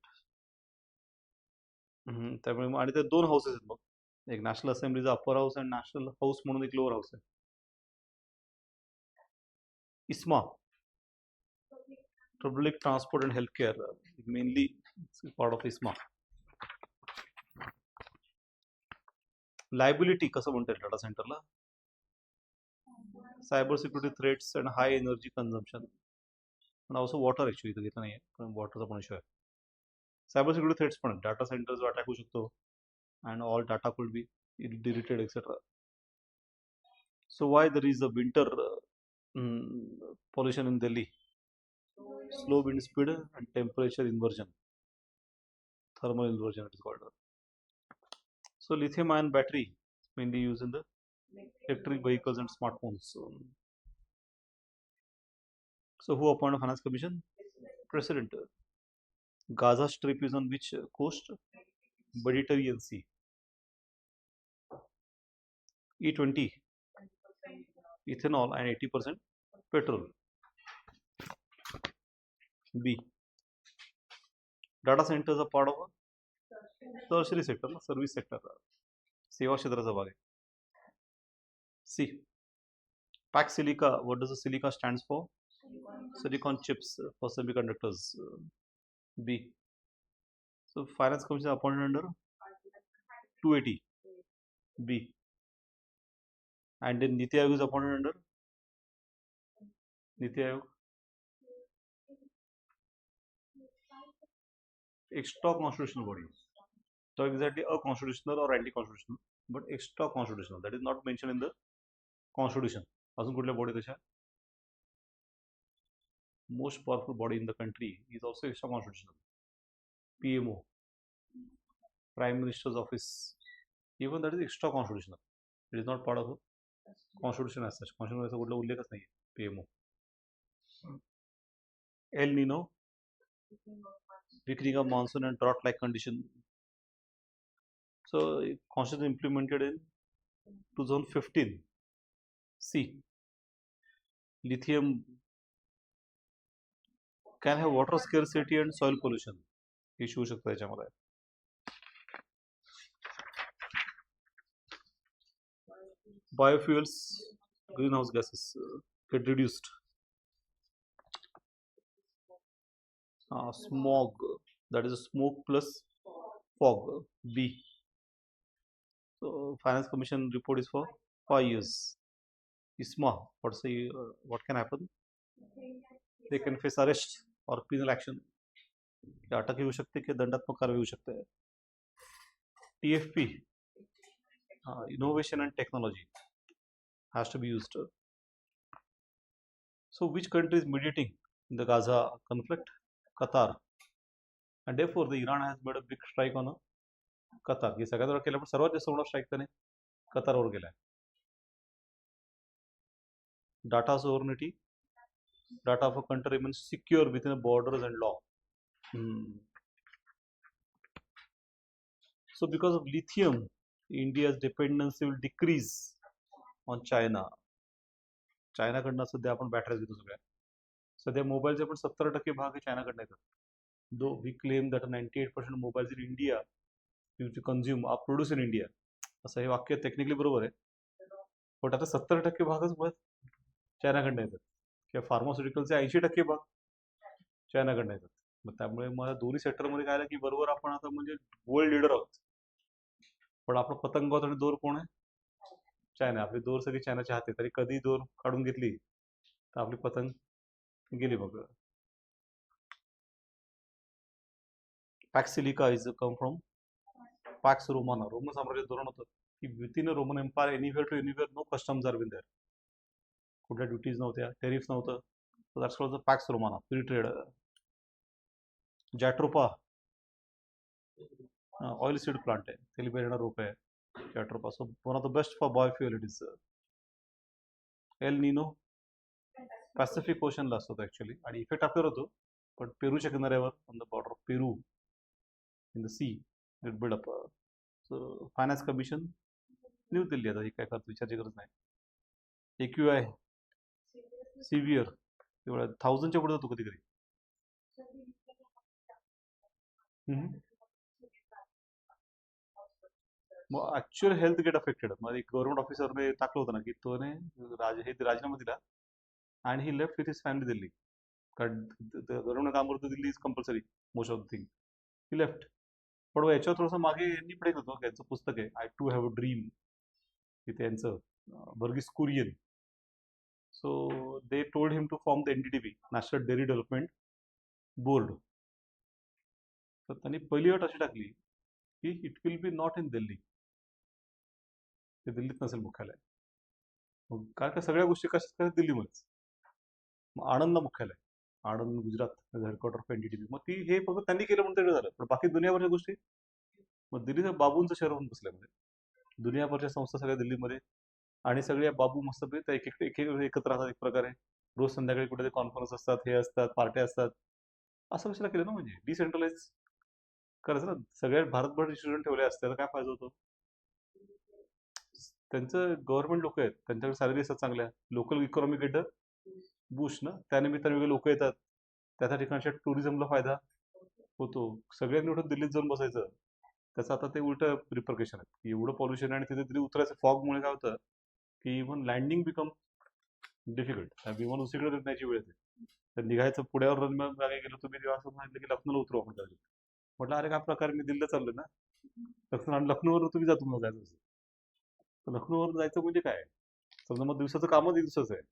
त्यामुळे आणि ते दोन houses आहेत. मग एक national असेंब्लीचा upper house आणि national house म्हणून एक लोअर हाऊस आहे. ISMA, Public Transport and Healthcare, mainly part of ISMA. Liability कसं म्हणता येईल डाटा सेंटरला? Cyber security threats and high energy consumption. पण ऑल्सो वॉटर ॲक्च्युली इथं घेतलं नाही आहे पण वॉटरचा पण इश्यू आहे. सायबर सिक्युरिटी थ्रेट्स पण डाटा सेंटरचा अटॅक होऊ शकतो and all data could be deleted etcetera. So Y there is a winter pollution in Delhi? Slow wind speed and temperature inversion, thermal inversion it is called. So lithium ion battery is mainly used in the electric vehicles and smartphones. So who appointed Finance Commission? President. Gaza Strip is on which coast? Mediterranean Sea. E20, ethanol and 80% petrol. B. Data centers are part of a tertiary sector, service sector, सेवा क्षेत्राचा भाग आहे. C. Pack silica, what does the silica stands for? Silicon chips for semiconductors. B. So Finance Commission appointed under 280. B. And then Niti Aayog is appointed under Niti Aayog. Extra constitutional body. So exactly a constitutional or anti-constitutional, but extra constitutional. That is not mentioned in the constitution. अजून कुठल्या body तशा? Most powerful body in the country is also extra constitutional. PMO, Prime Minister's Office. Even that is extra constitutional. It is not part of the constitution as such. Constitution असा कुठला उल्लेखच नाही PMO. El Nino, weakening of monsoon and drought-like condition. So constitution implemented in 2015. C. Lithium can have water scarcity and soil pollution. Issue शकतो याच्यामध्ये. Biofuels, greenhouse gases get reduced. Smog, that is smoke plus fog. B. So Finance Commission report is for 5 years. ISMA, what can happen? They can face arrest or penal action. अटक येऊ शकते की दंडात्मक कारवाई होऊ शकते. TFP, innovation and technology has to be used. So which country is mediating in the Gaza conflict? Qatar. And therefore the Iran has made a big strike on Qatar. हे सगळ्यात वेळा केलं पण सर्वात जास्त मोठा स्ट्राईक त्याने कतारवर केलाय. Data sovereignty, Data of a country remains secure within the borders and law. So because of lithium, India's dependency will decrease on China. चायनाकडनं सध्या आपण बॅटरीज घेतो सगळ्या. सध्या मोबाईलचे पण 70% भाग हे चायनाकडनं येतात. Though we claim that 98% mobiles in India you consume are produce in India. असं हे वाक्य टेक्निकली बरोबर आहे, पण आता 70% भागच मुळात चायनाकडनं येतात, किंवा फार्मास्युटिकलचे 80% भाग चायनाकडनं येतात. मग त्यामुळे मला दोन्ही सेक्टरमध्ये काय आलं की बरोबर आपण आता म्हणजे वर्ल्ड लीडर आहोत, पण आपला पतंगात आणि दोर कोण आहे? चायना. आपली दोर सगळी चायनाच्या हाती. तरी कधी दोर काढून घेतली तर आपली पतंग गेली. मग Pax Silica is come from Pax Romana. Roman साम्राज्यात धोरण होतं की within a Roman empire anywhere to anywhere no customs are been there. कुठल्या ड्युटीज नव्हत्या, टेरिफ्स नव्हतं. So that's called the Pax Romana, free trade. Jatropha oil seed plant आहे, तेलबियाणा रोप आहे jatropha. So one of the best for biofuel it is. El Nino Pacific ओशनला असतो actually, आणि इफेक्ट आपल्यावर होतो, पण पेरूच्या किनाऱ्यावर on the border of Peru in the see it build up. So finance commission new Delhi. आता ही काय करत विचारायची गरज नाही. AQI सिव्हिअर एवढ्या 1000च्या पुढे जातो कधी कधी. मग ॲक्च्युअल हेल्थ गेट अफेक्टेड. मग एक गव्हर्नमेंट ऑफिसरने टाकलं होतं ना की तो राजीनामा दिला आणि he left with his family Delhi. कारण गव्हर्नमेंट काम करतो, Delhi is compulsory most of the thing. He left. पण याच्यावर थोडंसं मागे यांनी पण एक होतं, यांचं पुस्तक आहे I too have a dream, की त्यांचं Verghese Kurien. So they told him to form the NDDB, national dairy development board. तर त्यांनी पहिली अट अशी टाकली की it will be not in Delhi, ते दिल्लीत नसेल मुख्यालय. मग कारण का सगळ्या गोष्टी कशात करायचं दिल्लीमध्येच. मग आणंदला मुख्यालय, Anand Gujarat headquarter of NDDB. मग ती हे फक्त त्यांनी केलं म्हणून तेवढं झालं, पण बाकी दुनियाभरच्या गोष्टी मग दिल्लीचं बाबूंचं शहर होऊन बसल्यामध्ये. दुनियाभरच्या संस्था सगळ्या दिल्लीमध्ये, आणि सगळ्या बाबू मस्त एक एकत्र राहतात एक प्रकारे. रोज संध्याकाळी कुठेतरी कॉन्फरन्स असतात, हे असतात, पार्ट्या असतात. असं कशाला केलं ना, म्हणजे डिसेंट्रलाइज करायचं ना. सगळ्या भारतभर स्टुडंट ठेवले असते तर काय फायदा होतो. त्यांचं गव्हर्नमेंट लोक आहेत, त्यांच्याकडे सॅलरी असतात चांगल्या, लोकल इकॉनॉमी गेट बूस्ट ना. त्यानिमित्ताने वेगळे लोक येतात, त्या ठिकाणच्या टुरिझमला फायदा होतो. सगळ्यांनी उठून दिल्लीत जाऊन बसायचं, त्याचं आता ते उलट रिपरकेशन आहे. एवढं पॉल्युशन, आणि तिथे दिल्ली उतरायचं फॉगमुळे काय होतं की इव्हन लँडिंग बिकम डिफिकल्ट. विमान दुसरीकडे देण्याची वेळ येते. तर निघायचं पुण्यावर रन मागे गेलो तुम्ही, तेव्हा असं म्हटलं की लखनौला उतरू आपण कधी. म्हटलं अरे काय प्रकार, मी दिल्लीला चाललो ना. लखनौवर तुम्ही जा, तुम्हाला जायचं. तर लखनौवर जायचं म्हणजे काय, समजा मग दिवसाचं कामच एक दिवसाचं आहे.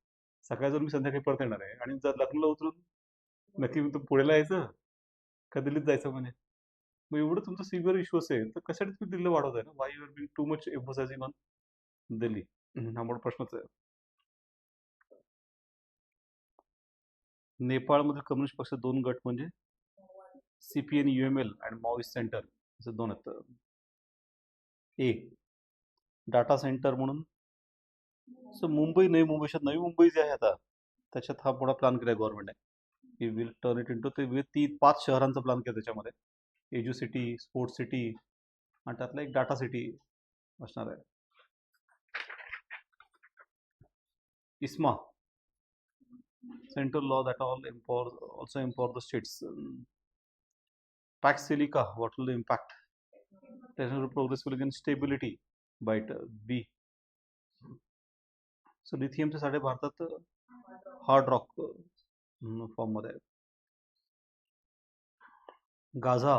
सकाळी जाऊन मी संध्याकाळी परत येणार आहे, आणि जर लखनौला उतरून नक्की पुण्याला यायचं का दिल्लीत जायचं म्हणे. मग एवढं तुमचं सिव्हिअर इश्यू असेल तर कशासाठी तुम्ही दिल्ली वाढवताय ना. Y you are being too much emphasising on Delhi. हा मोठा प्रश्नच आहे. नेपाळमध्ये कम्युनिस्ट पक्ष 2 गट म्हणजे CPN UML आणि माओइस्ट सेंटर असे 2 आहेत. ए डाटा सेंटर म्हणून मुंबई, नवी मुंबई जी आहे आता, त्याच्यात हा मोठा प्लॅन केला गव्हर्नमेंटने. He will turn it into, ते 5 शहरांचा प्लॅन केला त्याच्यामध्ये. एज्यू सिटी, स्पोर्ट्स सिटी, आणि त्यातला एक डाटा सिटी असणार आहे. ISMA, central law that also empower the states. Pax Silica, what will the impact? Technical progress will again stability by B. So lithiumचे साठे भारतात हार्ड रॉक फॉर्म मध्ये आहे. Gaza,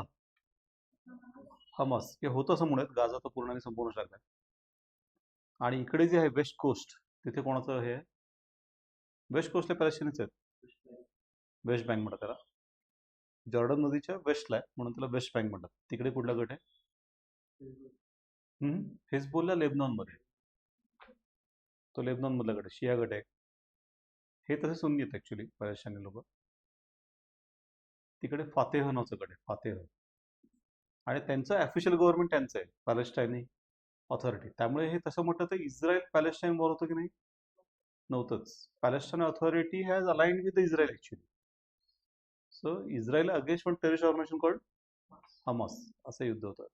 Hamas हे होतं असं म्हणत. गाझा तर पूर्णपणे संपूर्ण शकला. आणि इकडे जे आहे वेस्ट कोस्ट, तिथे कोणाचं हे वेस्ट कोस्टला पॅलेस्टाईनच आहेत. वेस्ट बँक म्हणतात त्याला. जॉर्डन नदीच्या वेस्टला आहे म्हणून त्याला वेस्ट बँक म्हणतात. तिकडे कुठला गट आहे? हिजबुल्ला लेबनॉनमध्ये. तो लेबनॉन मधला गट आहे, शिया गट आहे. हे तसे सुन्नी आहेत ऍक्च्युली पॅलेस्टाईनी लोक. तिकडे फातेह नावाचं गट आहे, फातेह. आणि त्यांचं ऑफिशियल गव्हर्नमेंट त्यांचं आहे, पॅलेस्टाईनी ऑथॉरिटी. त्यामुळे हे तसं म्हटलं तर इस्रायल पॅलेस्टाईन वॉर होतं की नाही, नव्हतंच. Palestine authority has aligned with Israel actually. So Israel against one terrorist organization called Hamas असं युद्ध होतं.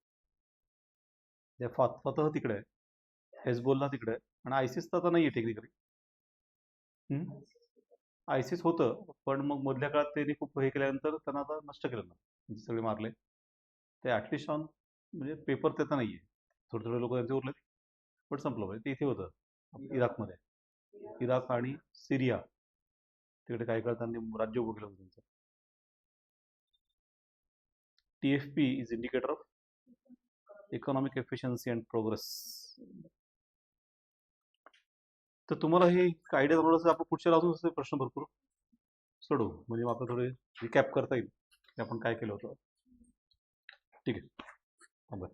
जे फतह तिकडे आहे, हेजबोल्ला तिकडे आहे, आणि आयसिस तर आता नाही आहे टेक्निकली. आयसिस होतं, पण मग मधल्या काळात त्यांनी खूप हे केल्यानंतर त्यांना आता नष्ट केलं ना, म्हणजे सगळे मारले. ते ॲटलिस्ट ऑन म्हणजे पेपर ते तर नाही आहे, थोडे थोडे लोक त्यांचे उरले, पण संपलं. म्हणजे ते इथे होतं इराकमध्ये, इराक आणि सिरिया तिकडे काही काळ त्यांनी राज्य उभं केलं होतं त्यांचं. TFP is indicator of economic efficiency and progress. तर तुम्हाला हे आयडिया थोडंसं आपण पुढच्या अजून असे प्रश्न भरपूर सोडू, म्हणजे आपलं थोडे रिकॅप करता येईल की आपण काय केलं होतं. ठीक आहे, बरं.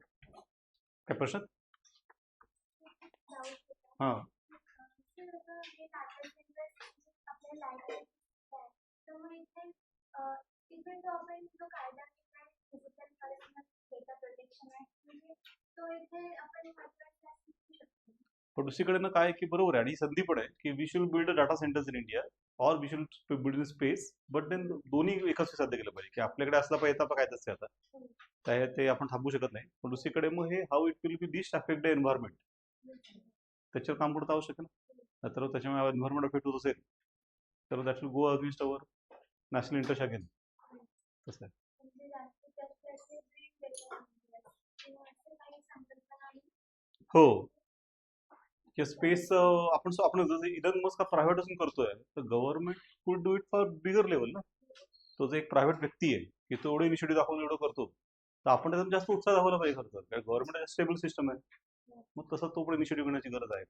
काय प्रश्न? हां. पण दुसरीकडे काय आहे की बरोबर आहे, आणि ही संधी पण आहे की we should build data centers in India or we should build in space. But then दोन्ही एकाच साध्य केलं पाहिजे की आपल्याकडे असला पाहिजे तर काय तसं आता काय ते आपण थांबू शकत नाही. पण दुसरीकडे मग हे how it will B list affect the environment, त्याच्यावर काम करता आवश्यक आहे ना. तर त्याच्यामुळे एन्व्हायरमेंट अफेक्ट होत असेल तर that will go against our national interest again. तसं आहे. हो, की स्पेस आपण जसं इलन मस्क प्रायव्हेट असून करतोय, तर गव्हर्नमेंट कुड do it for bigger level ना. तो जो एक प्रायव्हेट व्यक्ती आहे की तो एवढं इनिशिएटिव्ह दाखवून एवढं करतो, तर आपण त्याच्यात जास्त उत्साह दाखवला पाहिजे. खरं तर कारण गव्हर्नमेंट स्टेबल सिस्टम आहे, मग तसं तो पण इनिशिएटिव्ह घेण्याची गरज आहे.